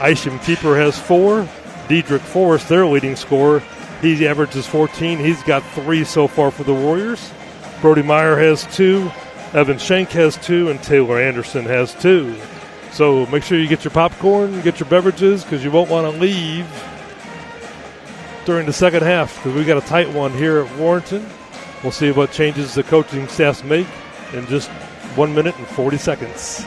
A: Isham Keeper has 4. Diedrich Forrest, their leading scorer, he averages 14. He's got 3 so far for the Warriors. Brody Meyer has 2. Evan Schenk has 2. And Taylor Anderson has 2. So make sure you get your popcorn, get your beverages, because you won't want to leave during the second half, because we got a tight one here at Warrenton. We'll see what changes the coaching staffs make in just 1 minute and 40 seconds.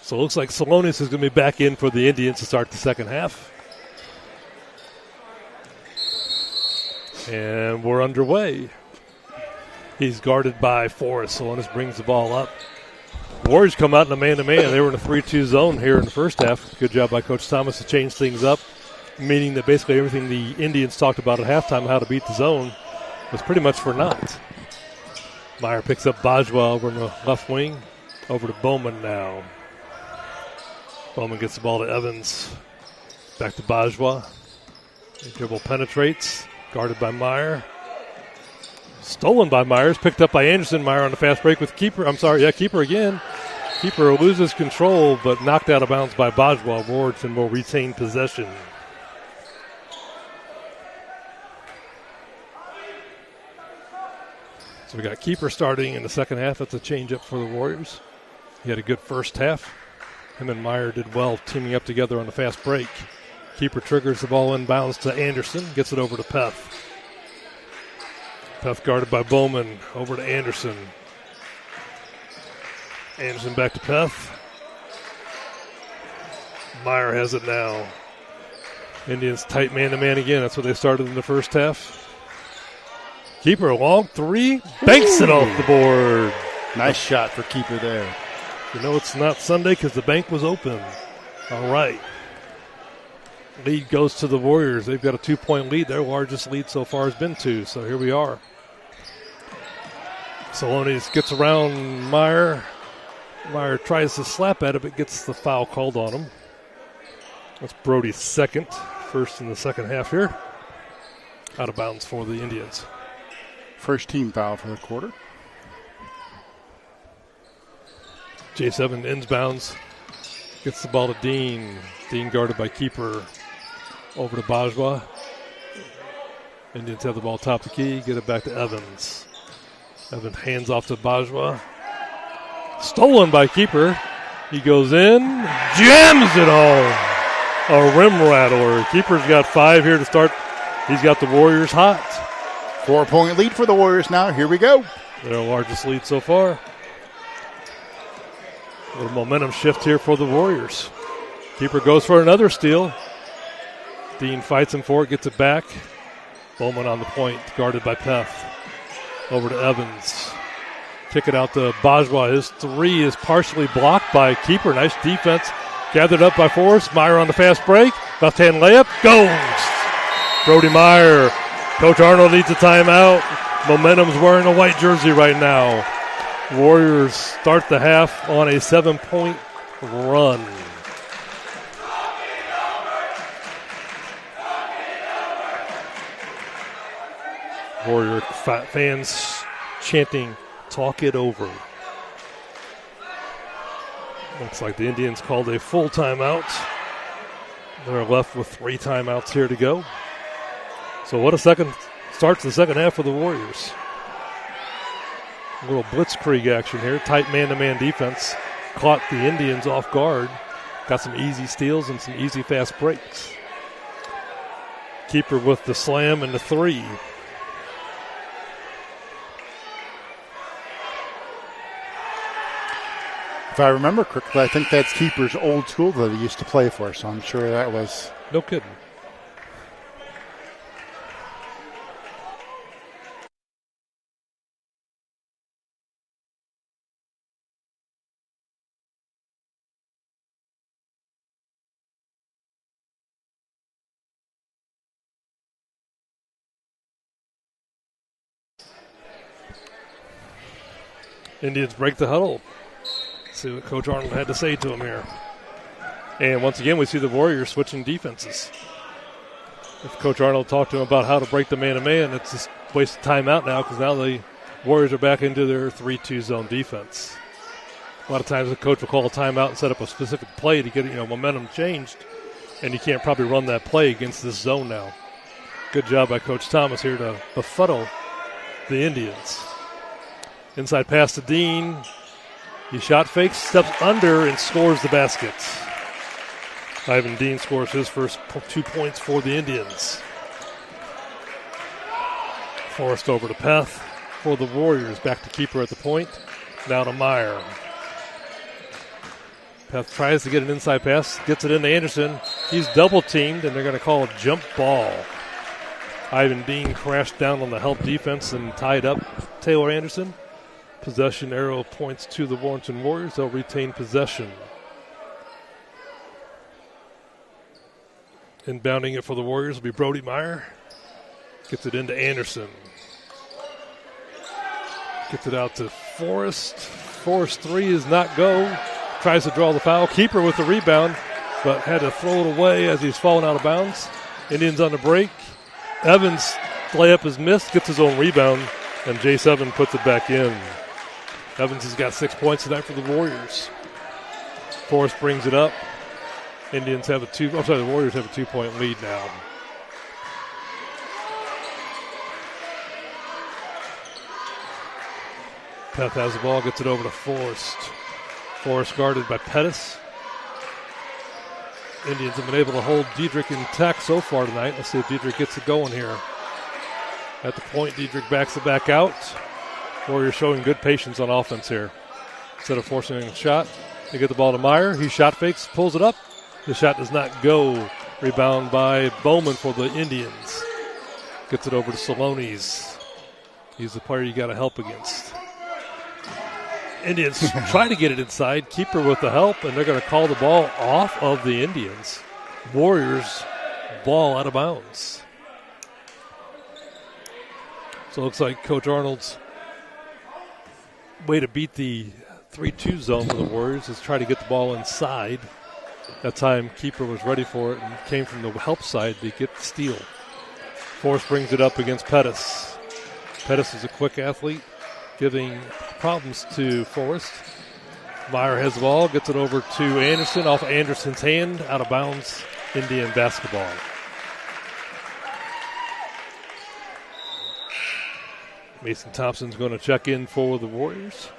A: So it looks like Salonis is going to be back in for the Indians to start the second half. And we're underway. He's guarded by Forrest. Salonis brings the ball up. Warriors come out in a man-to-man. They were in a 3-2 zone here in the first half. Good job by Coach Thomas to change things up, meaning that basically everything the Indians talked about at halftime, how to beat the zone, was pretty much for naught. Meyer picks up Bajwa over in the left wing. Over to Bowman now. Bowman gets the ball to Evans. Back to Bajwa. The dribble penetrates. Guarded by Meyer. Stolen by Myers. Picked up by Anderson. Meyer on the fast break with keeper. Keeper again. Keeper loses control, but knocked out of bounds by Bajwa. Warrenton will retain possession. So we got Keeper starting in the second half. That's a change-up for the Warriors. He had a good first half. Him and Meyer did well teaming up together on the fast break. Keeper triggers the ball inbounds to Anderson. Gets it over to Peth. Peth guarded by Bowman. Over to Anderson. Anderson back to Peth. Meyer has it now. Indians tight man-to-man again. That's what they started in the first half. Keeper, a long three. Banks it off the board.
C: Nice shot for Keeper there.
A: You know it's not Sunday because the bank was open. All right. Lead goes to the Warriors. They've got a 2-point lead. Their largest lead so far has been 2. So here we are. Salonis gets around Meyer. Meyer tries to slap at it, but gets the foul called on him. That's Brody's second. First in the second half here. Out of bounds for the Indians.
C: First team foul for the quarter.
A: J7 inbounds. Gets the ball to Dean. Dean guarded by Keeper. Over to Bajwa. Indians have the ball top the key. Get it back to Evans. Evans hands off to Bajwa. Stolen by Keeper. He goes in. Jams it home. A rim rattler. Keeper's got 5 here to start. He's got the Warriors hot.
C: 4-point lead for the Warriors now. Here we go.
A: Their largest lead so far. A little momentum shift here for the Warriors. Keeper goes for another steal. Dean fights him for it, gets it back. Bowman on the point, guarded by Peth. Over to Evans. Kick it out to Bajwa. His 3 is partially blocked by Keeper. Nice defense. Gathered up by Forrest. Meyer on the fast break. Left-hand layup. Goes. Brody Meyer. Coach Arnold needs a timeout. Momentum's wearing a white jersey right now. Warriors start the half on a 7-point run. Warrior fans chanting, "Talk it over." Looks like the Indians called a full timeout. They're left with 3 timeouts here to go. So what a second starts the second half for the Warriors. A little blitzkrieg action here. Tight man-to-man defense. Caught the Indians off guard. Got some easy steals and some easy fast breaks. Keeper with the slam and the 3.
C: If I remember correctly, I think that's Keeper's old school that he used to play for, so I'm sure that was...
A: No kidding. Indians break the huddle. See what Coach Arnold had to say to him here. And once again, we see the Warriors switching defenses. If Coach Arnold talked to him about how to break the man-to-man, it's just a waste of timeout now because now the Warriors are back into their 3-2 zone defense. A lot of times the coach will call a timeout and set up a specific play to get momentum changed, and you can't probably run that play against this zone now. Good job by Coach Thomas here to befuddle the Indians. Inside pass to Dean. He shot fakes, steps under, and scores the basket. Ivan Dean scores his first 2 points for the Indians. Forrest over to Peth for the Warriors. Back to Keeper at the point. Now to Meyer. Peth tries to get an inside pass, gets it into Anderson. He's double teamed, and they're going to call a jump ball. Ivan Dean crashed down on the help defense and tied up Taylor Anderson. Possession arrow points to the Warrenton Warriors. They'll retain possession. Inbounding it for the Warriors will be Brody Meyer. Gets it into Anderson. Gets it out to Forrest. Forrest three is not go. Tries to draw the foul. Keeper with the rebound, but had to throw it away as he's falling out of bounds. Indians on the break. Evans' layup is missed. Gets his own rebound, and J7 puts it back in. Evans has got 6 points tonight for the Warriors. Forrest brings it up. The Warriors have a 2-point lead now. Peth has the ball, gets it over to Forrest. Forrest guarded by Pettis. Indians have been able to hold Diedrich intact so far tonight. Let's see if Diedrich gets it going here. At the point, Diedrich backs it back out. Warriors showing good patience on offense here. Instead of forcing a shot, they get the ball to Meyer. He shot fakes, pulls it up. The shot does not go. Rebound by Bowman for the Indians. Gets it over to Salonis. He's the player you got to help against. Indians try to get it inside. Keeper with the help, and they're going to call the ball off of the Indians. Warriors ball out of bounds. So it looks like Coach Arnold's way to beat the 3-2 zone for the Warriors is try to get the ball inside. That time, keeper was ready for it and came from the help side to get the steal. Forrest brings it up against Pettis. Pettis is a quick athlete, giving problems to Forrest. Meyer has the ball, gets it over to Anderson, off Anderson's hand, out of bounds, Indian basketball. Mason Thompson's going to check in for the Warriors.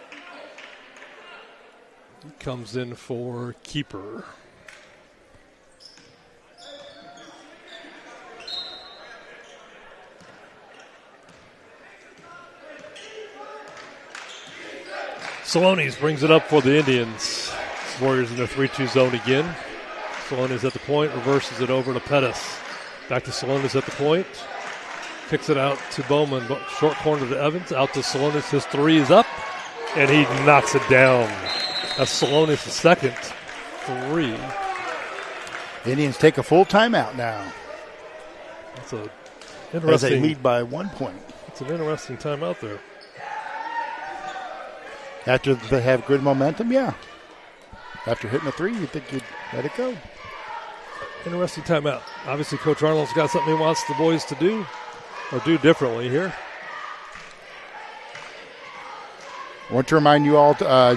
A: He comes in for keeper. Salonis brings it up for the Indians. Warriors in their 3-2 zone again. Salonis at the point, reverses it over to Pettis. Back to Salonis at the point. Kicks it out to Bowman. Short corner to Evans. Out to Salonis. His three is up, and he knocks it down. That's Salonis' second three.
C: Indians take a full timeout now.
A: That's a interesting.
C: As they lead by 1 point.
A: It's an interesting timeout there.
C: After they have good momentum, yeah. After hitting a three, you think you'd let it go.
A: Interesting timeout. Obviously, Coach Arnold's got something he wants the boys to do or do differently here.
C: I want to remind you all,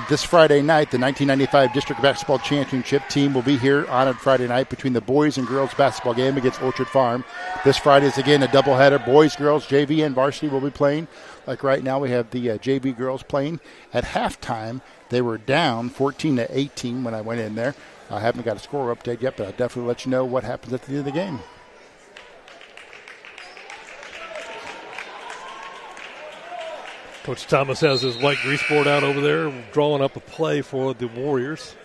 C: this Friday night, the 1995 District Basketball Championship team will be here on a Friday night between the boys and girls basketball game against Orchard Farm. This Friday is, again, a doubleheader. Boys, girls, JV, and varsity will be playing. Like right now, we have the JV girls playing. At halftime, they were down 14-18 when I went in there. I haven't got a score update yet, but I'll definitely let you know what happens at the end of the game.
A: Coach Thomas has his white grease board out over there, drawing up a play for the Warriors.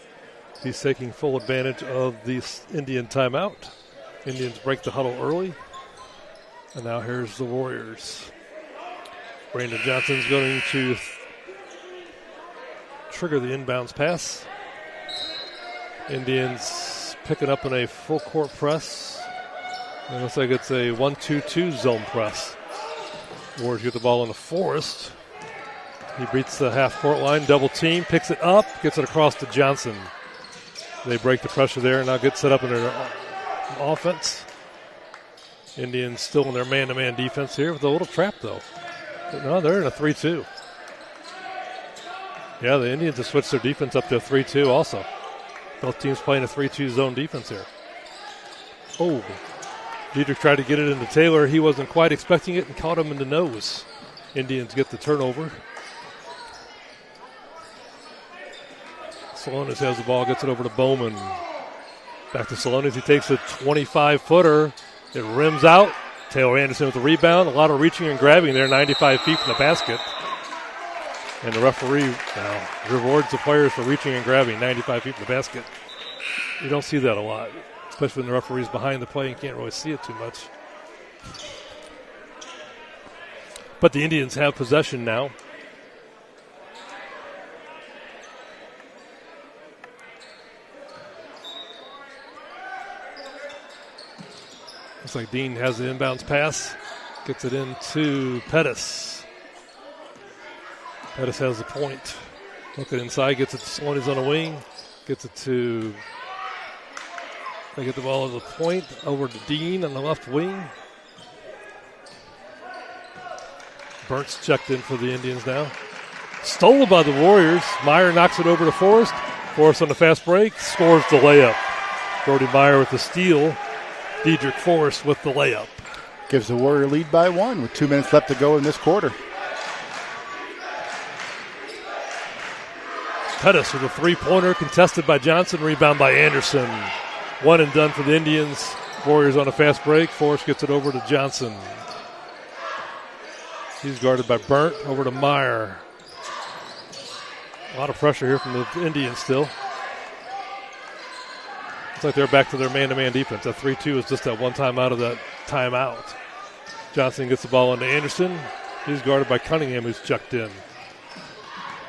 A: He's taking full advantage of this Indian timeout. Indians break the huddle early. And now here's the Warriors. Brandon Johnson's going to trigger the inbounds pass. Indians picking up in a full court press. It looks like it's a 1-2-2 zone press. Warriors get the ball in the Forest. He beats the half-court line, double team, picks it up, gets it across to Johnson. They break the pressure there and now get set up in their offense. Indians still in their man-to-man defense here with a little trap, though. But no, they're in a 3-2. Yeah, the Indians have switched their defense up to a 3-2 also. Both teams playing a 3-2 zone defense here. Oh, Diedrich tried to get it into Taylor. He wasn't quite expecting it and caught him in the nose. Indians get the turnover. Salonis has the ball, gets it over to Bowman. Back to Salonis. He takes a 25-footer. It rims out. Taylor Anderson with the rebound. A lot of reaching and grabbing there, 95 feet from the basket. And the referee now rewards the players for reaching and grabbing 95 feet from the basket. You don't see that a lot, especially when the referee's behind the play and can't really see it too much. But the Indians have possession now. Looks like Dean has the inbounds pass. Gets it into Pettis. Pettis has the point. Look it inside. Gets it to Sloan. On the wing. Gets it to... They get the ball at the point. Over to Dean on the left wing. Burnt's checked in for the Indians now. Stolen by the Warriors. Meyer knocks it over to Forrest. Forrest on the fast break. Scores the layup. Brody Meyer with the steal. Diedrich Forrest with the layup.
C: Gives the Warrior lead by 1 with 2 minutes left to go in this quarter.
A: Pettis with a three-pointer contested by Johnson. Rebound by Anderson. One and done for the Indians. Warriors on a fast break. Forrest gets it over to Johnson. He's guarded by Burnt. Over to Meyer. A lot of pressure here from the Indians still. Looks like they're back to their man-to-man defense. That 3-2 is just that one time out of that timeout. Johnson gets the ball into Anderson. He's guarded by Cunningham, who's checked in.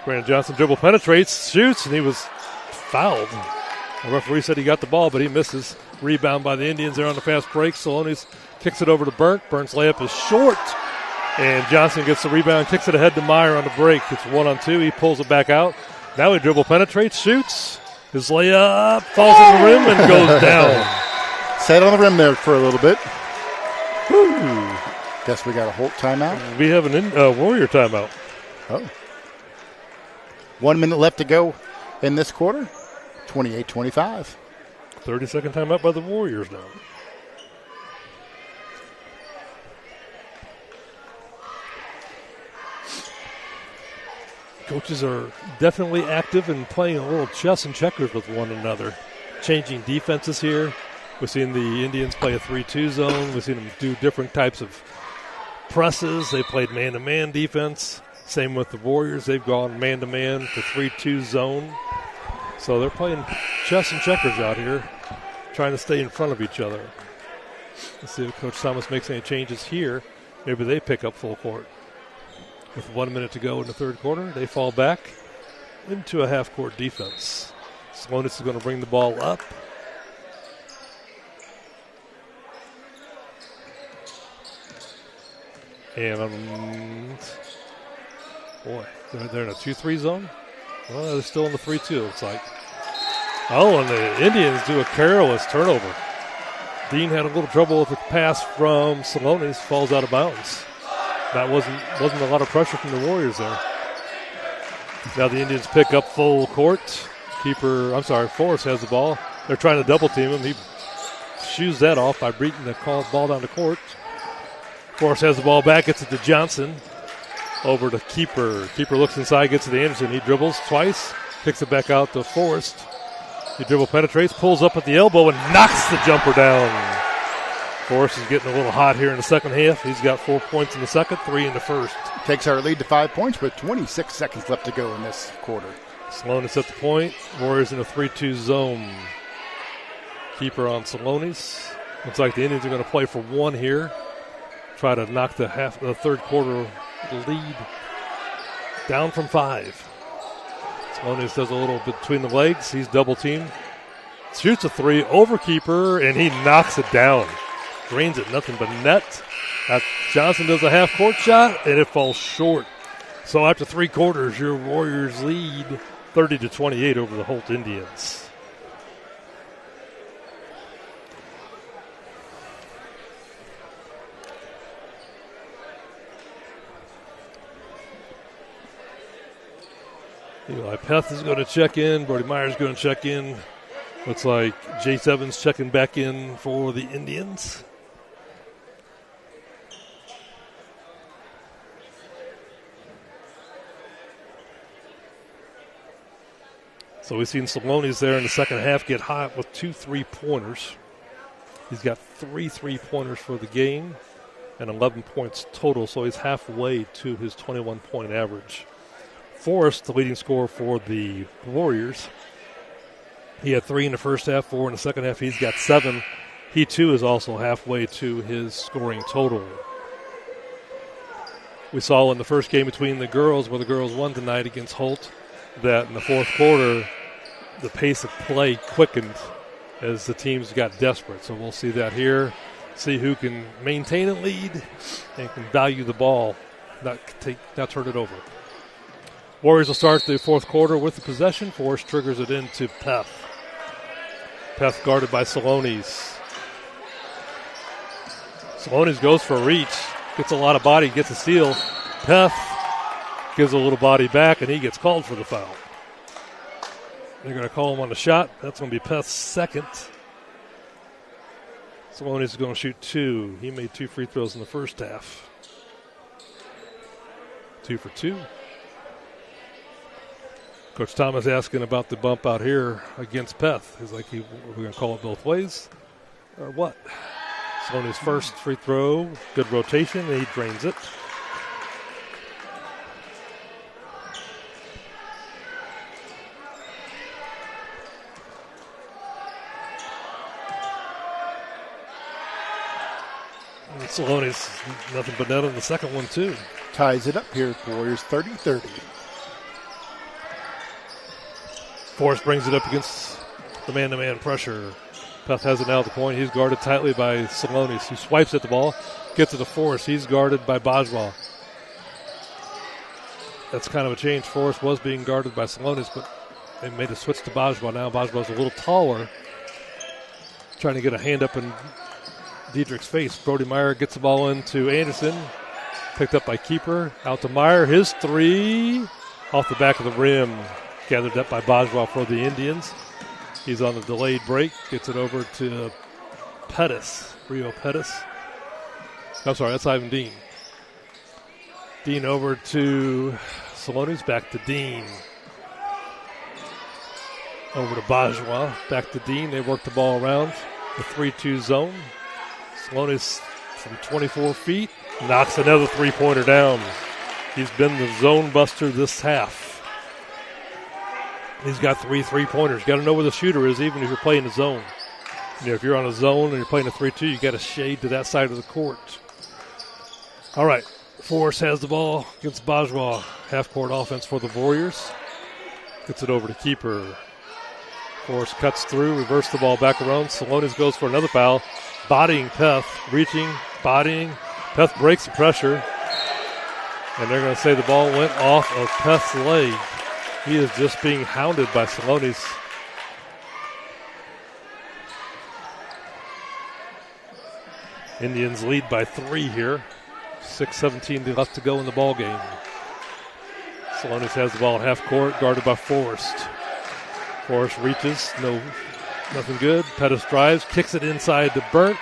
A: Brandon Johnson dribble penetrates, shoots, and he was fouled. The referee said he got the ball, but he misses. Rebound by the Indians there on the fast break. Salonis kicks it over to Burnt. Burnt's layup is short. And Johnson gets the rebound, kicks it ahead to Meyer on the break. It's 1-on-2. He pulls it back out. Now he dribble penetrates, shoots. His layup falls on the rim and goes down.
C: Sat on the rim there for a little bit. Woo. Guess we got a Holt timeout.
A: We have an Warrior timeout.
C: Oh. 1 minute left to go in this quarter. 28-25.
A: 30-second timeout by the Warriors now. Coaches are definitely active and playing a little chess and checkers with one another. Changing defenses here. We've seen the Indians play a 3-2 zone. We've seen them do different types of presses. They played man-to-man defense. Same with the Warriors. They've gone man-to-man to 3-2 zone. So they're playing chess and checkers out here, trying to stay in front of each other. Let's see if Coach Thomas makes any changes here. Maybe they pick up full court. With 1 minute to go in the third quarter, they fall back into a half-court defense. Slonis is going to bring the ball up. And, boy, they're in a 2-3 zone. Well, they're still in the 3-2, it looks like. Oh, and the Indians do a careless turnover. Dean had a little trouble with the pass from Salonis, falls out of bounds. That wasn't a lot of pressure from the Warriors there. Now the Indians pick up full court. Forrest has the ball. They're trying to double team him. He shoos that off by beating the ball down the court. Forrest has the ball back, gets it to Johnson. Over to Keeper. Keeper looks inside, gets it to Anderson. He dribbles twice, kicks it back out to Forrest. He dribble penetrates, pulls up at the elbow, and knocks the jumper down. Forrest is getting a little hot here in the second half. He's got 4 points in the second, 3 in the first.
C: Takes our lead to 5 points with 26 seconds left to go in this quarter.
A: Salonis at the point. Warriors in a 3-2 zone. Keeper on Salonis. Looks like the Indians are going to play for one here. Try to knock the third quarter lead down from 5. Salonis does a little bit between the legs. He's double teamed. Shoots a 3 over Keeper, and he knocks it down. Drains it, nothing but net. Johnson does a half-court shot, and it falls short. So after 3 quarters, your Warriors lead 30-28 over the Holt Indians. Eli Peth is going to check in. Brody Meyer's going to check in. Looks like Jace Evans checking back in for the Indians. So we've seen Salonis there in the second half get hot with 2 3-pointers. He's got 3 3-pointers for the game and 11 points total, so he's halfway to his 21-point average. Forrest, the leading scorer for the Warriors. He had 3 in the first half, 4 in the second half. He's got 7. He, too, is also halfway to his scoring total. We saw in the first game between the girls, where the girls won tonight against Holt, that in the fourth quarter, the pace of play quickened as the teams got desperate. So we'll see that here, see who can maintain a lead and can value the ball, not turn it over. Warriors will start the fourth quarter with the possession. Forrest triggers it into Peth. Peth guarded by Salonis. Salonis goes for a reach, gets a lot of body, gets a steal. Peth gives a little body back, and he gets called for the foul. They're going to call him on the shot. That's going to be Peth's second. Salonis is going to shoot 2. He made 2 free throws in the first half. 2 for 2. Coach Thomas asking about the bump out here against Peth. He's like, we're going to call it both ways or what? Salonis' first free throw, good rotation, and he drains it. And Salonis, nothing but net on the second one, too.
C: Ties it up here at Warriors 30-30.
A: Forrest brings it up against the man-to-man pressure. Peth has it now at the point. He's guarded tightly by Salonis, who swipes at the ball, gets it to Forrest. He's guarded by Bajwa. That's kind of a change. Forrest was being guarded by Salonis, but they made a switch to Bajwa. Now Bajwa's a little taller, trying to get a hand up in Diedrich's face. Brody Meyer gets the ball into Anderson. Picked up by Keeper. Out to Meyer. His 3 off the back of the rim. Gathered up by Bajwa for the Indians. He's on the delayed break. Gets it over to Pettis. Rio Pettis. I'm sorry, that's Ivan Dean. Dean over to Salonis. Back to Dean. Over to Bajwa. Back to Dean. They work the ball around the 3-2 zone. Salonis from 24 feet knocks another three-pointer down. He's been the zone buster this half. He's got 3 3-pointers. Got to know where the shooter is, even if you're playing the zone. You know, if you're on a zone and you're playing a 3-2, you got to shade to that side of the court. All right, Forrest has the ball against Bajwa. Half-court offense for the Warriors. Gets it over to Keeper. Forrest cuts through, reverse the ball back around. Salonis goes for another foul. Bodying Peth, reaching, bodying. Peth breaks the pressure. And they're going to say the ball went off of Peth's leg. He is just being hounded by Salonis. Indians lead by 3 here. 6:17 left to go in the ball game. Salonis has the ball at half court, guarded by Forrest. Forrest reaches, nothing good. Pettis drives, kicks it inside to Burnt.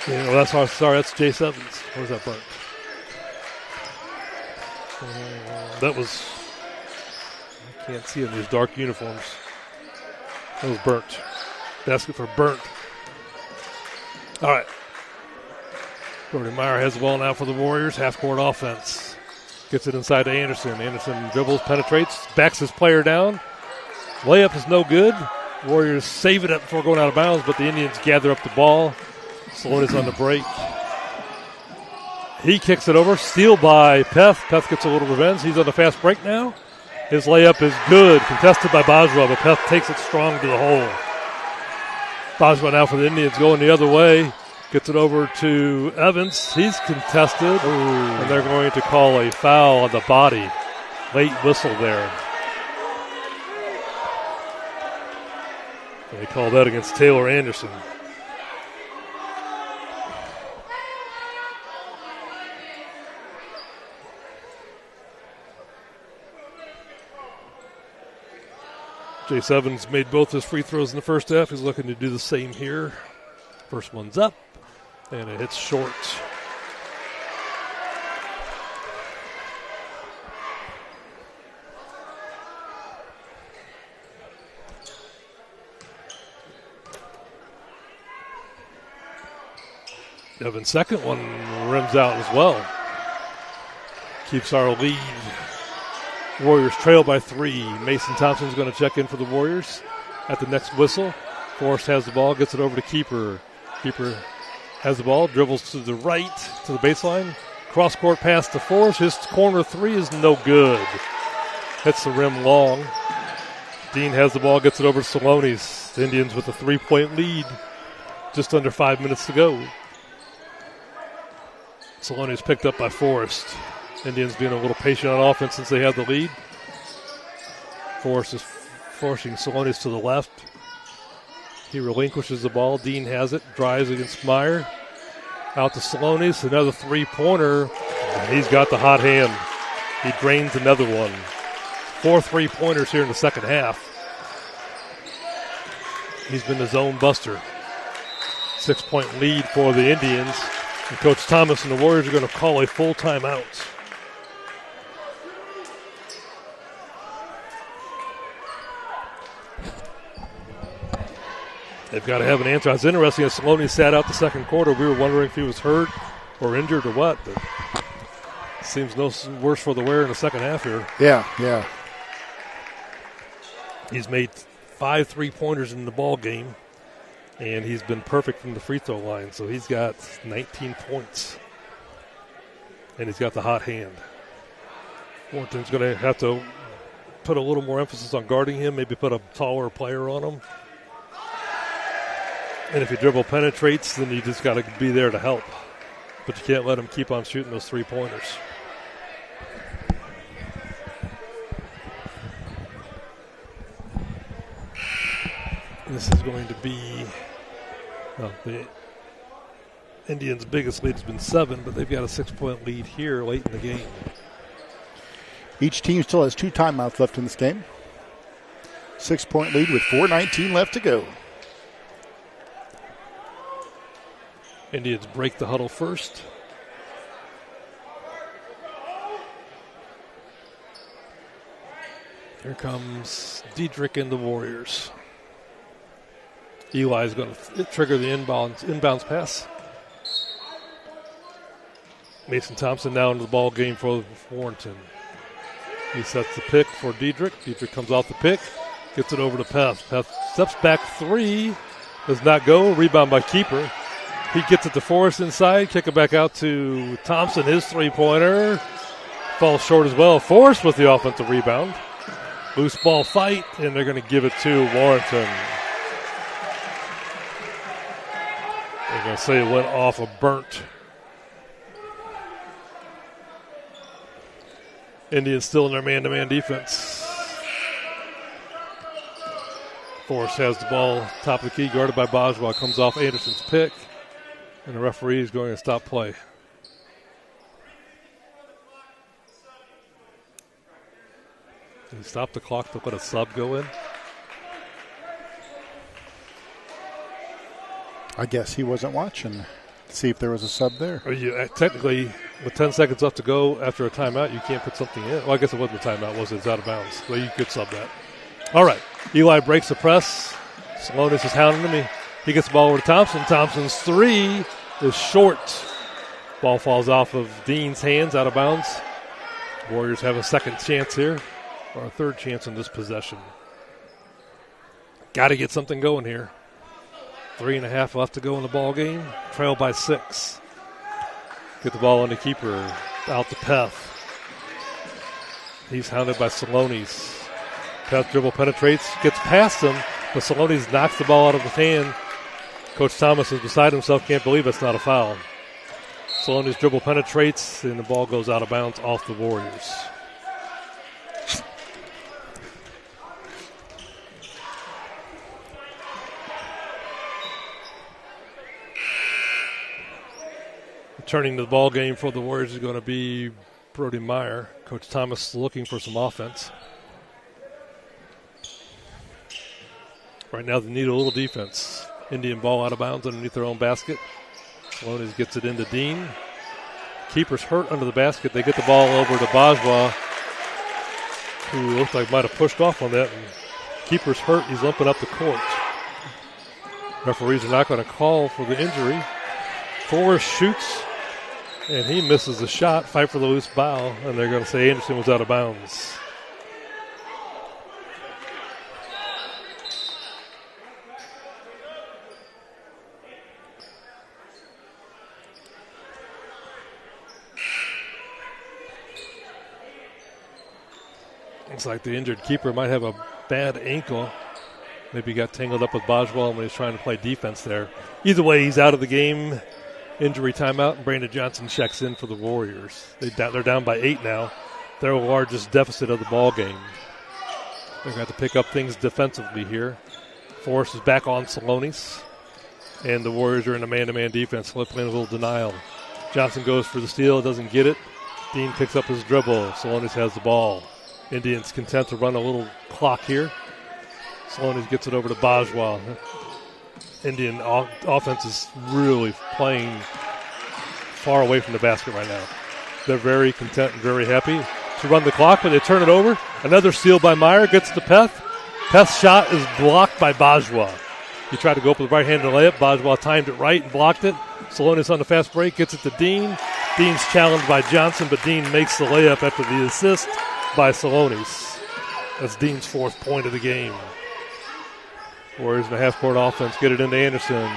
A: That's Jace Evans. Where's that Burnt? That was, I can't see in these dark uniforms. That was Burnt. Basket for Burnt. All right. Brody Meyer has the ball now for the Warriors. Half-court offense. Gets it inside to Anderson. Anderson dribbles, penetrates, backs his player down. Layup is no good. Warriors save it up before going out of bounds, but the Indians gather up the ball. Salonis on the break. He kicks it over. Steal by Peth. Peth gets a little revenge. He's on the fast break now. His layup is good. Contested by Bajwa, but Peth takes it strong to the hole. Bajwa now for the Indians going the other way. Gets it over to Evans. He's contested. And they're going to call a foul on the body. Late whistle there. They call that against Taylor Anderson. Jace Evans made both his free throws in the first half. He's looking to do the same here. First one's up, and it hits short. Evans' second one rims out as well. Keeps our lead. Warriors trail by 3. Mason Thompson's going to check in for the Warriors at the next whistle. Forrest has the ball, gets it over to Keeper. Keeper has the ball, dribbles to the right, to the baseline, Cross-court pass to Forrest. His corner three is no good. Hits the rim long. Dean has the ball, gets it over to Salonis. The Indians with a 3-point lead. Just under 5 minutes to go. Salonis picked up by Forrest. Indians being a little patient on offense since they have the lead. Forrest is forcing Salonis to the left. He relinquishes the ball. Dean has it. Drives against Meyer. Out to Salonis. Another three-pointer. And he's got the hot hand. He drains another one. 4 3-pointers here in the second half. He's been the zone buster. 6-point lead for the Indians. And Coach Thomas and the Warriors are going to call a full timeout. They've got to have an answer. It's interesting as Salonis sat out the second quarter. We were wondering if he was hurt or injured or what. But it seems no worse for the wear in the second half here.
C: Yeah.
A: He's made 5 3-pointers in the ball game, and he's been perfect from the free throw line. So he's got 19 points, and he's got the hot hand. Warrenton's going to have to put a little more emphasis on guarding him, maybe put a taller player on him. And if your dribble penetrates, then you just got to be there to help. But you can't let him keep on shooting those 3-pointers. This is going to be the Indians' biggest lead has been 7, but they've got a 6-point lead here late in the game.
C: Each team still has 2 timeouts left in this game. 6-point lead with 4:19 left to go.
A: Indians break the huddle first. Here comes Diedrich and the Warriors. Eli's going to trigger the inbounds pass. Mason Thompson now into the ball game for Warrenton. He sets the pick for Diedrich. Diedrich comes off the pick, gets it over to Peth. Peth steps back 3, does not go. Rebound by Keeper. He gets it to Forrest inside, kick it back out to Thompson. His 3-pointer falls short as well. Forrest with the offensive rebound. Loose ball fight, and they're going to give it to Warrenton. They're going to say it went off a burnt. Indians still in their man-to-man defense. Forrest has the ball, top of the key, guarded by Boswell. Comes off Anderson's pick, and the referee is going to stop play. Did he stop the clock to let a sub go in?
C: I guess he wasn't watching to see if there was a sub there.
A: Technically, with 10 seconds left to go after a timeout, you can't put something in. Well, I guess it wasn't a timeout, was it? It's out of bounds. So you could sub that. All right. Eli breaks the press. Salonis is hounding him. He gets the ball over to Thompson. Thompson's 3 is short. Ball falls off of Dean's hands, out of bounds. Warriors have a second chance here, or a third chance in this possession. Got to get something going here. 3.5 left to go in the ball game. Trail by 6. Get the ball on the Keeper. Out to Peth. He's hounded by Salonis. Peth dribble penetrates, gets past him, but Salonis knocks the ball out of his hand. Coach Thomas is beside himself, can't believe it's not a foul. Salonis dribble penetrates, and the ball goes out of bounds off the Warriors. Returning to the ball game for the Warriors is going to be Brody Meyer. Coach Thomas looking for some offense. Right now they need a little defense. Indian ball out of bounds underneath their own basket. Salonis gets it into Dean. Keeper's hurt under the basket. They get the ball over to Boswell, who looked like might have pushed off on that. And Keeper's hurt. He's limping up the court. Referees are not going to call for the injury. Forrest shoots, and he misses the shot. Fight for the loose ball, and they're going to say Anderson was out of bounds. Looks like the injured keeper might have a bad ankle. Maybe he got tangled up with Boswell when he was trying to play defense there. Either way, he's out of the game. Injury timeout, and Brandon Johnson checks in for the Warriors. They're down by 8 now. Their largest deficit of the ball game. They're going to have to pick up things defensively here. Forrest is back on Salonis. And the Warriors are in a man-to-man defense. They're playing a little denial. Johnson goes for the steal, doesn't get it. Dean picks up his dribble. Salonis has the ball. Indians content to run a little clock here. Salonis gets it over to Boswell. Indian offense is really playing far away from the basket right now. They're very content and very happy to run the clock, but they turn it over. Another steal by Meyer, gets to Peth. Peth's shot is blocked by Boswell. He tried to go up with the right-handed layup. Boswell timed it right and blocked it. Salonis on the fast break gets it to Dean. Dean's challenged by Johnson, but Dean makes the layup after the assist by Salonis. That's Dean's 4th point of the game. Warriors in the half-court offense get it into Anderson.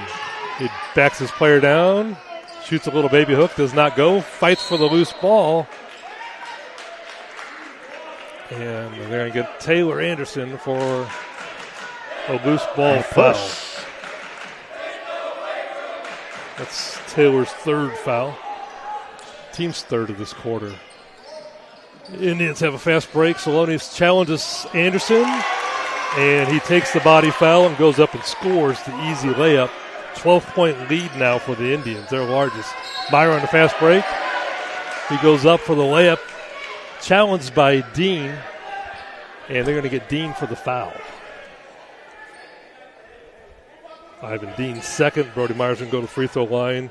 A: He backs his player down, shoots a little baby hook, does not go, fights for the loose ball. And they're going to get Taylor Anderson for a loose ball foul. That's Taylor's 3rd foul. Team's 3rd of this quarter. The Indians have a fast break. Salonis challenges Anderson, and he takes the body foul and goes up and scores the easy layup. 12-point lead now for the Indians, their largest. Meyer on the fast break. He goes up for the layup, challenged by Dean, and they're going to get Dean for the foul. Ivan Dean's 2nd. Brody Meyer's going to go to the free throw line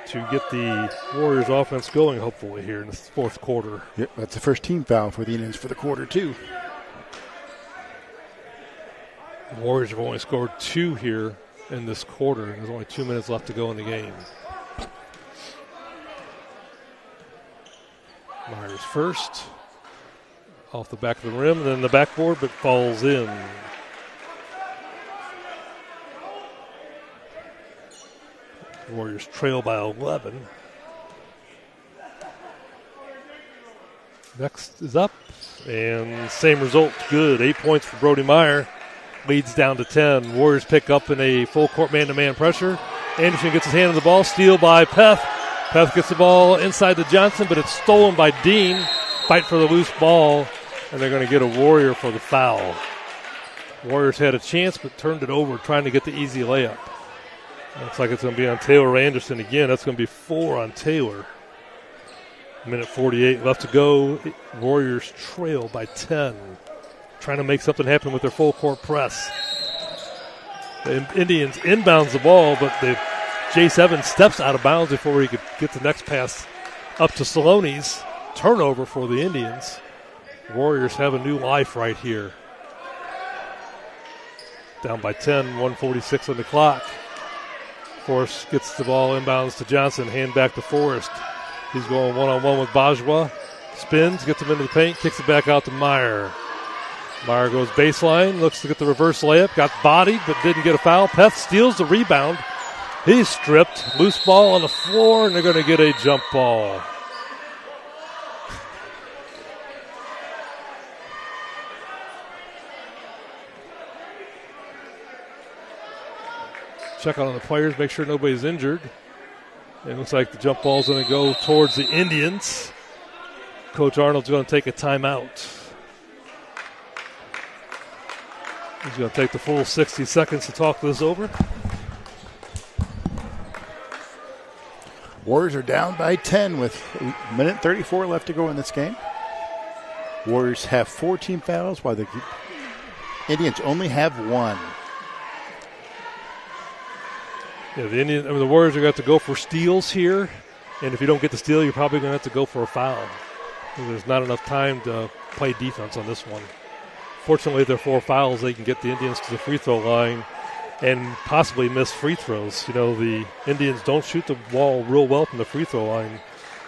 A: to get the Warriors offense going, hopefully, here in the 4th quarter.
C: Yep, that's the first team foul for the Indians for the quarter, too.
A: The Warriors have only scored 2 here in this quarter, and there's only 2 minutes left to go in the game. Myers first, off the back of the rim, and then the backboard, but falls in. Warriors trail by 11. Next is up, and same result, good. 8 points for Brody Meyer. Leads down to 10. Warriors pick up in a full-court man-to-man pressure. Anderson gets his hand on the ball. Steal by Peth. Peth gets the ball inside to Johnson, but it's stolen by Dean. Fight for the loose ball, and they're going to get a Warrior for the foul. Warriors had a chance, but turned it over, trying to get the easy layup. Looks like it's going to be on Taylor Anderson again. That's going to be 4 on Taylor. Minute 48 left to go. Warriors trail by 10. Trying to make something happen with their full-court press. The Indians inbounds the ball, but J7 steps out of bounds before he could get the next pass up to Salonis. Turnover for the Indians. Warriors have a new life right here. Down by 10, 1:46 on the clock. Forrest gets the ball inbounds to Johnson, hand back to Forrest. He's going one-on-one with Bajwa. Spins, gets him into the paint, kicks it back out to Meyer. Meyer goes baseline, looks to get the reverse layup, got bodied but didn't get a foul. Peth steals the rebound. He's stripped. Loose ball on the floor, and they're going to get a jump ball. Check out on the players, make sure nobody's injured. It looks like the jump ball's going to go towards the Indians. Coach Arnold's going to take a timeout. He's going to take the full 60 seconds to talk this over.
C: Warriors are down by 10 with a minute 34 left to go in this game. Warriors have 4 team fouls while the Indians only have 1.
A: Yeah, the Warriors are going to have to go for steals here, and if you don't get the steal, you're probably going to have to go for a foul. There's not enough time to play defense on this one. Fortunately, there are 4 fouls. They can get the Indians to the free throw line and possibly miss free throws. You know, the Indians don't shoot the ball real well from the free throw line.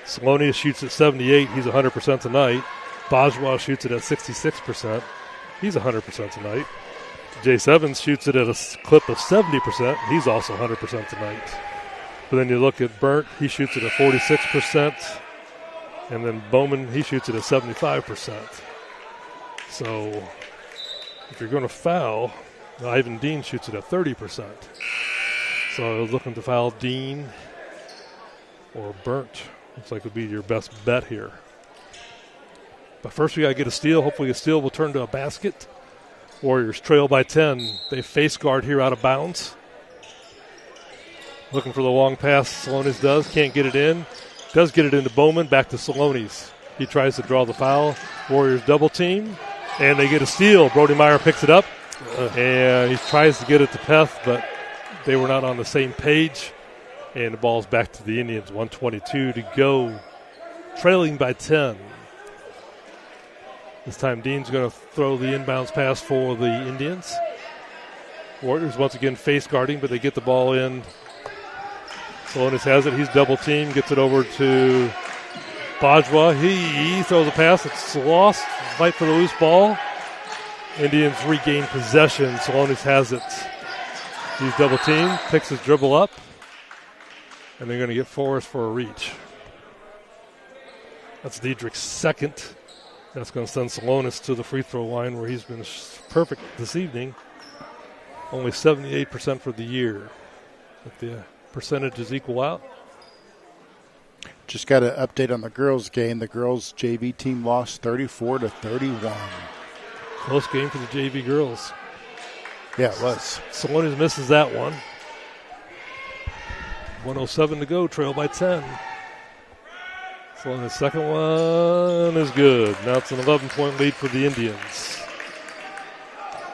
A: Salonis shoots at 78. He's 100% tonight. Bajwa shoots it at 66%. He's 100% tonight. J7 shoots it at a clip of 70%. He's also 100% tonight. But then you look at Burnt, he shoots it at 46%. And then Bowman, he shoots it at 75%. So if you're going to foul, Ivan Dean shoots it at 30%. So I was looking to foul Dean or Burnt. Looks like it would be your best bet here. But first we got to get a steal. Hopefully a steal will turn to a basket. Warriors trail by 10. They face guard here out of bounds. Looking for the long pass. Salonis does. Can't get it in. Does get it into Bowman. Back to Salonis. He tries to draw the foul. Warriors double team. And they get a steal. Brody Meyer picks it up. And he tries to get it to Peth, but they were not on the same page. And the ball's back to the Indians. 1:22 to go. Trailing by 10. This time Dean's going to throw the inbounds pass for the Indians. Warriors once again face guarding, but they get the ball in. Salonis has it. He's double teamed. Gets it over to Bajwa. He throws a pass. It's lost. Fight for the loose ball. Indians regain possession. Salonis has it. He's double teamed. Picks his dribble up. And they're going to get Forrest for a reach. That's Diedrich's second. That's going to send Salonis to the free throw line where he's been perfect this evening. Only 78% for the year. If the percentages equal out.
C: Just got an update on the girls' game. The girls' JV team lost 34-31.
A: Close game for the JV girls.
C: Yeah, it was.
A: Salonis misses that one. 1:07 to go, trail by 10. So the second one is good. Now it's an 11-point lead for the Indians.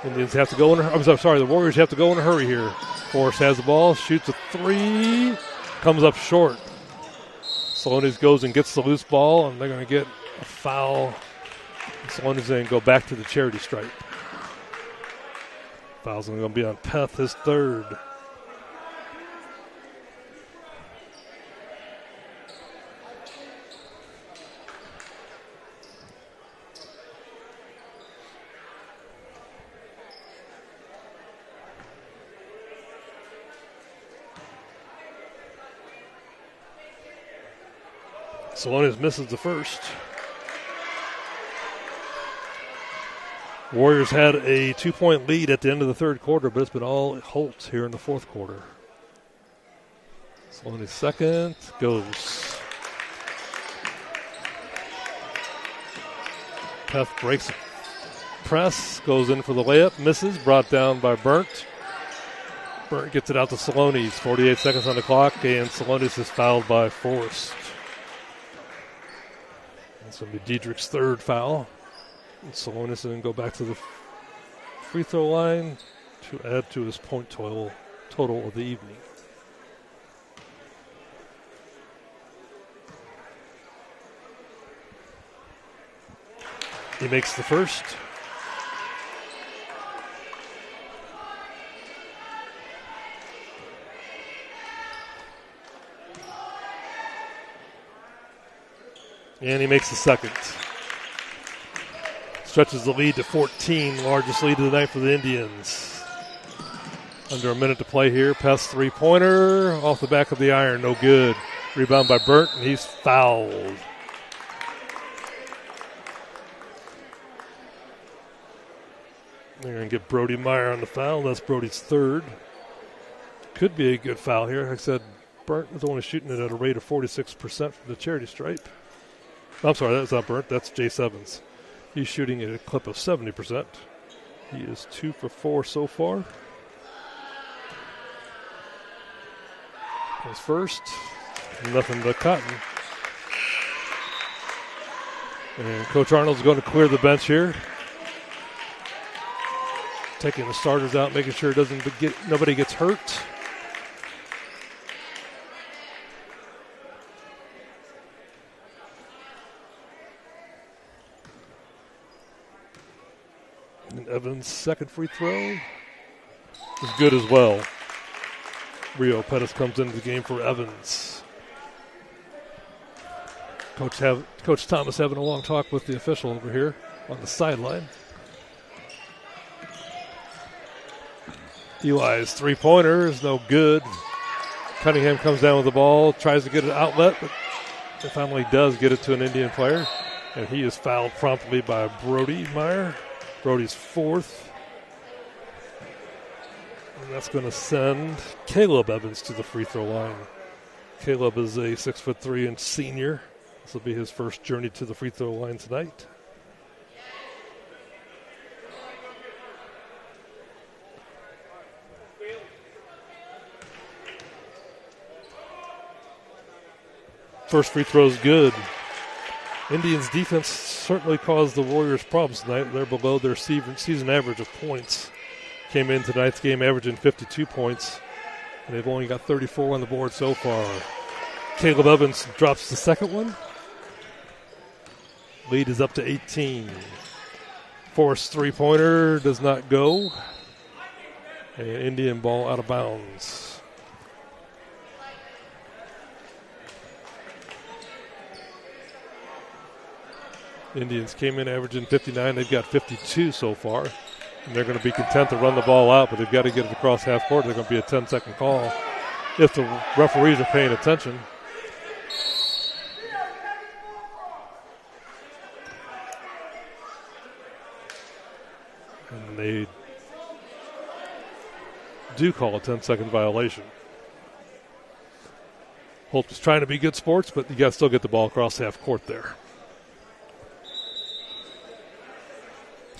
A: Indians have to go in. The Warriors have to go in a hurry here. Forrest has the ball, shoots a three, comes up short. Salonis goes and gets the loose ball, and they're going to get a foul. Salonis then go back to the charity stripe. Foul's going to be on Peth, his third. Salonis misses the first. Warriors had a 2-point lead at the end of the third quarter, but it's been all Holt here in the fourth quarter. Salonis second goes. Peth breaks press, goes in for the layup, misses, brought down by Burnt. Burnt gets it out to Salonis. 48 seconds on the clock, and Salonis is fouled by Forrest. That's going to be Diedrich's third foul. And Salonis then go back to the free throw line to add to his point total of the evening. He makes the first. And he makes the second. Stretches the lead to 14, largest lead of the night for the Indians. Under a minute to play here. Peth's three-pointer off the back of the iron, no good. Rebound by Burnt, and he's fouled. They're going to get Brody Meyer on the foul. That's Brody's third. Could be a good foul here. Like I said, Burnt is only shooting it at a rate of 46% from the charity stripe. I'm sorry, that's not Burnt. That's Jace Evans. He's shooting at a clip of 70%. He is 2 for 4 so far. His first, nothing but cotton. And Coach Arnold's going to clear the bench here. Taking the starters out, making sure nobody gets hurt. And Evans' second free throw is good as well. Rio Pettis comes into the game for Evans. Coach Thomas having a long talk with the official over here on the sideline. Eli's three-pointer is no good. Cunningham comes down with the ball, tries to get an outlet, but finally does get it to an Indian player. And he is fouled promptly by Brody Meyer. Brody's fourth. And that's going to send Caleb Evans to the free throw line. Caleb is a 6'3" senior. This will be his first journey to the free throw line tonight. First free throw is good. Indians' defense certainly caused the Warriors problems tonight. They're below their season average of points. Came in tonight's game averaging 52 points, and they've only got 34 on the board so far. Caleb Evans drops the second one. Lead is up to 18. Forced three-pointer does not go. And Indian ball out of bounds. Indians came in averaging 59. They've got 52 so far. And they're going to be content to run the ball out, but they've got to get it across half court. They're going to be a 10-second call if the referees are paying attention. And they do call a 10-second violation. Holt was trying to be good sports, but you got to still get the ball across half court there.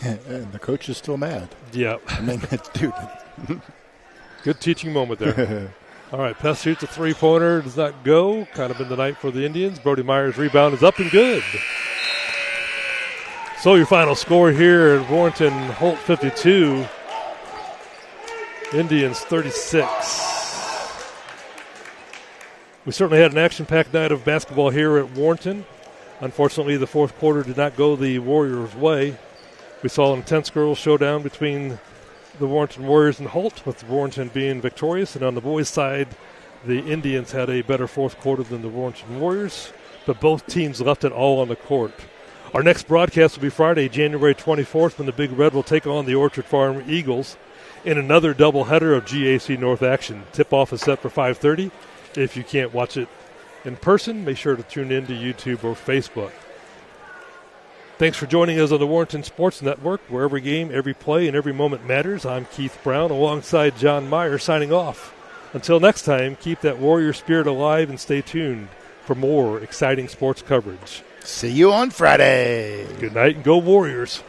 C: And the coach is still mad.
A: Yeah.
C: I mean, dude.
A: Good teaching moment there. All right, Pest shoots a three-pointer. Does not go. Kind of in the night for the Indians. Brody Myers' rebound is up and good. So your final score here at Warrenton, Holt 52, Indians 36. We certainly had an action-packed night of basketball here at Warrenton. Unfortunately, the fourth quarter did not go the Warriors' way. We saw an intense girls' showdown between the Warrenton Warriors and Holt, with Warrenton being victorious. And on the boys' side, the Indians had a better fourth quarter than the Warrenton Warriors, but both teams left it all on the court. Our next broadcast will be Friday, January 24th, when the Big Red will take on the Orchard Farm Eagles in another doubleheader of GAC North action. Tip-off is set for 5:30. If you can't watch it in person, make sure to tune in to YouTube or Facebook. Thanks for joining us on the Warrenton Sports Network, where every game, every play, and every moment matters. I'm Keith Brown alongside John Meyer signing off. Until next time, keep that Warrior spirit alive and stay tuned for more exciting sports coverage.
C: See you on Friday.
A: Good night and go Warriors.